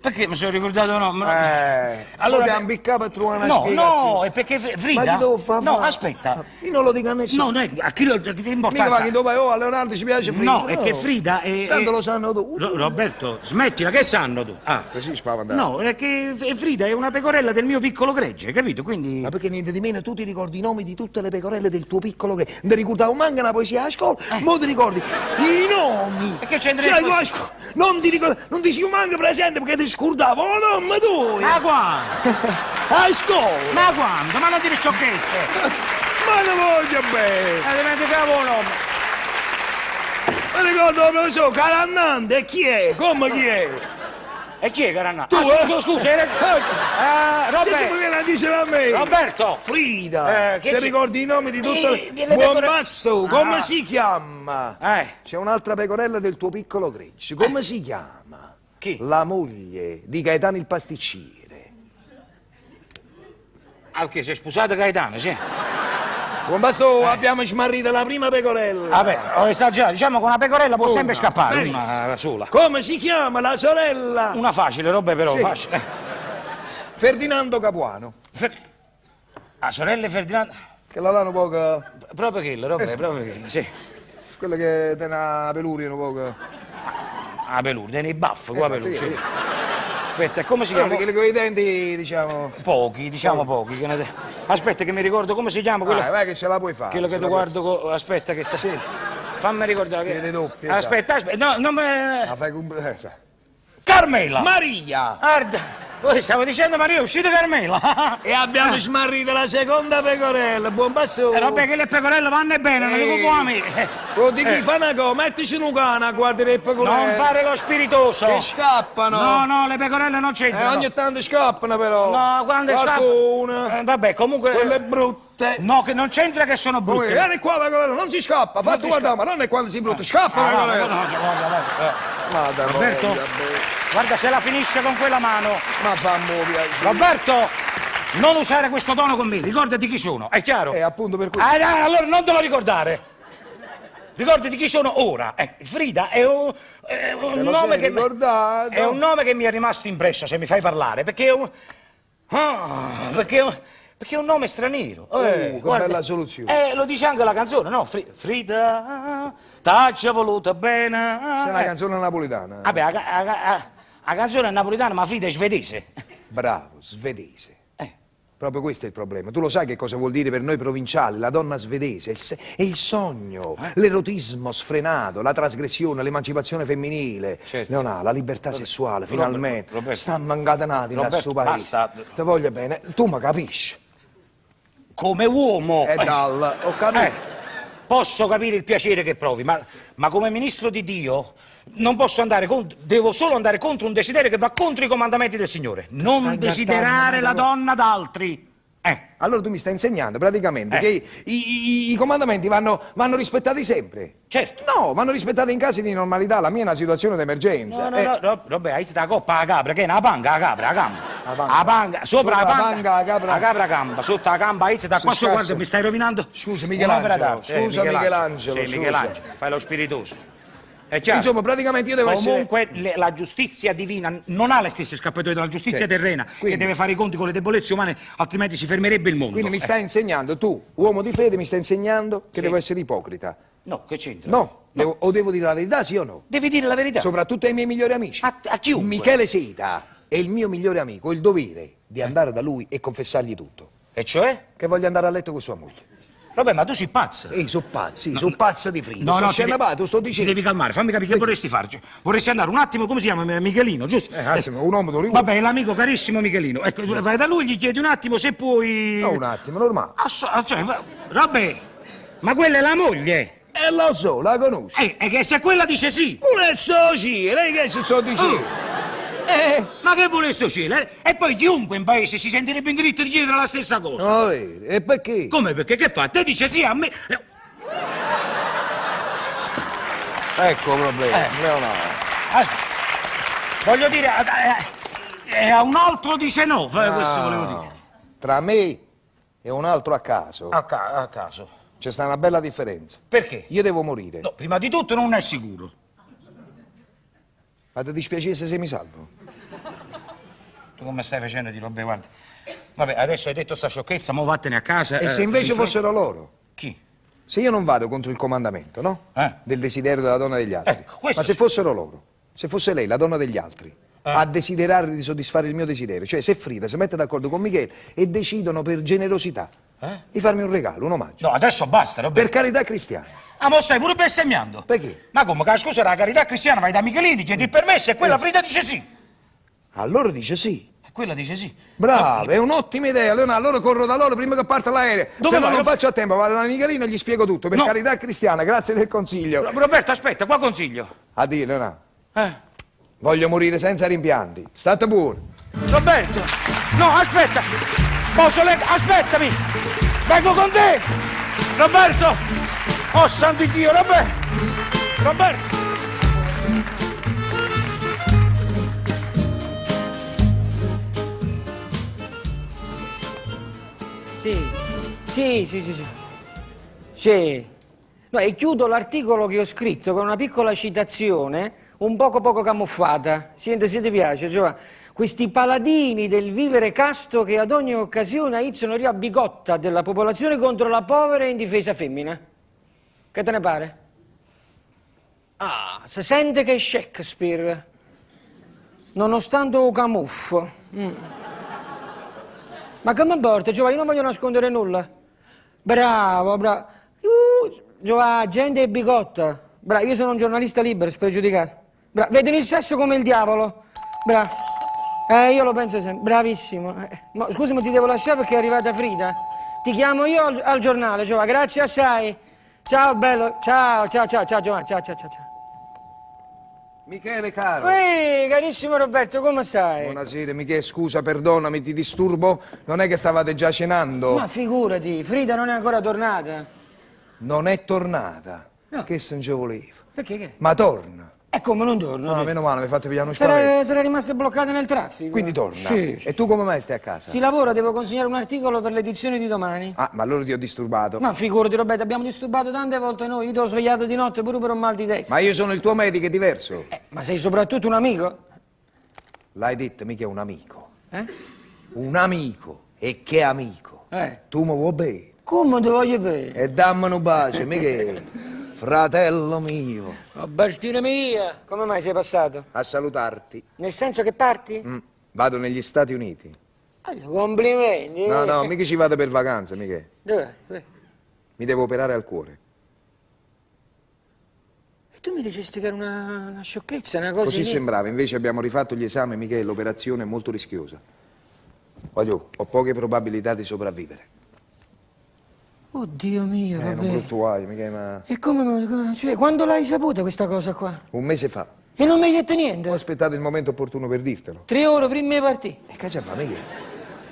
perché mi sono ricordato il nome? Allora ti ambiccato per trovare una spiegazione. No, è perché Frida. Ma ti devo fare? No, aspetta. Io non lo dico a nessuno. No, a chi lo che Mica importanza? va che dopo a Leonardo ci piace Frida. No, è che Frida è. Tanto lo sanno tutti. Roberto, smettila, che sanno tu? Ah. Così spaventato. No, è che Frida è una pecorella del mio piccolo gregge, capito? Quindi. Ma perché niente di meno tu ti ricordi i nomi di tutte le pecorelle del tuo piccolo che non ti ricordavo manca una poesia a scuola, mo ti ricordi i nomi. E che c'entra Cioè, il tu a scuola non ti ricordi, non ti si manca presente perché ti scordavo, oh nome tu. Ma quando? A scuola. Ma quando? Ma non dire sciocchezze! Ma ne voglio bene. Dimenticavo un nome. Mi ricordo il professor Calannante, e chi è? Come chi è? E chi è Caranna? Tu, scusa, Se tu mi Roberto! vieni a dire a me. Roberto! Frida, che se ci- ricordi i nomi di tutte le... le Buon pecore- passo, Ah. come si chiama? C'è un'altra pecorella del tuo piccolo gregge, come si chiama? Chi? La moglie di Gaetano il pasticcere. Ok, sei sposato Gaetano, sì. Buon passo, abbiamo smarrito la prima pecorella. Vabbè, ho esagerato, diciamo che una pecorella può sempre scappare, benissimo. una sola. Come si chiama la sorella? Una facile, roba però, Sì. facile. Ferdinando Capuano. Sorelle Ferdinando. Che la danno poco... Proprio quello, roba, sì. proprio quello, sì. Quella che tiene una peluria un poco... Ah, peluria, tiene i baffi, qua Esatto, peluria. io- Sì. Aspetta, come si Però chiama? quelle con i denti, diciamo... Pochi, diciamo pochi. Aspetta che mi ricordo come si chiama quello. Vai che ce la puoi fare. Quello che ce tu la puoi guardo. Aspetta che sta. Fammi ricordare. Vede doppia, Aspetta, no, non me. fare. La fai con... sai. Carmela! Maria! Guarda! Voi stavo dicendo Maria, è uscita Carmela! E abbiamo smarrito la seconda pecorella, buon passo! Vabbè che le pecorelle vanno bene, non dico come. Tu di chi fa una cosa, mettici un cane, guardi le pecorelle. Non fare lo spiritoso! Che scappano! No, le pecorelle non c'entrano. Ogni tanto scappano però! No, quando Qualcuna! vabbè, comunque. Quelle brutte! No, che non c'entra che sono brutte. Vieni qua pecorella, non si scappa, fatti guardare, ma non è quando si brutta, scappa pecorella! Madonna, Roberto? Guarda se la finisce con quella mano. Ma fa muovere! Roberto, non usare questo tono con me, ricordati chi sono, è chiaro? Appunto per cui... Allora non te lo ricordare. Ricordati chi sono ora. Frida è un nome che ricordato? è un nome che mi è rimasto impresso se mi fai parlare, perché è un perché è un nome straniero. che guarda, bella soluzione. lo dice anche la canzone, no? Frida, t'accia voluta bene. C'è una canzone napoletana. Vabbè, la canzone è napoletana, ma Frida è svedese. Bravo, svedese. Proprio questo è il problema. Tu lo sai che cosa vuol dire per noi provinciali, la donna svedese? È il sogno, l'erotismo sfrenato, la trasgressione, l'emancipazione femminile. Certo. Leonà, la libertà sessuale, finalmente. Roberto. Sta mancatenati nel Roberto, suo paese. basta. Ti voglio bene, tu mi capisci. Come uomo. E dal, ho capito. Posso capire il piacere che provi, ma come ministro di Dio non posso andare contro, devo solo andare contro un desiderio che va contro i comandamenti del Signore. Non Stai desiderare la incartando, donna d'altri. Allora tu mi stai insegnando praticamente che i comandamenti vanno rispettati sempre. Certo. No, vanno rispettati in casi di normalità. La mia è una situazione d'emergenza. No, Robè, hai la coppa la capra, che è una panga la capra, la gamba. La panga, sopra la panga, la capra gamba, sotto la gamba, hai da qua sopra, guarda, mi stai rovinando. Scusa Michelangelo, Michelangelo. Sì, Michelangelo, fai lo spiritoso. È chiaro? Insomma, praticamente io devo Comunque la giustizia divina non ha le stesse scappatoie della giustizia terrena, che deve fare i conti con le debolezze umane, altrimenti si fermerebbe il mondo. Quindi mi stai insegnando, tu, uomo di fede, mi stai insegnando che devo essere ipocrita. No, che c'entra? No, o devo dire la verità, sì o no? Devi dire la verità. Soprattutto ai miei migliori amici. A chiunque. Michele Seta è il mio migliore amico, ho il dovere di andare da lui e confessargli tutto. E cioè? Che voglio andare a letto con sua moglie. Vabbè, ma tu sei pazzo. Sono pazzi, sono pazzo di Frida. No, sto ti dicendo. devi calmare, fammi capire che vorresti farci. Vorresti andare un attimo, come si chiama? Michelino, giusto? Anzi, un uomo do Vabbè, l'amico carissimo Michelino. Ecco, vai da lui, gli chiedi un attimo se puoi... No, un attimo, normale. Vabbè, ma quella è la moglie. Lo so, la conosco. E che se quella dice sì. Pure il soci, lei che si sto dicendo? Ma che volesse cielo? E poi chiunque in paese si sentirebbe in diritto di chiedere la stessa cosa. No, vero, e perché? Come perché? Che fa? Te dice sì a me. Ecco il problema, Leonardo. Voglio dire, a un altro dice no, questo volevo dire. Tra me e un altro a caso A caso. c'è sta una bella differenza. Perché? Io devo morire. No, prima di tutto non è sicuro. Ma ti dispiacesse se mi salvo? Tu come stai facendo di robe, guarda. Vabbè, adesso hai detto sta sciocchezza, mo vattene a casa. E se invece fossero loro? Chi? Se io non vado contro il comandamento, no? Del desiderio della donna degli altri. Ma se fossero loro, se fosse lei, la donna degli altri, a desiderare di soddisfare il mio desiderio, cioè se Frida si mette d'accordo con Michele e decidono per generosità di farmi un regalo, un omaggio. No, adesso basta, Roberto. Per carità cristiana. Ah, ma stai pure bestemmiando? Perché? Ma come, che scusa, la carità cristiana vai da Michelini, chiedi il permesso e quella Frida dice sì. Allora dice sì. E quella dice sì. Bravo, è un'ottima idea, Leonardo. Allora corro da loro prima che parte l'aereo. Se no non faccio a tempo, vado da Michelino e gli spiego tutto. Per carità cristiana, grazie del consiglio. Roberto, aspetta, qua consiglio. Addio, Leonardo. Voglio morire senza rimpianti. State buono. Roberto, no, aspetta. Aspettami. Vengo con te. Roberto. Oh, santo Dio, Roberto. Sì. No, e chiudo l'articolo che ho scritto con una piccola citazione, un poco camuffata. Senti se ti piace, cioè, questi paladini del vivere casto che ad ogni occasione aizzano a bigotta della popolazione contro la povera e indifesa femmina. Che te ne pare? Ah, si sente che è Shakespeare, nonostante un camuffo. Ma che mi importa, Giovanni, io non voglio nascondere nulla. Bravo. Giovanni, gente è bigotta. Bravo, io sono un giornalista libero, spregiudicato. Bravo, vedono il sesso come il diavolo. Bravo. Io lo penso sempre, bravissimo. Ma, scusi, ma ti devo lasciare perché è arrivata Frida. Ti chiamo io al giornale, Giovanni, grazie assai. Ciao, bello. Ciao, Giovanni, ciao. Michele, caro. Carissimo Roberto, come stai? Buonasera, Michele, scusa, perdonami, ti disturbo. Non è che stavate già cenando? Ma figurati, Frida non è ancora tornata. Non è tornata? No. Che se non ci volevo? Perché che? Ma torna? E come non torna? No, meno male, mi hai fatto pigliare uno spavento. Sarà rimasta bloccata nel traffico. Quindi torna? Sì. E tu come mai stai a casa? Si lavora, devo consegnare un articolo per l'edizione di domani. Ah, ma allora ti ho disturbato. Ma figurati Roberto, abbiamo disturbato tante volte noi. Io ti ho svegliato di notte pure per un mal di testa. Ma io sono il tuo medico, è diverso. Ma sei soprattutto un amico? L'hai detto, mica un amico. Un amico. E che amico? Tu mi vuoi bene? Come ti voglio bene? E dammi un bacio, Michele. Fratello mio. Oh, bestina mia! Come mai sei passato? A salutarti. Nel senso che parti? Vado negli Stati Uniti. Complimenti. No, mica ci vado per vacanza, Michele. Dov'è? Mi devo operare al cuore. E tu mi dicesti che era una sciocchezza, una cosa Così di... sembrava, invece abbiamo rifatto gli esami, Michele, l'operazione è molto rischiosa. Voglio, ho poche probabilità di sopravvivere. Oddio mio, Un vabbè. brutto guaio, Michele, ma... E come, cioè, quando l'hai saputa questa cosa qua? Un mese fa. E non mi hai detto niente? Ho aspettato il momento opportuno per dirtelo. 3 ore prima di partire. E che c'è fa, Michele?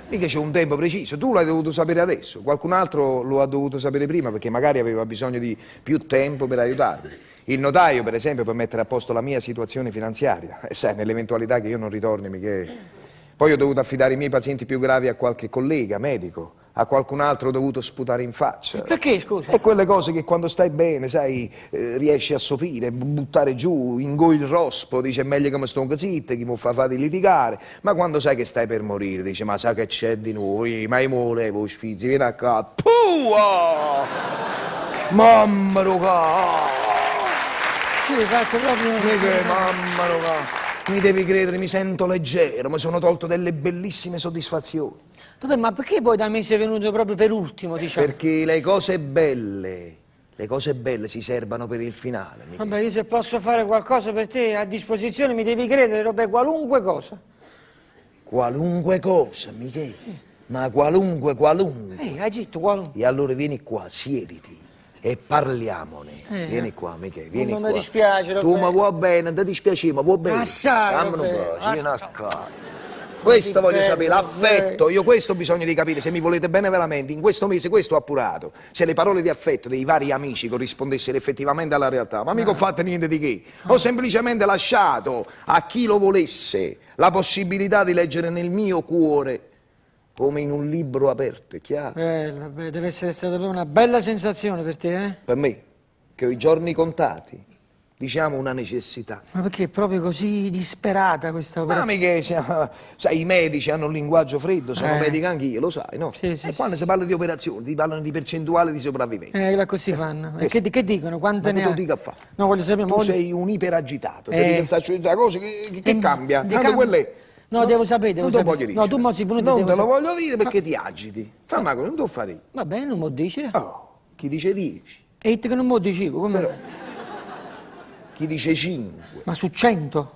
Mica c'è un tempo preciso, tu l'hai dovuto sapere adesso, qualcun altro lo ha dovuto sapere prima perché magari aveva bisogno di più tempo per aiutarmi. Il notaio, per esempio, per mettere a posto la mia situazione finanziaria. E sai, nell'eventualità che io non ritorni, Michele. Poi ho dovuto affidare i miei pazienti più gravi a qualche collega, medico. A qualcun altro ho dovuto sputare in faccia. Perché, scusa? E quelle cose che quando stai bene, sai, riesci a sopire, buttare giù, ingoi il rospo, dice è meglio che mi sto zitto, chi mi fa fare di litigare. Ma quando sai che stai per morire, dice ma sai che c'è di noi, ma io volevo sfizzi, vieni a qua. Pua! Mamma roga! Sì, cazzo, proprio... Che mamma roga! Mi devi credere, mi sento leggero, mi sono tolto delle bellissime soddisfazioni. Vabbè, ma perché poi da me sei venuto proprio per ultimo, diciamo? Perché le cose belle si serbano per il finale. Vabbè, io se posso fare qualcosa per te a disposizione mi devi credere, vabbè, qualunque cosa. Qualunque cosa, Michele, ma qualunque. Hai detto qualunque. E allora vieni qua, siediti e parliamone. Vieni qua, Michele, vieni non qua. mi dispiace, Tu Roberto. mi vuoi bene, non ti dispiace, ma vuoi bene. Assai, Dammi un Roberto, po', vieni assai. qua. Questo voglio bello, sapere, l'affetto, bello. io questo ho bisogno di capire, se mi volete bene veramente, in questo mese questo ho appurato, se le parole di affetto dei vari amici corrispondessero effettivamente alla realtà, ma mica ho fatto niente di che, ho semplicemente lasciato a chi lo volesse la possibilità di leggere nel mio cuore come in un libro aperto, è chiaro? Bella, beh, deve essere stata proprio una bella sensazione per te, eh? Per me, che ho i giorni contati, diciamo una necessità. Ma perché è proprio così disperata questa Ma operazione? mica, sai, i medici hanno un linguaggio freddo, sono medico anch'io, lo sai, no? Sì, sì, E quando si parla di operazioni, ti parlano di percentuale di sopravvivenza. Così fanno. E che dicono? Quante Ma ne che ha? tu dica a fare? No, voglio sapere, ma Tu voglio- sei un iperagitato, ti dico questa cosa che cambia, di tanto cambio. quelle... No, devo sapere, devo non te lo sapere. voglio dire. No, tu mo sei venuto, non devo te lo sapere. voglio dire perché ti agiti. Fammi non te lo fare. Va bene, non mi dici. Oh, chi dice 10? E te che non mi dicevo, come? Però. Chi dice 5? Ma su 100?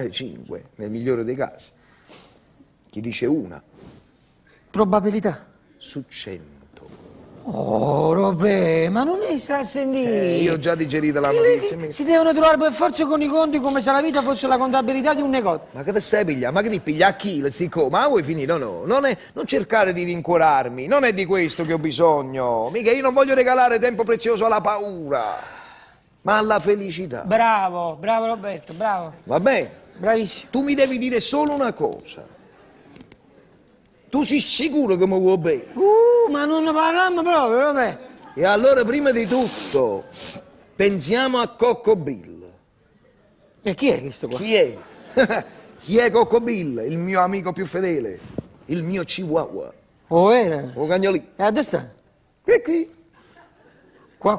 5, nel migliore dei casi. Chi dice 1? Probabilità. Su 100. Oh, Robè, ma non è sta a sentire. Io ho già digerito la notizia. Si devono trovare per forza con i conti come se la vita fosse la contabilità di un negozio. Ma che te stai pigliando? Ma che ti piglia a chilo, sti co? Ma vuoi finire? No. Non cercare di rincuorarmi, non è di questo che ho bisogno. Mica io non voglio regalare tempo prezioso alla paura, ma alla felicità. Bravo, bravo Roberto, bravo. Va bene? Bravissimo. Tu mi devi dire solo una cosa. Tu sei sicuro che mi vuoi bene? Ma non ne parliamo proprio, vabbè. E allora prima di tutto pensiamo a Cocco Bill. E chi è questo qua? Chi è? Chi è Cocco Bill? Il mio amico più fedele, il mio chihuahua, Oh, era? o cagnolino. E a destra? Qui. Qua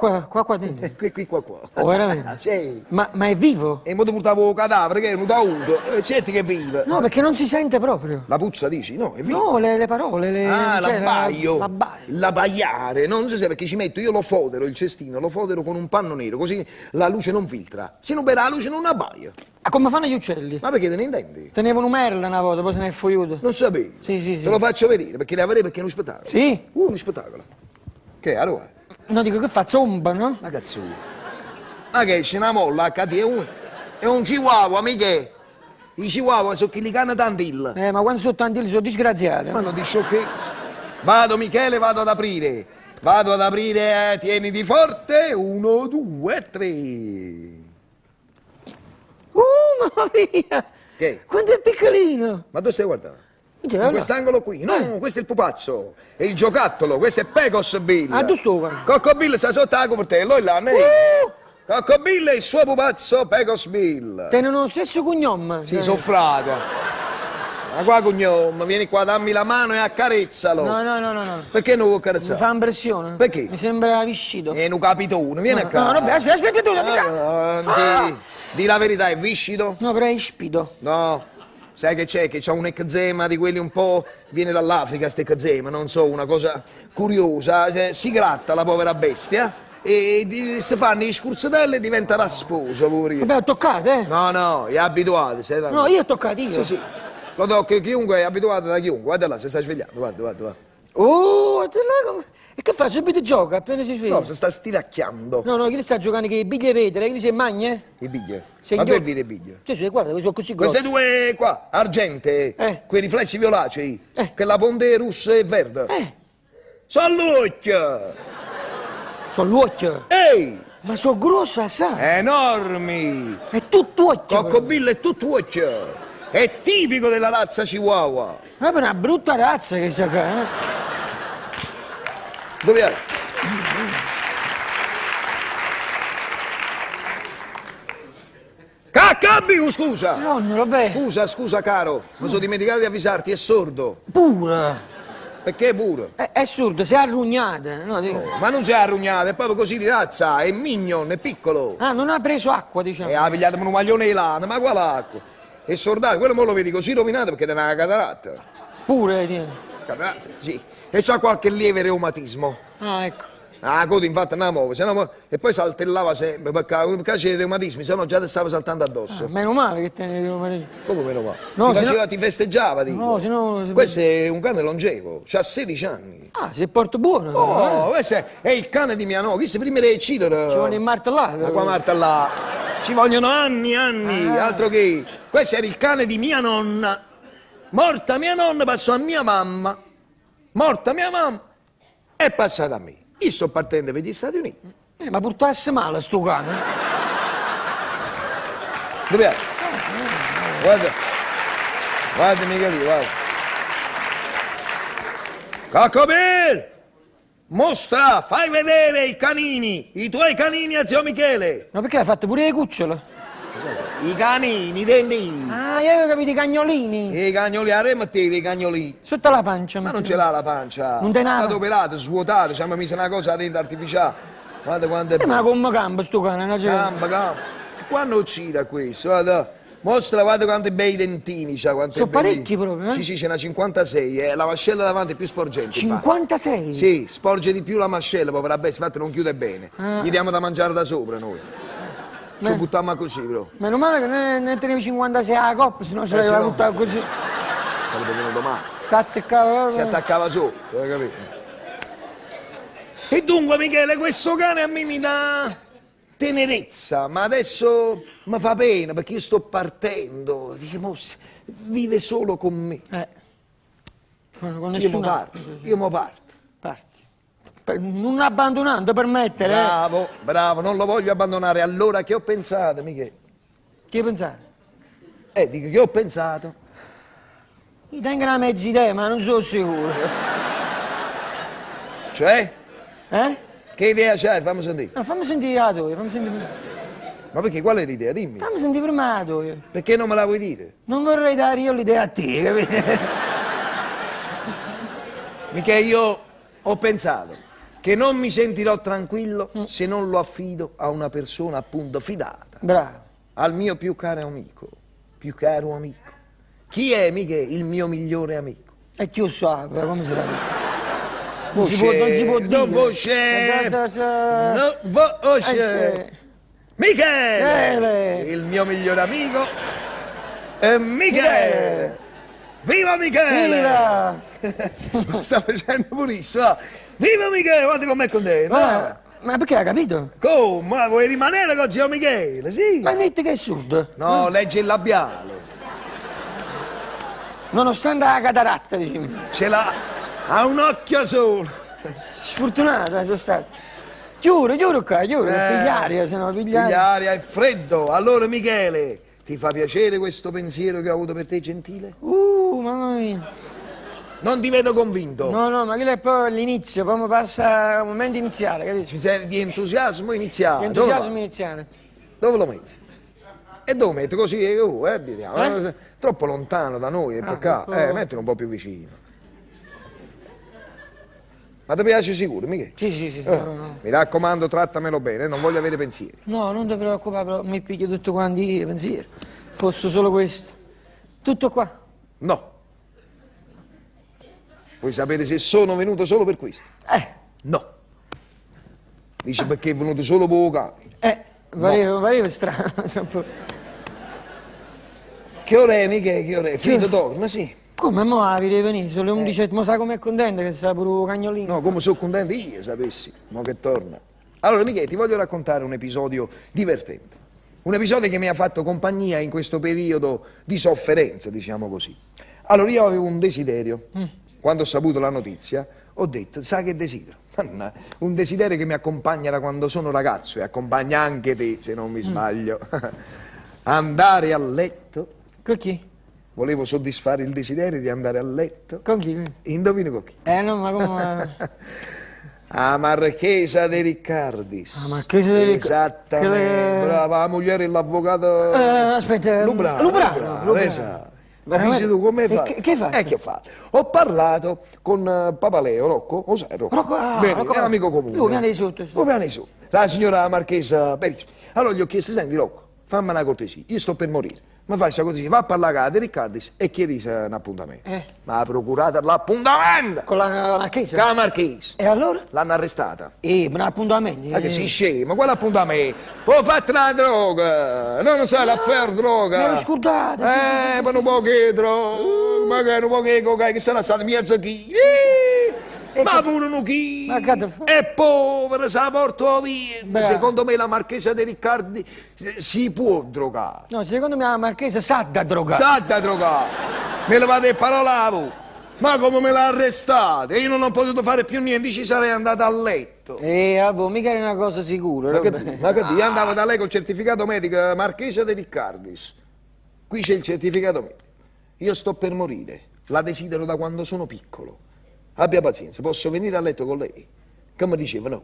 dentro. Qua. Oh, veramente? Sì. Ma è vivo? E mo ti portavo il cadavere che è venuto avuto. Certo che è vivo. No, perché non si sente proprio. La puzza dici? No, è vivo. No, le parole, cioè, l'abbaio. l'abbaio. L'abbaiare. Non si sa perché ci metto, io lo fodero, il cestino, lo fodero con un panno nero, così la luce non filtra. Se non la luce non abbaia. Ah, come fanno gli uccelli? Ma perché te ne intendi? Tenevano un merla una volta, poi se ne è fuiuto. Non sapevi? Sì. Te lo faccio vedere, perché le avrei perché è uno spettacolo. Sì? Uno spettacolo. Che allora? No, dico che fa zomba, no? Ma cazzo. Ma che c'è una molla, HD è un chihuahua, mica. I chihuahua sono quelli che hanno tantilla. Ma quando sono tanti sono disgraziati. Ma non di sciocchezza. Vado Michele, vado ad aprire. Tieniti forte. 1, 2, 3. Mamma mia! Che? Quanto è piccolino! Ma dove stai guardando? Che In quest'angolo qui. No, questo è il pupazzo. È il giocattolo, questo è Pecos Bill. Ah, tu sto qua. Cocco Bill sta sotto la copertello, e là, Cocco Bill e il suo pupazzo Pecos Bill. Tengono lo stesso cognome. Sì, sono frate. Ma qua cognome, vieni qua, dammi la mano e accarezzalo. No. Perché non vuoi Mi accarezzare? fa impressione. Perché? Mi sembra viscido. Non capito uno, vieni a casa. No, vabbè, aspetta tu. Di la verità, è viscido? No, però è ispido. No. Sai che c'è? Che c'ha un eczema di quelli un po'... Viene dall'Africa ste eczema, non so, una cosa curiosa. Si gratta la povera bestia e si fanno gli scurzatelli e diventa rasposo, poverino. Vabbè, ho toccato, eh? No, è abituato. No, io ho toccato, io. Sì. Lo tocca chiunque è abituato da chiunque. Guarda là, si sta svegliando, guarda. Oh, guarda là come... E che fa? Subito gioca, appena si sveglia. No, si sta stiracchiando. No, chi le sta giocando che i biglie vedere, che li si magna? I biglie. Signor- Ma per vede i biglie? Cioè, guarda, sono così Queste grossi. due qua, argente, quei riflessi violacei, che la ponte rossa e verde. Sono l'occhio! Sono l'occhio. Ehi! Ma sono grossa, sai? Enormi! È tutto occhio. Coccobillo è tutto occhio! È tipico della razza chihuahua! Ma è una brutta razza che sta qua, eh? Dove è? Caccabiu, scusa! Nonno, vabbè. Scusa caro, mi sono dimenticato di avvisarti, è sordo. Pure. Perché pure? È assurdo, si è arrugnata. No, dico- Ma non c'è arrugnato, è proprio così di razza, è mignon, è piccolo. Ah, non ha preso acqua, diciamo. E ha pigliato un maglione di lana, ma quale acqua? È sordato, quello mo lo vedi così rovinato perché è una cataratta. Pure, tieni. Cataratta, sì. E c'ha qualche lieve reumatismo. Ah, ecco. Ah, coda infatti non la muove, se no e poi saltellava sempre, perché c'è i reumatismi, se no già ti stava saltando addosso. Meno male che te ne... Come meno male? No, ti, se faceva, no- ti festeggiava, dico. No, se no... Questo è un cane longevo, c'ha 16 anni. Ah, se porto buono. però, Oh, questo è il cane di mia nonna, questo prima era uccidere. Ci vuole martellare. Ma qua Marta là, ci vogliono anni, altro che. Questo era il cane di mia nonna. Morta mia nonna, passò a mia mamma. Morta mia mamma, è passata a me. Io sto partendo per gli Stati Uniti. Ma portasse male sto cane. Dove è? Guarda. Guarda Michele, guarda. Coccobel! Mostra, fai vedere i canini, i tuoi canini a zio Michele. Ma perché hai fatto pure le cucciole? I canini, i dentini. Ah, io avevo capito i cagnolini. I cagnoli, arremettevi i cagnoli. Sotto la pancia. Ma non mettevo. ce l'ha la pancia. Non te È n'ha? stato operato, svuotato, ci hanno messo una cosa dentro artificiale. Guarda quanto è Ma come campa sto cane? Una cioè... Gamba. E quando uccide questo? Guarda. Mostra, guarda quanti bei dentini c'ha. Sono parecchi proprio, eh? Sì, c'è una 56, è la mascella davanti è più sporgente. infatti. 56? Sì, sporge di più la mascella, povera bestia, infatti non chiude bene. Gli diamo da mangiare da sopra noi. Ci buttiamo così, però. Meno male che ne tenevi 56 alla coppa, sennò ce se l'aveva no. buttata così. Sarebbe venuto male. Si azzeccava. Si attaccava sotto, hai capito? E dunque, Michele, questo cane a me mi dà tenerezza, ma adesso mi fa pena perché io sto partendo. Dice, vive solo con me. Con Io mo nessun parto, altro. io mo parto. Parti. Non abbandonando per mettere. Bravo, non lo voglio abbandonare. Allora che ho pensato, Michele? Che pensare? Dico che ho pensato. Mi tengo una mezza idea, ma non sono sicuro. Cioè? Eh? Che idea c'hai? Fammi sentire. No, fammi sentire la tua, fammi sentire. Ma perché? Qual è l'idea? Dimmi. Fammi sentire prima la tua. Perché non me la vuoi dire? Non vorrei dare io l'idea a te, capito? Michele, io ho pensato che non mi sentirò tranquillo se non lo affido a una persona appunto fidata, Bravo. al mio più caro amico. Più caro amico. Chi è, Michele, il mio migliore amico? E chi lo sa, come si fa? Non si può dire. Non voce. Non voce. Michele! Il mio migliore amico è Michele! Viva Michele! Viva! Sta facendo purissimo. Viva Michele, guarda com'è contento. Ma perché hai capito? Come? Ma vuoi rimanere con zio Michele? Sì. Ma metti che è surdo. No, legge il labiale. Nonostante la cataratta, diciamo. Ce l'ha. Ha un occhio solo. Sfortunata sono stato. Chiuro qua, pigliaria, se no pigliaria. Pigliaria, è freddo. Allora Michele, ti fa piacere questo pensiero che ho avuto per te, gentile? Mamma mia. Non ti vedo convinto. No, ma quello è poi l'inizio, poi mi passa un momento iniziale, capisci? Ci sei di entusiasmo iniziale. Entusiasmo iniziale. Dove lo metti? E dove metti? Così, vediamo. Troppo lontano da noi, è peccato. Mettilo un po' più vicino. Ma ti piace sicuro, Michele? Sì. No. Mi raccomando, trattamelo bene, non voglio avere pensieri. No, non ti preoccupare, però mi piglio tutto quanti io, pensiero. Fosse solo questo. Tutto qua. No. Vuoi sapere se sono venuto solo per questo? No. Dice perché è venuto solo per Pareva strano. Che ore è, Michele? Che ore è? Finito torna, sì. Come mo la devi venire? Sono le 11, ma sai com'è contenta che sta pure cagnolino? No, come sono contento io, sapessi, mo che torna. Allora, Michele, ti voglio raccontare un episodio divertente. Un episodio che mi ha fatto compagnia in questo periodo di sofferenza, diciamo così. Allora, io avevo un desiderio. Quando ho saputo la notizia, ho detto, sai che desidero? Un desiderio che mi accompagna da quando sono ragazzo e accompagna anche te, se non mi sbaglio. Andare a letto. Con chi? Volevo soddisfare il desiderio di andare a letto. Con chi? Indovini con chi? No, ma come... A Marchesa de Riccardis. Ah, Marchesa de Riccardis. Esattamente, brava, la moglie e l'avvocato... aspetta... Lubrano. Esatto. Ma dici tu come hai fatto? Che hai fatto? Che ho fatto? Ho parlato con Papaleo, Rocco, lo sai Rocco? Bene, Rocco, è un amico comune. Lui viene di sotto. Lui viene di sotto. La signora Marchesa Benissimo. Allora gli ho chiesto, senti Rocco, fammi una cortesia, io sto per morire. Ma fai questa cortesia, va a parlare con la De Riccardis e chiedi un appuntamento. Ma ha procurato l'appuntamento! Con la Marchesa? Con la Marchesa. E allora? L'hanno arrestata. Ma l'appuntamento? Ma che si scema, quale appuntamento? Poi fate la droga, non sai l'affare droga. Mi ero scordata, sì. Ma un po' che droga, magari un po' che cocaina, che sarà stato mezzo chilo. Ma pure un chilo. È povero, sa porto via. Bravo. Secondo me la Marchesa De Riccardi si può drogare. No, secondo me la Marchesa sa da drogare. Sa da drogare. Me levate le parole a voi. Ma come me l'ha arrestata? Io non ho potuto fare più niente, ci sarei andata a letto. Vabbè, mica era una cosa sicura. Ma che io andavo da lei col certificato medico, Marchesa De Riccardis. Qui c'è il certificato medico. Io sto per morire, la desidero da quando sono piccolo. Abbia pazienza, posso venire a letto con lei? Che mi diceva no.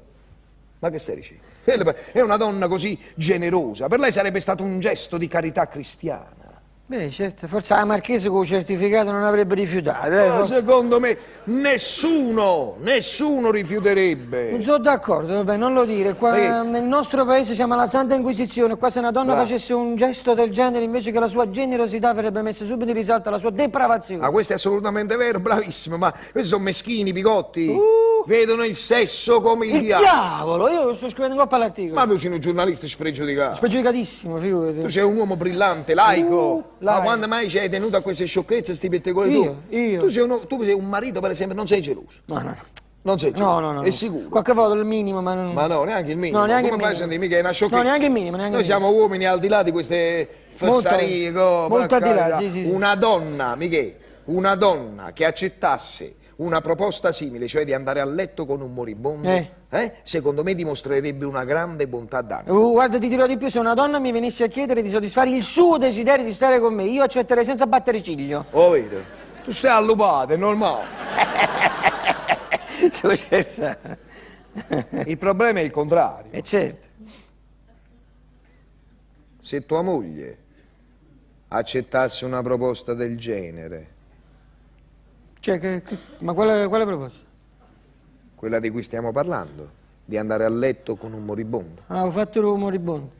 Ma che stai dicendo? È una donna così generosa, per lei sarebbe stato un gesto di carità cristiana. Beh, certo, forse la Marchesa con il certificato non avrebbe rifiutato. Ma secondo me nessuno rifiuterebbe. Non sono d'accordo, vabbè, non lo dire. Qua, nel nostro paese siamo alla Santa Inquisizione, qua se una donna facesse un gesto del genere invece che la sua generosità verrebbe messa subito in risalto la sua depravazione. Ma questo è assolutamente vero, bravissimo, ma questi sono meschini, bigotti. Vedono il sesso come il diavolo. Diavolo, io sto scrivendo un po' all'articolo. Ma tu sei un giornalista spregiudicato. Spregiudicatissimo, figurati. Tu sei un uomo brillante, laico. Ma laico. quando mai sei tenuto a queste sciocchezze, sti pettegoli tu? Io? Tu sei un marito, per esempio, non sei geloso. No. Non sei geloso. No. È sicuro? Qualche volta il minimo, ma non... Ma no, neanche il minimo. No, neanche come il fai a minimo. sentire? Mica è una sciocchezza. No, neanche il minimo, Noi siamo uomini al di là di queste fessarie. Molto al di là, sì. Una donna, Michele, una donna che accettasse una proposta simile, cioè di andare a letto con un moribondo, secondo me dimostrerebbe una grande bontà d'animo. Guarda, ti dirò di più, se una donna mi venisse a chiedere di soddisfare il suo desiderio di stare con me, io accetterei senza battere ciglio. Oh, vero? Tu stai allupata, è normale. Sto scherzando. Il problema è il contrario. Certo. Se tua moglie accettasse una proposta del genere, Cioè, ma quale proposta? quella di cui stiamo parlando, di andare a letto con un moribondo. Ho fatto il moribondo.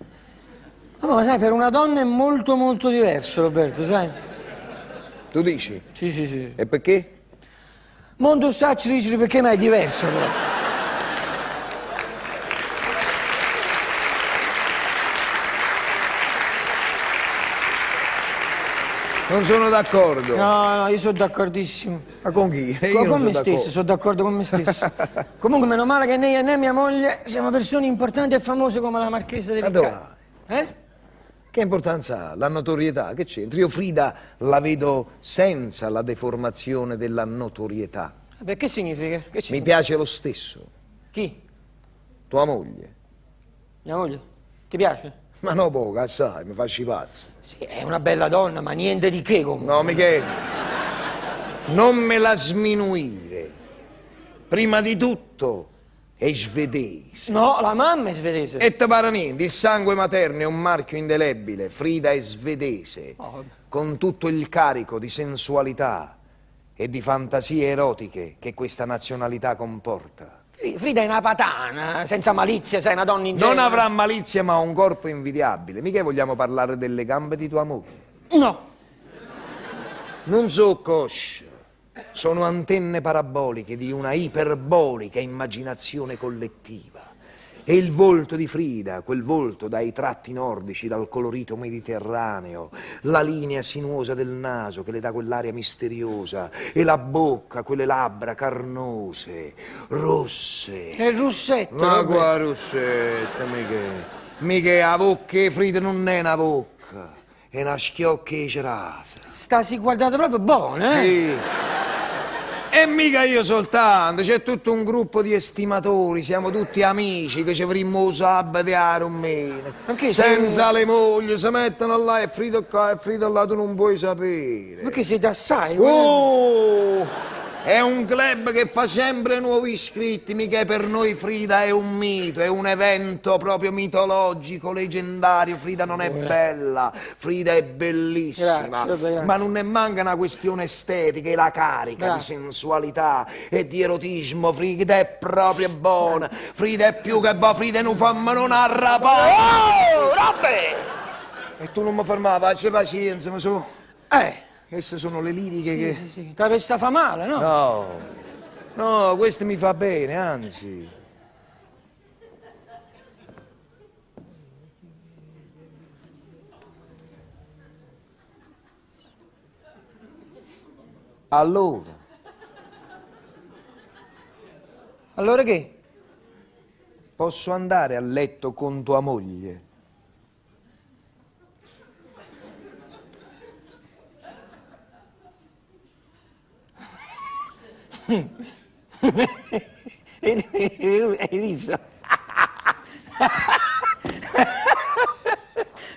No, ma sai, per una donna è molto molto diverso, Roberto, sai? Tu dici? Sì. E perché? Mondo sacci dici perché, ma è diverso, però. Non sono d'accordo. No, io sono d'accordissimo. Ma con chi? Con me stesso, sono d'accordo con me stesso. Comunque, meno male che né io né mia moglie siamo persone importanti e famose come la Marchesa de Riccardi. Che importanza ha? La notorietà, che c'entra? Io Frida la vedo senza la deformazione della notorietà. Beh, che significa? Mi piace lo stesso. Chi? Tua moglie. Mia moglie? Ti piace? Ma no, poco, assai, mi fasci pazzo. Sì, è una bella donna, ma niente di che comunque. No, Michele, non me la sminuire. Prima di tutto è svedese. No, la mamma è svedese. E te pare niente, il sangue materno è un marchio indelebile. Frida è svedese, con tutto il carico di sensualità e di fantasie erotiche che questa nazionalità comporta. Frida è una patana, senza malizia, sei una donna ingenua. Non avrà malizia, ma ha un corpo invidiabile. Mica vogliamo parlare delle gambe di tua moglie? No. Non so coscia. Sono antenne paraboliche di una iperbolica immaginazione collettiva. E il volto di Frida, quel volto dai tratti nordici, dal colorito mediterraneo, la linea sinuosa del naso che le dà quell'aria misteriosa, e la bocca, quelle labbra carnose, rosse. È il russetto. Ma Roberto. qua rossetta, mica la bocca di Frida non è una bocca, è una schiocca di cerasa. Stasi guardando proprio buono, eh? Sì. E mica io soltanto, c'è tutto un gruppo di estimatori, siamo tutti amici che ci avremmo sabato e a rumene. Perché senza le mogli, si mettono là e Frida qua e Frida là, tu non puoi sapere. Perché siete assai? Oh! È un club che fa sempre nuovi iscritti, mica per noi Frida è un mito, è un evento proprio mitologico, leggendario. Frida non è bella, Frida è bellissima, Grazie. ma non ne manca una questione estetica, è la carica di sensualità e di erotismo. Frida è proprio buona, Frida è più che buona, Frida non fa ma non arrapare. Oh, Robbe! E tu non mi fermavi, faccia pazienza, ma so. Queste sono le liriche che... Sì. T'avessa fa male, no? No, questo mi fa bene, anzi. Allora, Allora che? posso andare a letto con tua moglie? Hai riso?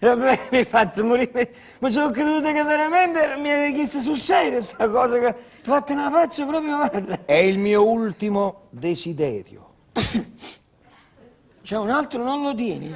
Vabbè, mi hai fatto morire. Ma sono creduto che veramente mi avevi chiesto sul serio sta cosa che... Fatti una faccia proprio, guarda. È il mio ultimo desiderio. C'è un altro, non lo tieni?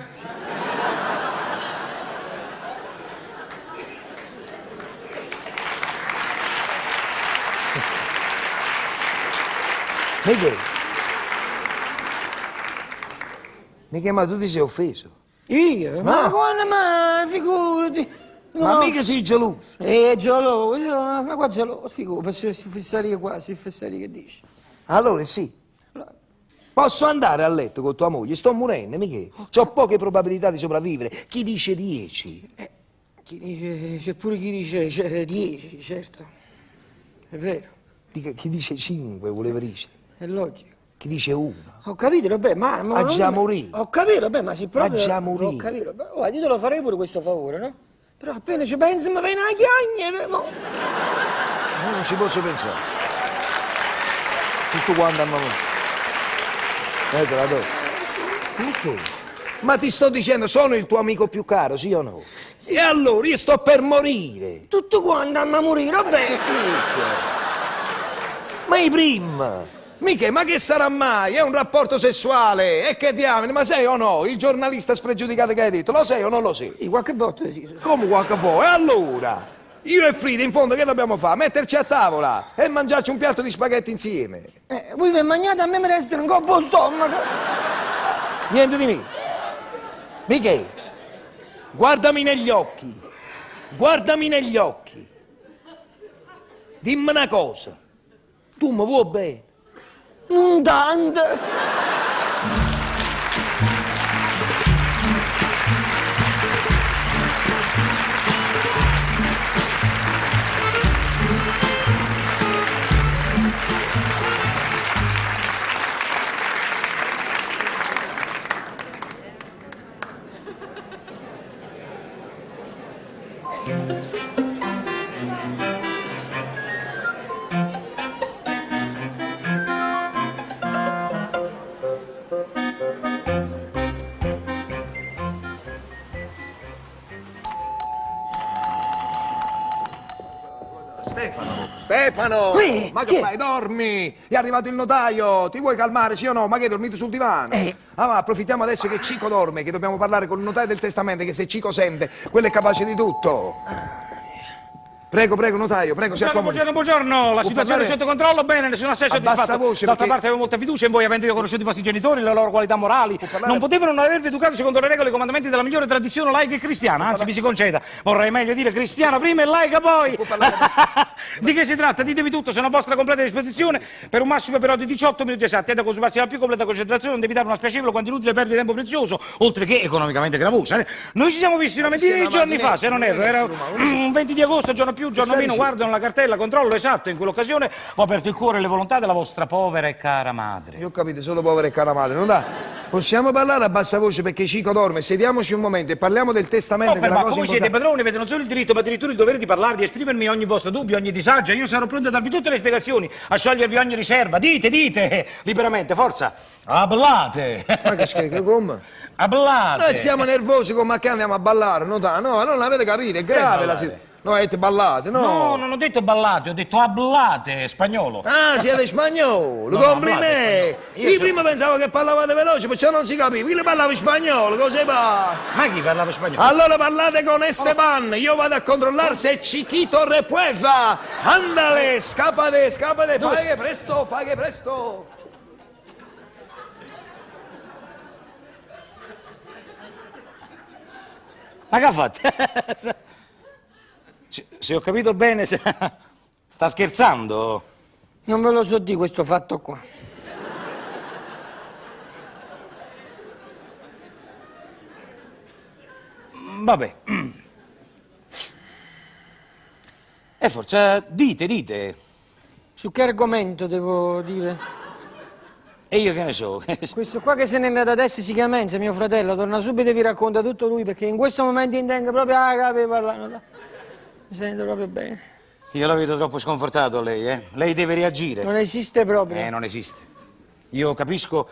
Michele, ma tu ti sei offeso? Io? Ma quando mai? Figurati. Ma mica sei geloso? Geloso, ma qua geloso, figurati, si fissaria qua, si fissaria che dici? Allora sì. Posso andare a letto con tua moglie? Sto morendo, Michele. C'ho poche probabilità di sopravvivere. Chi dice 10? Chi dice, c'è pure chi dice 10, certo. È vero, Chi dice 5, voleva dire. è logico. Chi dice 1? Ho capito, vabbè, ma... Ha già morito. Ho capito, vabbè, ma si proprio... già morito. Ho capito, vabbè, guarda, io te lo farei pure questo favore, no? Però appena ci pensi mi viene una chiagna, mo. Io non ci posso pensare. Tutto quanto a mamma. Te la do. Perché? Ma ti sto dicendo, sono il tuo amico più caro, sì o no? Sì. E allora, io sto per morire. Tutto quanto a morire, vabbè. Sì. Ma i prima? Mica, ma che sarà mai? È un rapporto sessuale, e che diamine, ma sei o no? Il giornalista spregiudicato che hai detto, lo sei o non lo sei? Qualche volta sì. Come qualche volta? E allora? Io e Frida, in fondo, che dobbiamo fare? Metterci a tavola e mangiarci un piatto di spaghetti insieme. Voi vi mangiate, a me mi resta un colpo stomaco. Niente di me. Michele, guardami negli occhi. Guardami negli occhi. Dimmi una cosa. Tu mi vuoi bene? Non tanto. Stefano! Qui? Ma Chi che è? fai? Dormi! È arrivato il notaio! Ti vuoi calmare, sì o no? Ma che hai dormito sul divano? Ma approfittiamo adesso che Cico dorme, che dobbiamo parlare con il notaio del testamento, che se Cico sente, quello è capace di tutto. Prego, notaio, prego, si accomodi. Buongiorno, la Può situazione è parlare? sotto controllo, bene, nessuno assai A bassa soddisfatto. voce, D'altra perché- parte avevo molta fiducia in voi, avendo io conosciuto i vostri genitori, le loro qualità morali. parlare? Non potevano non avervi educato secondo le regole e i comandamenti della migliore tradizione laica e cristiana, anzi mi si conceda, vorrei meglio dire cristiana prima e laica poi. Di che si tratta? Ditemi tutto, sono a vostra completa disposizione per un massimo periodo di 18 minuti esatti, è da consumarsi la più completa concentrazione, non evitare una spiacevole quanto inutile perdita di tempo prezioso, oltre che economicamente gravosa. Noi ci siamo visti una ventina di giorni fa, se non erro, era un 20 di agosto, giorno più, giorno meno, guardano la cartella, controllo esatto, in quell'occasione ho aperto il cuore e le volontà della vostra povera e cara madre. Io ho capito, solo povera e cara madre, non dà. Possiamo parlare a bassa voce perché Cico dorme, sediamoci un momento e parliamo del testamento, che è Ma una cosa come siete importante. padroni, avete non solo il diritto, ma addirittura il dovere di parlare, di esprimermi ogni vostro dubbio, ogni disagio. Io sarò pronto a darvi tutte le spiegazioni, a sciogliervi ogni riserva. Dite, liberamente, forza. Hablate. Ma che schifo, come? Hablate. Noi siamo nervosi come a che andiamo a ballare, no, non avete capito, è grave la ballare? situazione. No, avete ballate, no? No, non ho detto ballate, ho detto hablate, spagnolo. Ah, siete spagnolo, No, complimenti. hablate spagnolo. Io prima pensavo che parlavate veloce, perciò non si capiva. Io parlavo spagnolo, cos'è fa? Ma chi parlava spagnolo? Allora parlate con Esteban, io vado a controllare se Chiquito repueza. Andale, scappate, fai che presto. Ma che ha fatto? Se ho capito bene, sta scherzando. Non ve lo so di questo fatto qua. Vabbè. E forza, dite. Su che argomento devo dire? E io che ne so? Questo qua che se n'è andato adesso si chiama Enzo, mio fratello, torna subito e vi racconta tutto lui, perché in questo momento intengo proprio a capo parlare. Mi sento proprio bene. Io la vedo troppo sconfortato lei, eh? Lei deve reagire. Non esiste proprio. Non esiste. Io capisco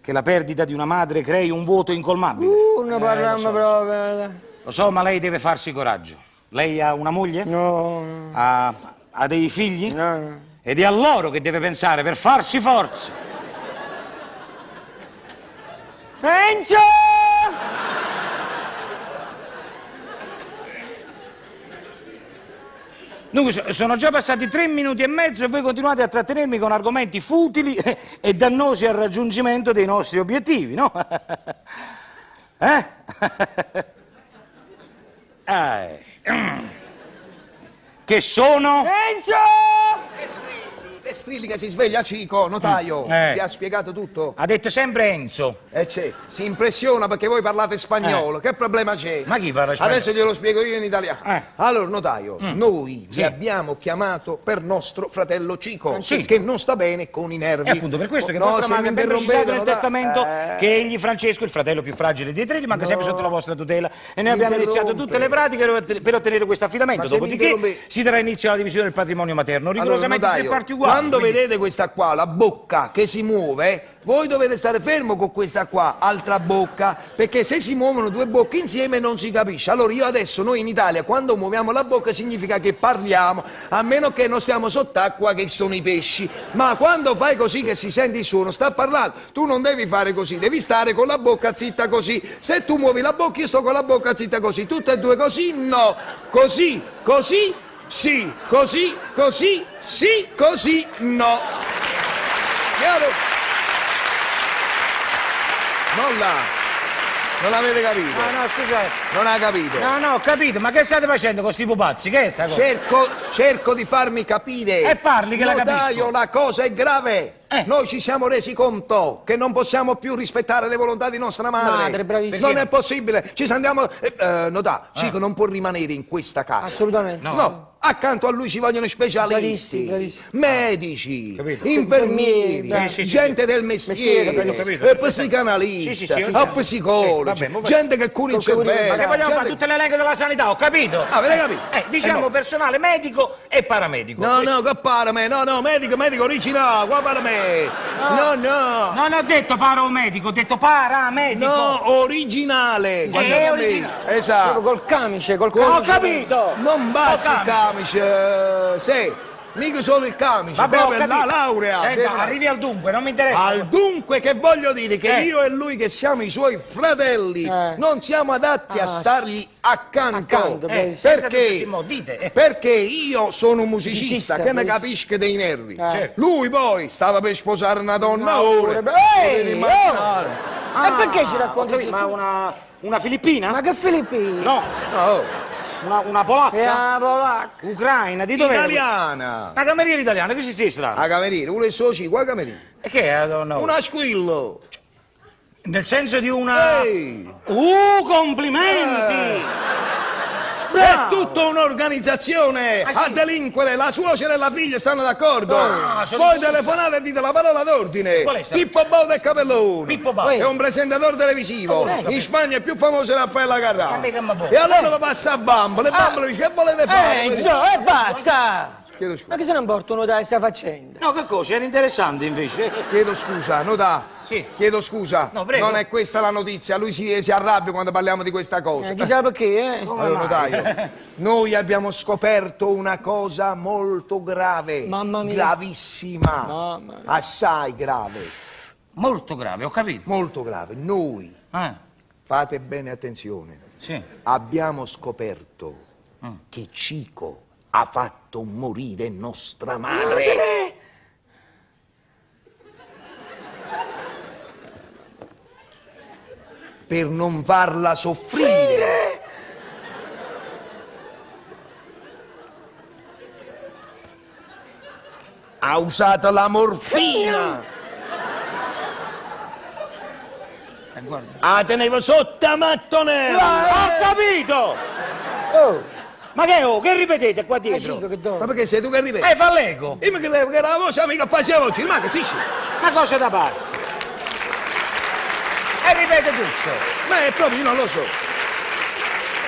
che la perdita di una madre crei un vuoto incolmabile. Ne parliamo proprio. Lo so, ma lei deve farsi coraggio. Lei ha una moglie? No. Ha dei figli? No. Ed è a loro che deve pensare per farsi forza. Enzo! Dunque, sono già passati 3 minuti e mezzo e voi continuate a trattenermi con argomenti futili e dannosi al raggiungimento dei nostri obiettivi, no? Che sono? Enzo! Che strilli che si sveglia Cico, notaio. Vi ha spiegato tutto? Ha detto sempre Enzo. Certo, si impressiona perché voi parlate spagnolo. Che problema c'è? Ma chi parla spagnolo? Adesso glielo spiego io in italiano. Allora, notaio, noi vi abbiamo chiamato per nostro fratello Cico, che non sta bene con i nervi. E appunto per questo che No, vostra se madre ha mi ben precisato nel interrompete, testamento che egli, Francesco, il fratello più fragile dei tre, rimanga sempre sotto la vostra tutela. E noi abbiamo iniziato tutte le pratiche per ottenere questo affidamento. Ma se mi Dopodiché interrompete- si darà inizio alla divisione del patrimonio materno, Allora, rigorosamente in 3 notaio, parti uguali. quando quindi- vedete questa qua, la bocca che si muove, voi dovete stare fermo con questa qua, altra bocca, perché se si muovono 2 bocche insieme non si capisce. Allora io adesso, noi in Italia, quando muoviamo la bocca significa che parliamo, a meno che non stiamo sott'acqua che sono i pesci. Ma quando fai così che si sente il suono, sta parlando, tu non devi fare così, devi stare con la bocca zitta così. Se tu muovi la bocca, io sto con la bocca zitta così. Tutte e due così, no. Così, sì, così, no. Chiaro? Non avete capito? No, scusate. Non ha capito? No, ho capito, ma che state facendo con sti pupazzi? Che è sta cosa? Cerco di farmi capire. E parli che la Notaio, capisco. la cosa è grave. Noi ci siamo resi conto che non possiamo più rispettare le volontà di nostra madre. Madre, bravissima. Non è possibile. Ci andiamo. Cico non può rimanere in questa casa. Assolutamente. No. Accanto a lui ci vogliono specialisti, Bravissimi. medici, Capito. infermieri, Sì, gente del mestiere, bravissimo. psicanalista, Sì, psicologi, vabbè, gente che cura il cervello. Ma che vogliamo gente- fare tutte le elenco della sanità, ho capito? Avete capito? Diciamo personale medico e paramedico. No, che parame, no, medico originale, qua parame. No. Non ho detto paramedico, ho detto paramedico. No, originale. Guardate a me. originale. Proprio Esatto. col camice, col Ho camice. capito. Non basta il Ho capito. camice, sì. mica solo il camice, Vabbè, ho proprio la capito. laurea. Senta, arrivi al dunque, non mi interessa. Al dunque che voglio dire che Eh. io e lui che siamo i suoi fratelli non siamo adatti a stargli accanto. accanto, senza perché? dubbio, dite. Perché io sono un musicista Musicista, che ne bravissimo. capisce dei nervi. Certo. Lui poi stava per sposare una donna No, ora. ora, Potete immaginare. E perché ci Ho racconti? capito, ma una filippina? Ma che Filippino? No, Oh, una polacca? E a polacca. Ucraina, di dove? italiana. Una cameriera italiana, che si stia strano? A cameriere, uno e soci, qua cameriere. E che è? No. Una squillo. Nel senso di una... Ehi! Complimenti! È tutta un'organizzazione Ah, sì? a delinquere, la suocera e la figlia stanno d'accordo. sono- Poi telefonate e dite la parola d'ordine. Qual è sta- Pippo Baudo e Capellone. Pippo Baudo. È un presentatore televisivo. In Spagna è più famoso Raffaella Carrà. mica mi può. E allora vi passa a bambole, le bambole dice che volete fare? Insomma, e basta! Chiedo scusa. Ma che se ne importa uno da sta facendo? No, che cosa? Era interessante invece. Chiedo scusa, Notà. Sì. Chiedo scusa. No, prego. Non è questa la notizia. Lui si arrabbia quando parliamo di questa cosa. Chissà perché, Allora, notaio, noi abbiamo scoperto una cosa molto grave, Mamma mia. gravissima, Mamma mia. assai grave, Molto grave, ho capito. molto grave. Noi, fate bene attenzione, Sì. abbiamo scoperto che Cico ha fatto morire nostra madre. Per non farla soffrire. Ha usato la morfina. Guarda. La tenevo sotto a mattonello. Ho capito! Oh, Ma che ripetete qua sì, dietro? che Ma dove? perché sei tu che ripeti? Fa l'eco! Dimmi che lei che era la voce mica faceva oggi, ma che si scende? Una cosa da pazzi! E ripete tutto! Ma è proprio, io non lo so.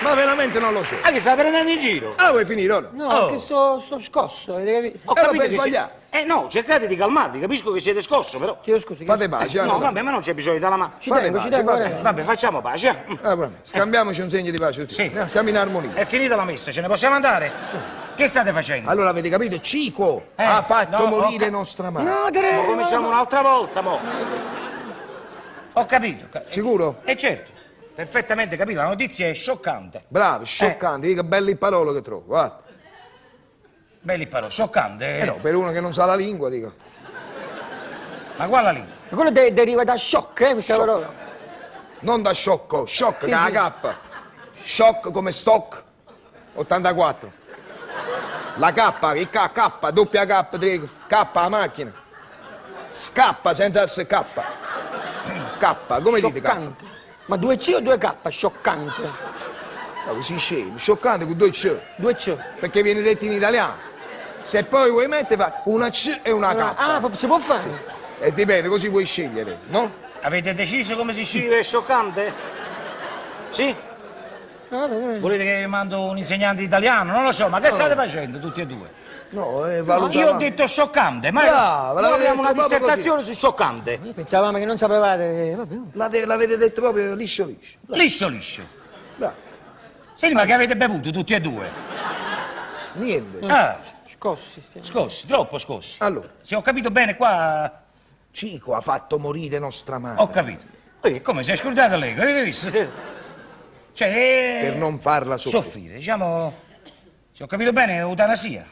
Ma veramente non lo so. Ah, che stai prendendo in giro? Ah, vuoi finire ora? No, Oh. che sto scosso, avete capito? Ho lo fai che sbagliare. no, cercate di calmarvi, capisco che siete scosso, però... Chiedo scusa. Fate pace, No, vabbè, ma non c'è bisogno della mano. Ci fate tengo, pace, ci tengo. fate guarda. Vabbè, facciamo pace. Scambiamoci un segno di pace tutti. Sì. Andiamo, siamo in armonia. È finita la messa, ce ne possiamo andare? Che state facendo? Allora avete capito? Cico ha fatto no, morire ho nostra madre. No, Tere! Ma cominciamo un'altra volta, mo. Ho capito. Sicuro? Certo, perfettamente capito, la notizia è scioccante. Bravo, scioccante, che belli parole che trovo, guarda. Belli parole, scioccante. No, per uno che non sa la lingua, dico. Ma quale lingua? Ma quello deriva da shock, questa parola. Non da sciocco, shock, Sì, da sì. K. Shock come stock 84. La K, il K, doppia K, K la macchina. Scappa senza SK. K, come dite K? Scioccante. Ma 2C o 2K? Scioccante. No, così scemo, scioccante con due C, 2C. perché viene detto in italiano. Se poi vuoi mettere fa una C e una K. Ah, si può fare? E dipende, così puoi scegliere, no? Avete deciso come si scrive scioccante? Sì? Volete che vi mando un insegnante italiano? Non lo so, ma che state facendo tutti e due? No, Io ho detto scioccante, ma Brava, noi l'avete abbiamo una detto proprio dissertazione su scioccante. Pensavamo che non sapevate. Vabbè. L'avete detto proprio liscio liscio. Liscio liscio. Bravo. Senti, ma che avete bevuto tutti e due? Niente. Ah, Scossi. stiamo. scossi, troppo scossi. Allora, Se ho capito bene qua, Cico ha fatto morire nostra madre. ho capito. Come si è scordato lei, avete visto? Cioè, Per non farla soffrire. soffrire, diciamo, se ho capito bene, è eutanasia.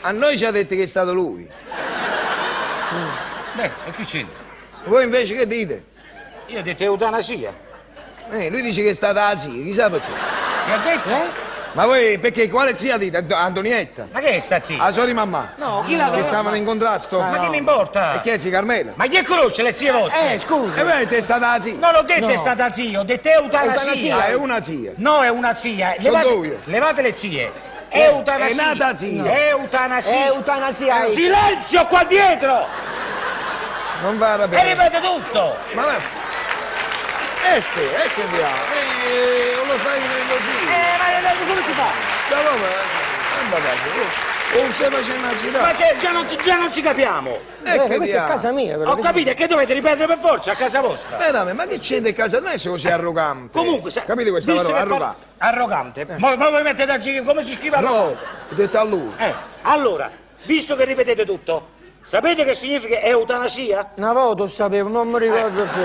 A noi ci ha detto che è stato lui. Beh, e che c'entra? Voi invece che dite? Io ho detto eutanasia. Lui dice che è stata la zia, chissà perché. Che ha detto? Ma voi perché quale zia dite? Antonietta? Ma che è sta zia? La sorella mamma? No, chi l'ha Che stavano in contrasto? Ma che mi importa? E chi è zia Carmela? Ma chi conosce le zie vostre? Scusa. E vedete è stata la zia? Non ho detto No. è stata zia, ho detto eutanasia. È una zia. No, è una zia. Sono due. Levate le zie. Eutanasia. è nata zia. Eutanasia. Eutanasia. Silenzio qua dietro! Non va a E rapire. ripete tutto! Ma va. Che diavolo? Non lo fai così. Ma come si fa? Sta roba. Anda, O stai facendo una girata? Ma già non ci capiamo. Che questa è diavolo? casa mia, però. Ho capito, è che dovete ripetere per forza a casa vostra. Ma che c'è casa? Non è se così arrogante. Comunque, capite questa visto parola? che Arrogante. arrogante. Ma voi mettete a giro come si scrive No, arrogante? ho detto a lui. Allora, visto che ripetete tutto, sapete che significa eutanasia? Una volta lo sapevo, non mi ricordo più.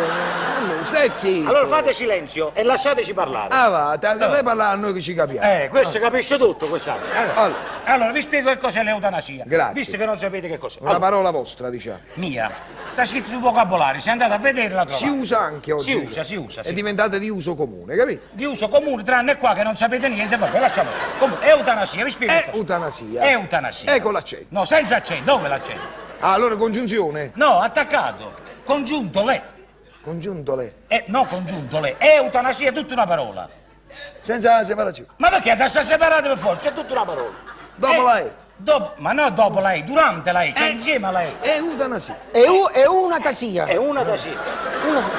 Stai zitto. Allora fate silenzio e lasciateci parlare. Ah va, fai parlare a noi che ci capiamo. Questo capisce tutto, quest'anno. Allora. Allora, vi spiego che cos'è l'eutanasia. Grazie. Visto che non sapete che cos'è. Una parola vostra, diciamo. Mia. Sta scritto sul vocabolario, se andate a vederla Si trovate. usa anche oggi. Si usa, È sì. diventata di uso comune, capito? Di uso comune, tranne qua che non sapete niente, vabbè, lasciamo stare. Comunque, eutanasia, vi spiego che cos'è. Eutanasia. Eutanasia. Ecco l'accento. No, senza accento, dove l'accento? Ah, allora congiunzione. No, attaccato. Congiunto le. Congiunto le. No, congiunto le. Eutanasia è tutta una parola. Senza la separazione. Ma perché adesso separate per forza? È tutta una parola. Dopo la E. Ma no dopo lei, durante lei, cioè insieme a lei. Eutanasia. È una tasia. È una da sì.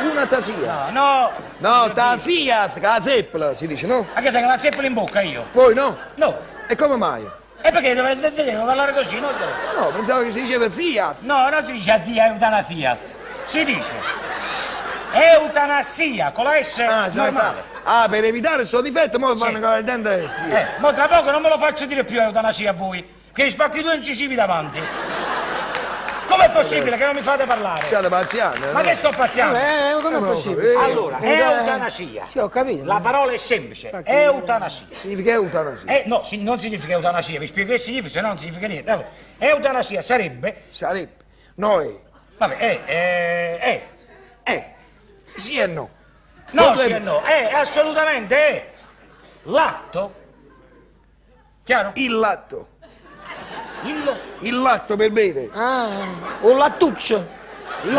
Una tasia. No. No, ta Fiat, la zeppola, si dice, no? Ma che tengo la zeppola in bocca io? Voi no? No. E come mai? E perché devo parlare così, no? No, pensavo che si diceva Fiat. No, non si dice eutanasia. Si dice eutanasia con la S normale. Ah, per evitare questo difetto, mo fanno con le denti. Ma tra poco non me lo faccio dire più eutanasia a voi, che vi spacco i due incisivi davanti. Com'è possibile che non mi fate parlare? State pazziando? Ma che sto pazziando? Come è possibile? Allora, eutanasia. Sì, ho capito. La parola è semplice, eutanasia. Significa eutanasia. No, non significa eutanasia, vi spiego che significa, se no non significa niente. Allora, eutanasia sarebbe... Sarebbe. No, Vabbè, Sì e no. No, Potrebbe. sì e no, assolutamente è l'atto, chiaro? Il latto. Il Il latto per bere. Ah, un lattuccio. Un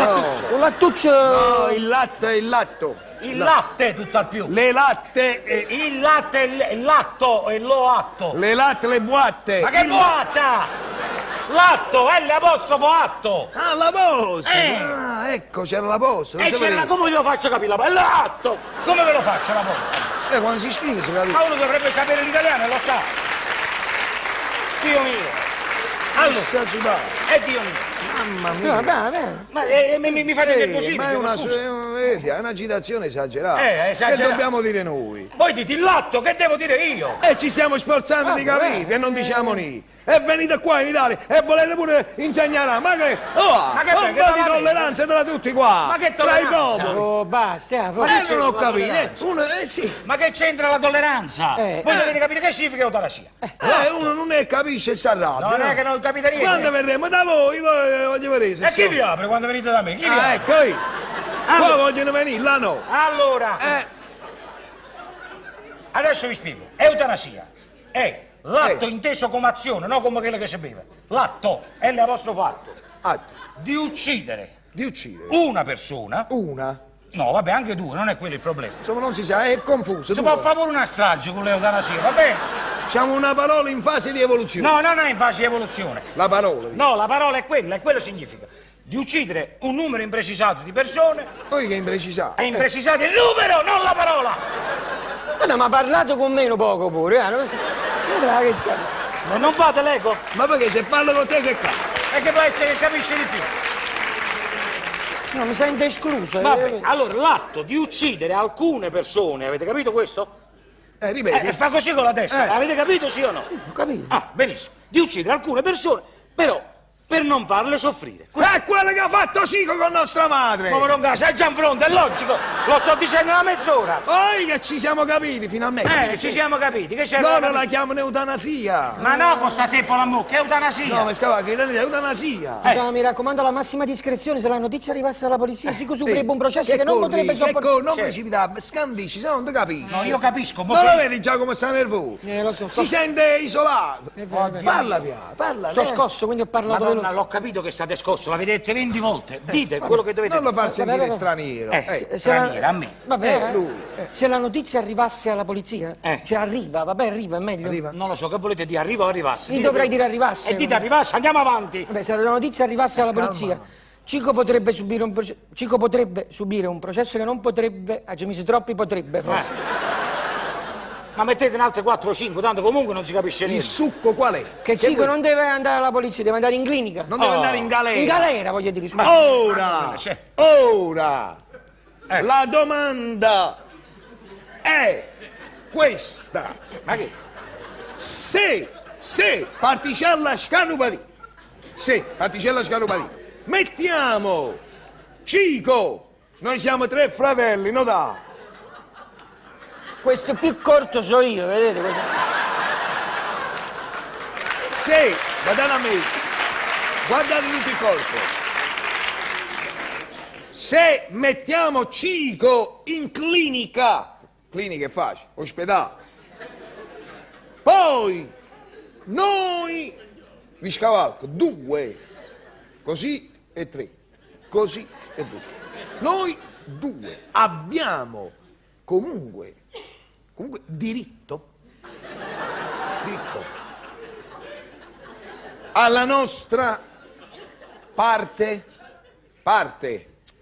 lattuccio. No, il latto è il latto. il latte tutto al più. Le latte. Il latte, il latto e lo atto. Le latte, le boatte. Ma che boatta? L'atto, L apostrofo atto. Ah, la posta! Eh. Ah, ecco, c'era la posta. E c'è come ve lo faccio capire la posta? L'atto! Come ve lo faccio la posta? Quando si scrive si capisce. Ma uno dovrebbe sapere l'italiano e lo sa. Dio mio. Allora, Sta sudando. Dio mio. Mamma mia. Vabbè. Ma mi fate del così? Ma è è un'agitazione esagerata. esagerata. Che dobbiamo dire noi? Voi dite il latto, che devo dire io? Ci stiamo sforzando di capire, che non diciamo niente. E venite qua in Italia e volete pure insegnare. Ma che un po' di tolleranza tra tutti qua. Ma che tra i tolleranza? popoli. Oh, basta. Non ho capito. Sì. Ma che c'entra la tolleranza? Eh. Voi dovete capire che significa eutanasia. Uno non ne capisce e si arrabbia. Non è che non capite niente. Quando verremo da voi voglio vedere. E chi vi apre quando venite da me? Chi vi apre? Ecco io. Qua vogliono venire, là no. Allora, adesso vi spiego. Eutanasia è l'atto inteso come azione, non come quello che si beve. L'atto è il vostro fatto di uccidere Di uccidere. una persona. Una. No, vabbè, anche due, non è quello il problema. Insomma, non si sa, è confuso. Si può fare pure una strage con l'eutanasia, va bene? Diciamo una parola in fase di evoluzione. No, non è in fase di evoluzione. La parola. No, la parola è quella, e quello significa di uccidere un numero imprecisato di persone. Poi che imprecisare. È imprecisato il numero, non la parola! Ma ha parlato con me un poco pure. Vedrà che sa. Ma non fate l'eco? Ma perché se parlo con te che cazzo? È che può essere che capisce di più. No, mi sento escluso. Vabbè, allora l'atto di uccidere alcune persone, avete capito questo? Ripeti. E fa così con la testa, avete capito sì o no? Ho capito. Ah, benissimo. Di uccidere alcune persone, però per non farle soffrire. È quello che ha fatto Sico con nostra madre. Come non sei già in fronte, è logico, lo sto dicendo da mezz'ora. Poi che ci siamo capiti finalmente. Ci siamo capiti, che c'è? Loro la chiamano eutanasia. Ma no, con sta zeppola a mucca, è eutanasia. No, ma scavacchi, è eutanasia. Mi raccomando la massima discrezione se la notizia arrivasse alla polizia, si subrebbe un processo che non potrebbe sopportare. Non precipitare, scandisci, se no non ti capisci. No, io capisco, Ma lo vedi già come sta nervoso? Lo so, Si sente isolato. Parla piano, parla. sto scosso, quindi ho parlato Madonna, veloce. l'ho capito che state scosso, l'avete detto 20 volte. Dite quello che dovete Non lo dire. far sentire vabbè. straniero. Straniera, a me. Vabbè, lui. se la notizia arrivasse alla polizia, cioè arriva, è meglio. Non lo so, che volete dire? Arriva o arrivasse? Io dovrei dire arrivasse. E dite arrivasse, andiamo avanti. Vabbè, se la notizia arrivasse alla polizia, Cico potrebbe subire un processo che non potrebbe, ci mise troppi potrebbe forse. Ma mettete in altre 4 o 5, tanto comunque non si capisce Il niente. succo qual è? Che Cico non deve andare alla polizia, deve andare in clinica. Non deve andare in galera. In galera, voglio dire, scusa. Ora, la domanda è questa. Ma che? Se particella scarupati, mettiamo Cico, noi siamo 3 fratelli, no da? Questo più corto so io, vedete? Se, guardate a me, guardate tutto il corpo. Se mettiamo Cico in clinica è facile, ospedale, poi noi vi scavalco 2, così e 3, così e 2. Noi 2 abbiamo comunque diritto alla nostra parte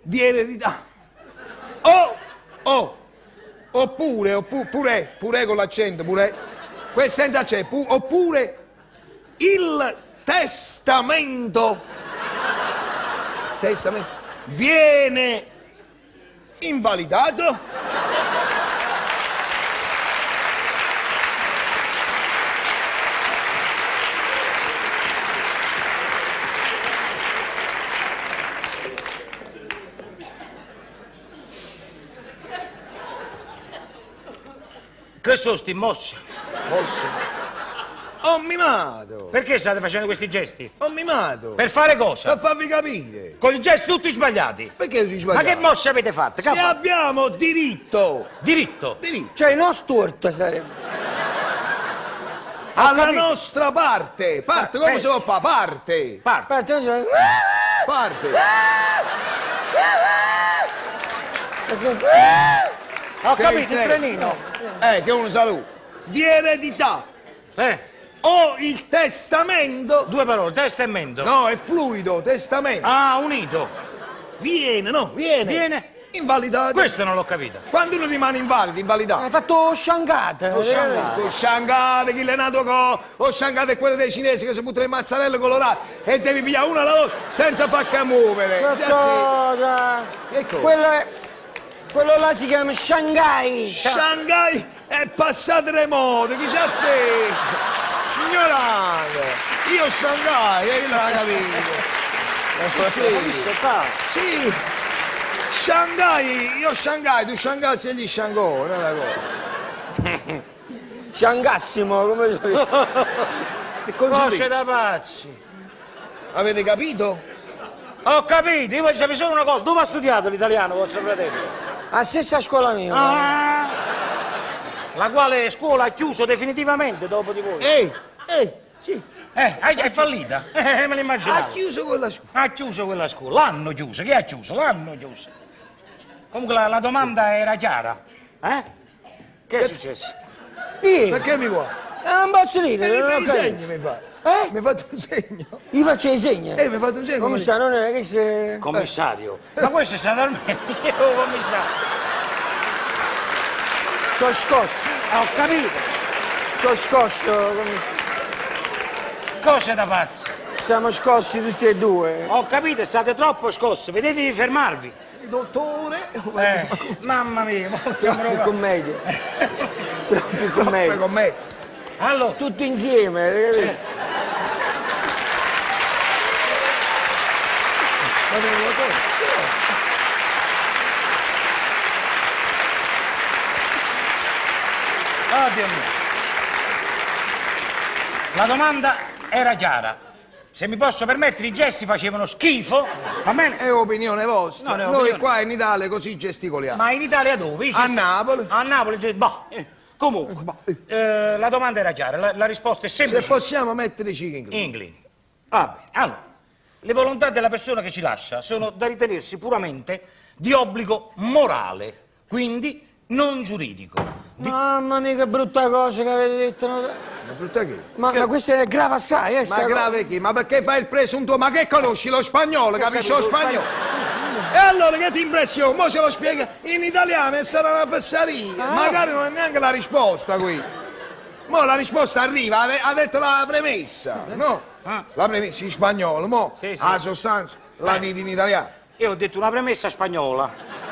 di eredità. Oppure con l'accento, senza accento, oppure il testamento viene invalidato. Che sono sti mosse? Ho mimato. Perché state facendo questi gesti? Ho mimato. Per fare cosa? Per farvi capire. Con i gesti tutti sbagliati. Perché tutti Ma sbagliati? che mosse avete fatte? Se abbiamo diritto. Diritto. Cioè, non Stuart sarebbe. Alla capito. nostra parte. Come si può fare? Parte. Aspetta, Parte. Ho Che capito, il il trenino. Che uno saluta. Di eredità. O il testamento. 2 parole, testamento. No, è fluido, testamento. Ah, unito. Viene. Invalidato. Questo non l'ho capito. Quando uno rimane invalidato. hai fatto sciangata. Sciangate, chi l'è nato o sciangate è quello dei cinesi che si buttano le mozzarelle colorate e devi pigliare una alla volta senza farca muovere. Quello là si chiama Shanghai. Shanghai è passato remoto, chi sa se? Ignorante. Io Shanghai, io l'ho capito. Sì. Shanghai, io Shanghai, tu Shanghai sei gli Shanghai, non è una cosa. Sciangassimo, come dico. Cose da pazzi. Avete capito? Ho capito, io voglio sapere solo una cosa. Dove ha studiato l'italiano, vostro fratello? La stessa scuola mia. La quale scuola ha chiuso definitivamente dopo di voi. Sì. È fallita? Me Ha l'immaginavo. chiuso quella scuola. Ha chiuso quella scuola. L'hanno chiusa. Chi ha chiuso? L'hanno chiusa. Comunque la domanda era chiara. Che è successo? Perché mi vuoi? Non posso ridere, Mi non fai ho i capito. segni, mi fai. Mi hai fatto un segno. Gli faccio i segni. Mi hai fatto un segno. Come sta? Non è che se... Commissario. Ma questo è stato al meglio, commissario. Sono scosso. Ho capito. Sono scosso, commissario. Cose da pazzi. Siamo scossi tutti e due. Ho capito, state troppo scossi. Vedete di fermarvi. Dottore. Mamma mia, molto Troppi commedie. Troppi commedie. Con me. Allora, Tutti insieme. oh Dio mio. La domanda era chiara. Se mi posso permettere, i gesti facevano schifo, va bene? È opinione vostra. No, è Noi opinione. qua in Italia così gesticoliamo. Ma in Italia dove? A Napoli. A Napoli, comunque, la domanda era chiara, la risposta è Se semplice. possiamo mettere i cighi in clinica. England. Allora, le volontà della persona che ci lascia sono da ritenersi puramente di obbligo morale, quindi non giuridico. Mamma mia, che brutta cosa che avete detto. No? Ma brutta che? Ma questo è grave assai, Ma grave chi? Ma perché fai il presunto? Ma che conosci lo spagnolo? Capisci lo spagnolo? E allora che ti impressiona? Mo se lo spiega in italiano e sarà una fesseria. Magari non è neanche la risposta qui. Mo la risposta arriva, ha detto la premessa, no? La premessa in spagnolo, mo Sì. la sostanza la dite in italiano. Io ho detto una premessa spagnola.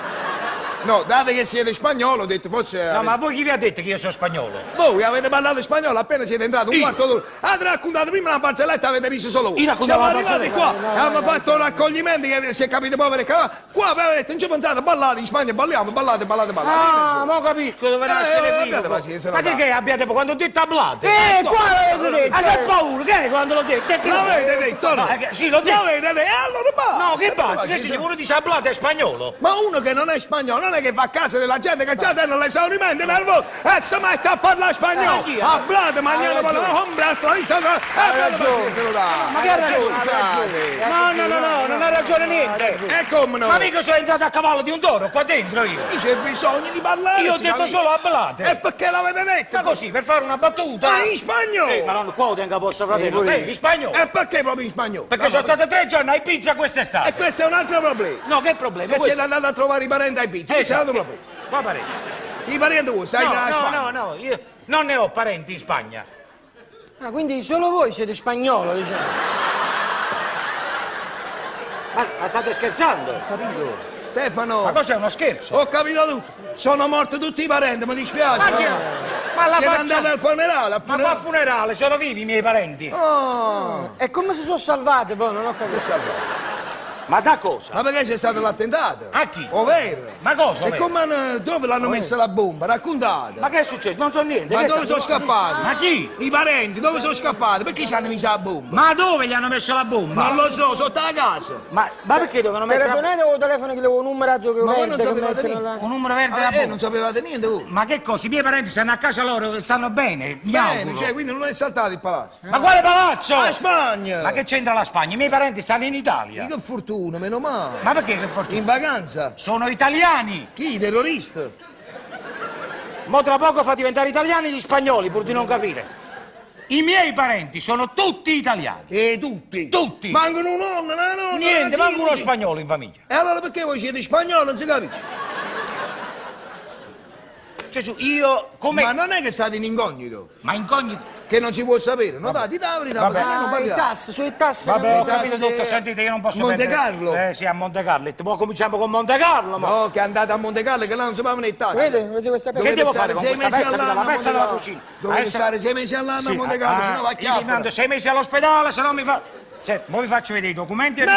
No, date che siete spagnolo, ho detto forse... No, ma voi chi vi ha detto che io sono spagnolo? Voi avete parlato spagnolo appena siete entrati un quarto d'ora. Avete raccontato prima la barzelletta, avete riso solo voi. Io raccontavo Siamo la arrivati qua barzelletta. e abbiamo fatto un raccoglimento che si è capito poveri qua avete detto, non ci pensate, ballate in Spagna, balliamo, ballate. Ah, ma capisco dove nascere qui. abbiate pazienza, Ma no, che abbiate quando ho detto ablate? Qua l'avete detto! Ma che paura, che è quando l'ho detto? L'avete detto, no? Sì, l'ho detto. L'avete detto, e allora basta. No, che basta, che se uno dice ablate è spagnolo. Ma uno che non è spagnolo non è che va a casa della gente che già hanno l'esaurimento nervoso e si mette a parlare spagnolo. Ablate, mangiate, ombra, la vista. Ma che ha ragione? No, non ha ragione niente. E come no? Ma mica sono entrato a cavallo di un toro qua dentro io. C'è bisogno di parlare. Io ho detto solo ablate. E perché l'avete detto? Ma così, per fare una battuta. Ma in spagnolo? Ma non qua lo tenga vostro fratello. In spagnolo. E perché proprio in spagnolo? Perché sono stato 3 giorni a Ibiza quest'estate. E questo è un altro problema. No, che problema? Che siete andati a trovare i parenti a Ibiza. Questo è un altro problema. Qua parenti. I parenti voi, sai da Spagna? No, io non ne ho parenti in Spagna. Ah, quindi solo voi siete spagnolo, diciamo. Ma state scherzando? Capito? Stefano, Ma cos'è uno scherzo? ho capito tutto. Sono morti tutti i parenti, mi dispiace. Ma la Siete andati faccia... al funerale? Ma qua al funerale sono vivi i miei parenti. Oh, E come si sono salvate poi? Non ho capito. Ma da cosa? ma perché c'è stato l'attentato? A chi? Ovvero? Ma cosa? E ovvero? come, dove l'hanno messa la bomba? Raccontate. Ma che è successo? Non so niente. Ma Che dove sta- sono scappati? Ma chi? I parenti, dove sono scappati? Perché ci hanno messo la bomba? Ma dove gli hanno messo la bomba? Non lo so, sotto la casa. Ma perché dovevano mettere la... Telefonate o telefono che le un numeraggio che Ma voi verde non che sapevate mettono niente? là? un numero verde la bomba? Non sapevate niente voi? Ma che cosa? I miei parenti stanno a casa loro e stanno bene. Mi Bene, auguro. cioè, quindi non è saltato il palazzo. Ma quale palazzo? A Spagna! Ma che c'entra la Spagna? I miei parenti stanno in Italia. Che fortuna, meno male. Ma perché che fortuna? In vacanza? Sono italiani. Chi? Terrorista? Mo tra poco fa diventare italiani gli spagnoli, pur di non capire. I miei parenti sono tutti italiani. E tutti? Tutti. Mancano un nonno, una nonna, Niente, una manco uno zia. spagnolo in famiglia. E allora perché voi siete spagnoli, non si capisce? Gesù, io come... Ma non è che state in incognito, Ma incognito... che non si può sapere. No, dai, dite la verità, Vabbè. perché non Ah, i parliamo? tasse, sui tasse. Vabbè, ho tasse- capito tutto, sentite, io non posso Monte perdere- Carlo? Sì, a Monte Carlo. Mo cominciamo con Monte Carlo, mo. No, che andate a Monte Carlo, che là non si pagano le tasse. Vedete questa Che Dovete devo stare fare con 6 questa mesi pezza all'anno della a pezza Monte della Carlo. cucina? Dovete Adesso- stare 6 mesi all'anno a Monte Carlo, se no va a io vi mando chiappa. 6 mesi all'ospedale, se no mi fa... Senti, mo vi faccio vedere i documenti e... Non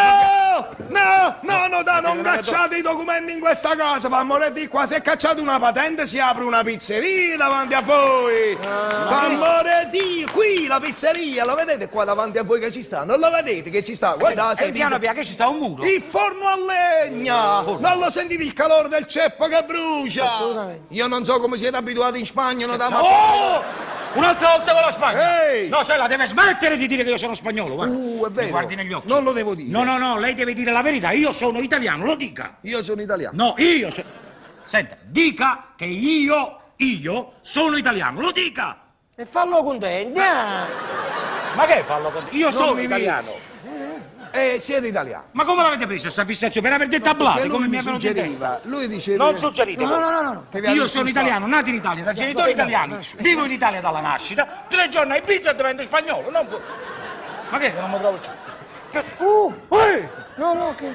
cacciate i documenti in questa casa, fa amore di qua, se cacciate una patente si apre una pizzeria davanti a voi. Fa amore di qui la pizzeria, lo vedete qua davanti a voi che ci sta? Non lo vedete che ci sta? Guardate, E piano piano che ci sta un muro. il forno a legna! Non lo sentite il calore del ceppo che brucia? Assolutamente. Io non so come siete abituati in Spagna, no, da Oh! Un'altra volta con la Spagna! Ehi! No, sai, la deve smettere di dire che io sono spagnolo, guarda. è vero. Mi guardi negli occhi. Non lo devo dire. No, lei deve dire la verità. Io sono italiano, lo dica. Io sono italiano. No, io sono... Senta, dica che io sono italiano, lo dica. E fallo contento. Ma che fallo con... Io sono mi italiano. Siete italiani. Ma come l'avete presa questa fissazione? Per aver detto ablate, Perché come lui mi è venuto in testa? suggeriva, lui diceva... Non suggerite voi. No. che vi ha Io detto sono un italiano, nato in Italia, da genitori italiani, vivo in Italia dalla nascita, 3 giorni a Ibiza e divento spagnolo. Non può... Ma che non mi trovo più? No, che...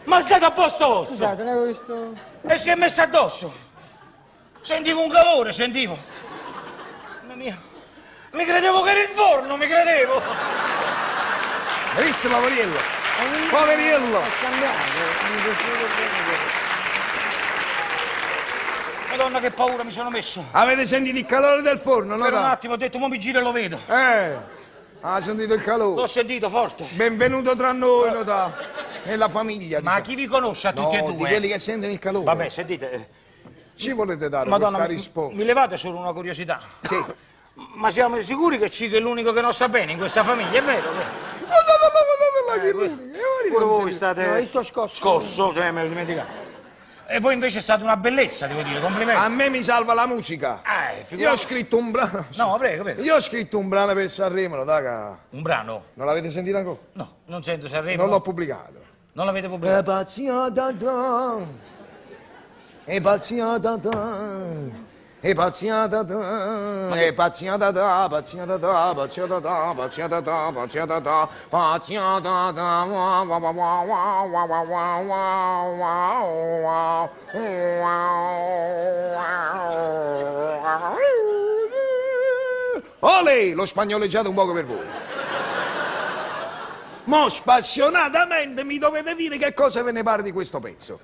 Ma state a posto vostro? Scusate, ne avevo visto... E si è messo addosso. Sentivo un calore, sentivo. Mamma mia. Mi credevo che era il forno, mi credevo. Hai visto, poveriello? Poveriello! Madonna che paura mi sono messo. Avete sentito il calore del forno, no? Per un attimo ho detto, mo mi giro e lo vedo. Ha sentito il calore? L'ho sentito forte. Benvenuto tra noi, nota. Nella famiglia. Ma chi vi conosce a tutti e di due? quelli che sentono il calore. Vabbè, sentite, Ci volete dare Madonna, questa mi risposta? levate solo una curiosità. Sì. Ma siamo sicuri che Cico è l'unico che non sta bene in questa famiglia, è vero? Pure voi state... No, io sto scosso. Scosso, cioè me lo dimenticate. E voi invece è stata una bellezza, devo dire, complimenti. A me mi salva la musica. Io ho figurati. scritto un brano. No, prego. Io ho scritto un brano per Sanremo, daga. Un brano? Non l'avete sentito ancora? No, non sento Sanremo. Non l'ho pubblicato. Non l'avete pubblicato? E pazzia da da. E pazzia da da. E pazzia da da. E pazzia da da. Pazzia da da. Pazzia da da. Pazzia da da. Pazzia da da. Pazzia da da. Wa wa wa wa wa wa wa wa wa wa. Olè, l'ho spagnoleggiato un poco per voi. Mo spassionatamente mi dovete dire che cosa ve ne pare di questo pezzo.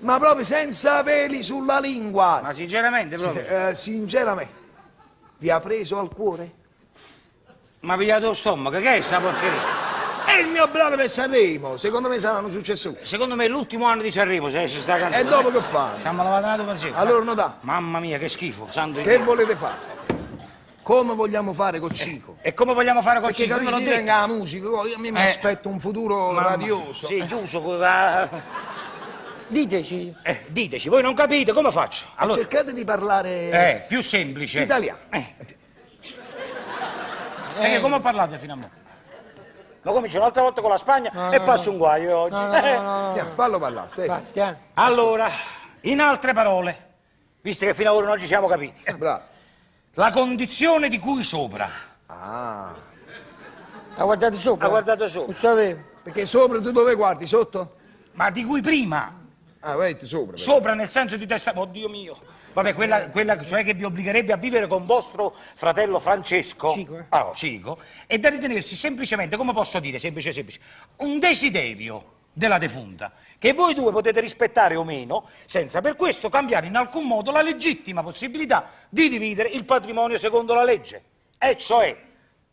Ma proprio senza peli sulla lingua. Ma sinceramente proprio? Sinceramente, vi ha preso al cuore? Ma pigliato lo stomaco, che è sta porcheria? È il mio brano per Sanremo, secondo me saranno successi. Secondo me è l'ultimo anno di Sanremo, se esce sta canzone. E dopo che fare? Siamo lavati per sé. Allora non dà. Mamma mia, che schifo, santo Che Dio. volete fare? Come vogliamo fare con Cico? E come vogliamo fare con Perché Cico? capite, Io venga la musica, io mi aspetto un futuro radioso. Sì, giusto. Diteci. Diteci, voi non capite, come faccio? Allora, Cercate di parlare più semplice. italiano. Perché come ho parlato fino a mo'? Ma comincio un'altra volta con la Spagna e passo un guaio oggi. No. Andiamo, fallo parlare, Stefano. Basta. Allora, in altre parole, visto che fino ad ora non ci siamo capiti, Bravo. la condizione di cui sopra. Ah, Ha guardato sopra? Ha guardato sopra. Lo sapevo. perché sopra tu dove guardi? Sotto? Ma di cui prima. Ah, vedete, sopra. però. Sopra nel senso di testa. Oddio mio. Vabbè, quella cioè che vi obbligherebbe a vivere con vostro fratello Francesco. Cico, Cico. E da ritenersi semplicemente, come posso dire, semplice, un desiderio della defunta, che voi due potete rispettare o meno, senza per questo cambiare in alcun modo la legittima possibilità di dividere il patrimonio secondo la legge. E cioè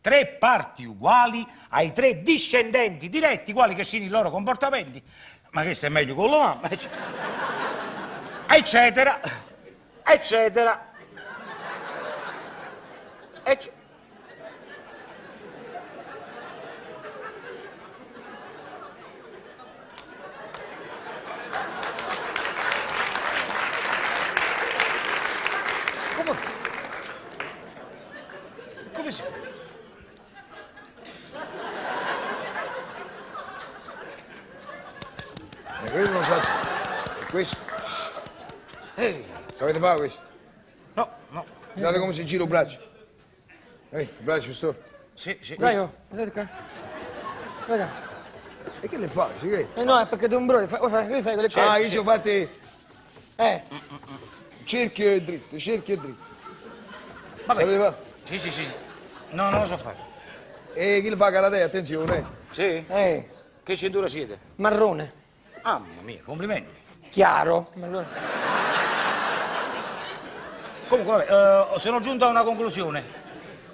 3 parti uguali ai 3 discendenti diretti, quali che siano i loro comportamenti. Ma questo è meglio con la mamma, eccetera, eccetera. Come si fa? Quello non so. Questo. Sapete fare questo? No. Guardate come si gira il braccio. Il braccio sto. Sì. Dai, vedete qua. Guarda. E che le fai? Sì, che? No, è perché tu un brodo, fai quelle cose. Io ci ho fatti Eh, cerchio e dritto, cerchio e dritto. Vabbè. Sapete fare? Sì. No, non lo so fare. E chi le fa karate, attenzione. Sì? Che cintura siete? marrone. Mamma mia, complimenti. Chiaro. Marrone. Comunque, vabbè, sono giunto a una conclusione.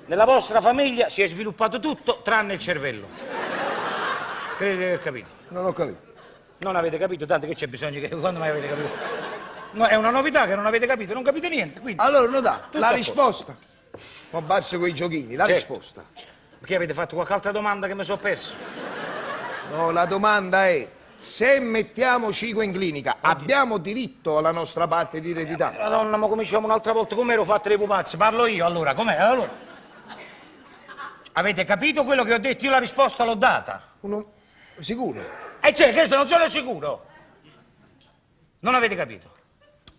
Nella vostra famiglia si è sviluppato tutto tranne il cervello. Credo di aver capito. Non ho capito. Non avete capito, tanto che c'è bisogno che quando mai avete capito? No, è una novità che non avete capito, non capite niente, quindi. Allora, non dà. Tutto La a posto. risposta. Ma basta con i giochini, la Certo. risposta. Perché avete fatto qualche altra domanda che mi sono perso? No, la domanda è: se mettiamo Cico in clinica, abbiamo diritto alla nostra parte di eredità? Madonna, ma cominciamo un'altra volta. Come ero fatto le pupazze? Parlo io allora, com'è? Allora. Avete capito quello che ho detto? Io la risposta l'ho data. Sicuro? E c'è, questo non sono sicuro. Non avete capito?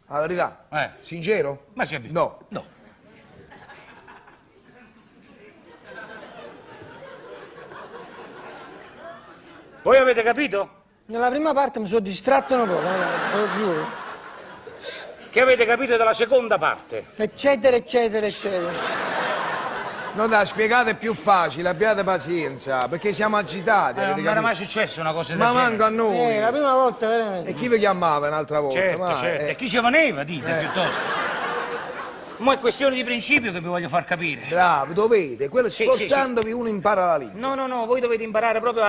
La verità? Sincero? Ma c'è bisogno. No. Voi avete capito? Nella prima parte mi sono distratto un po', te lo giuro. Che avete capito della seconda parte? Eccetera, eccetera, eccetera. No, dai, spiegate più facile, abbiate pazienza, perché siamo agitati. Non avete mi era mai capito? successo una cosa del Ma genere. manco a noi. La prima volta veramente. E chi vi chiamava un'altra volta? Certo, Ma, certo. E chi ci veneva, dite, piuttosto. Ma è questione di principio che vi voglio far capire. Bravo, dovete. Quello Sì, sforzandovi uno impara la lingua. No, voi dovete imparare proprio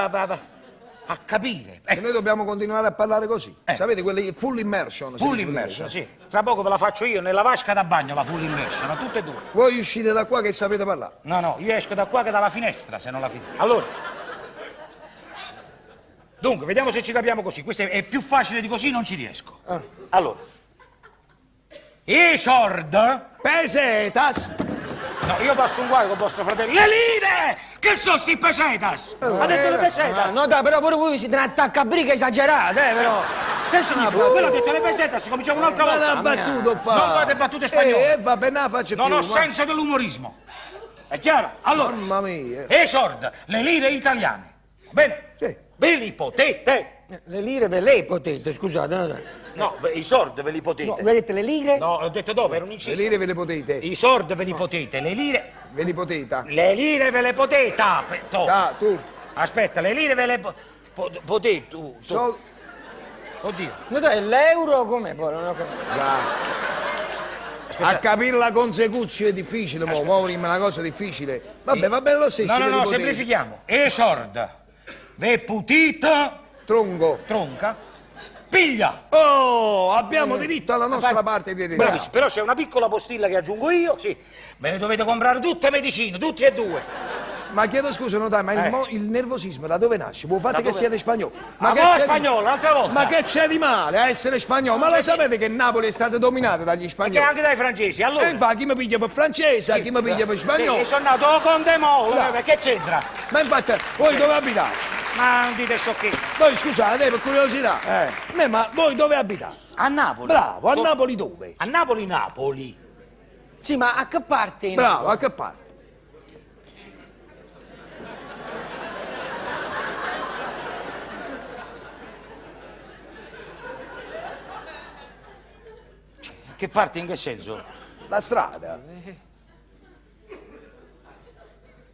a capire. E noi dobbiamo continuare a parlare così. Eh. Sapete, quelle full immersion. si Full dice in immersion, inglese. sì. Tra poco ve la faccio io nella vasca da bagno, la full immersion, a tutte e due. Voi uscite da qua che sapete parlare. No, io esco da qua che dalla finestra, se non la finestra. Allora. Dunque, vediamo se ci capiamo così. Questo è più facile di così, non ci riesco. Allora. Esord. Pesetas. No, io passo un guaio con vostro fratello. Le lire! Che sono sti pesetas? Ha detto le pesetas? No, dai, però pure voi siete una attaccabriga esagerata, però. Che significa? Quello ha detto le pesetas, si cominciamo un'altra Ma volta. l'ha battuto fa. Non fate battute spagnole. Vabbè, non la faccio Non più. ho senso dell'umorismo. È chiaro? Allora, Mamma mia. esord, le lire italiane. Va bene? Sì. Ve li potete. Le lire ve le potete, scusate. No, No, i sord ve li potete. no, vedete le lire? No, ho detto dove? Era un Le inciso. lire ve le potete. I sord ve li potete, le lire... Ve li potete. Le lire ve le potete. Ah, tu. Aspetta, le lire ve le potete. Tu. Sol... Oddio. No, dai, l'euro com'è poi? Non ho capito. A capire la consecuzione è difficile, muovermi è una cosa difficile. Vabbè, va bene lo stesso. No, ve li potete. semplifichiamo. Esord, ve putita, Tronco. tronca, piglia. Oh, abbiamo diritto alla nostra parte di eredità. Bravissimo, però c'è una piccola postilla che aggiungo io, sì. Me ne dovete comprare tutte medicine, tutti e due. Ma chiedo scusa, no dai, ma il nervosismo da dove nasce? Voi fate Da che dove? siete spagnoli. Ma che voi c'è di- spagnolo, l'altra volta. Ma che c'è di male a essere spagnolo? Ma lo c'è sapete che Napoli è stata dominata dagli Che spagnoli? anche dai francesi, allora. E infatti chi mi piglia per francese, chi mi piglia per spagnolo. Sì, sono nato con Demolo, Bravo. che c'entra? Ma infatti, voi dove abitate? Ma non dite sciocchezze. Voi scusate, per curiosità. Ma voi dove abitate? A Napoli. Bravo, a Napoli dove? A Napoli, Napoli. Sì, ma a che parte? Bravo, a che parte? Che parte in che senso? La strada.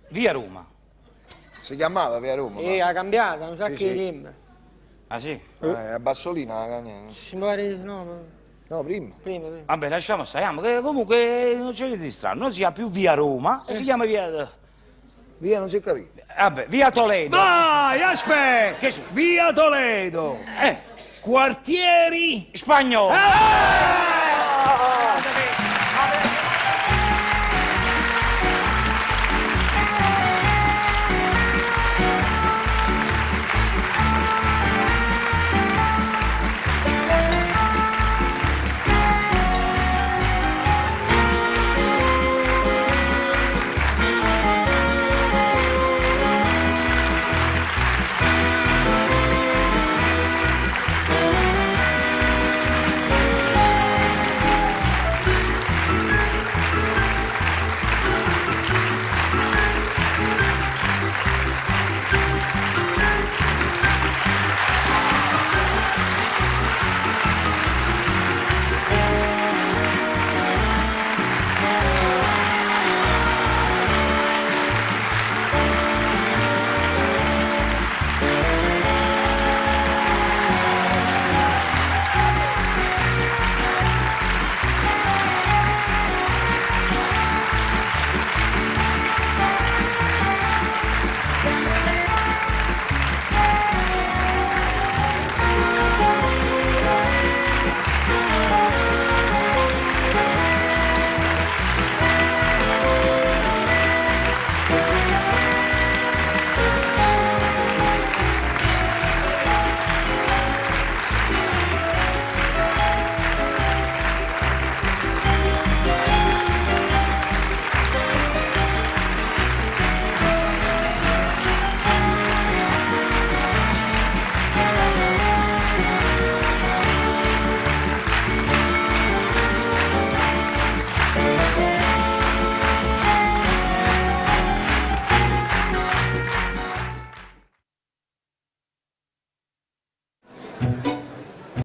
Via Roma. Si chiamava Via Roma. Ha cambiato, un sacco Sì, di sì. tempo. Ah sì? A Bassolina, niente. Ci pare, no, No, prima. prima. Vabbè, lasciamo stare, che comunque non c'è niente di strano. Non si chiama più Via Roma, si chiama Via... Via non si è capito. Vabbè, Via Toledo. Vai, aspetta! Che c'è? Via Toledo! Quartieri! Spagnolo.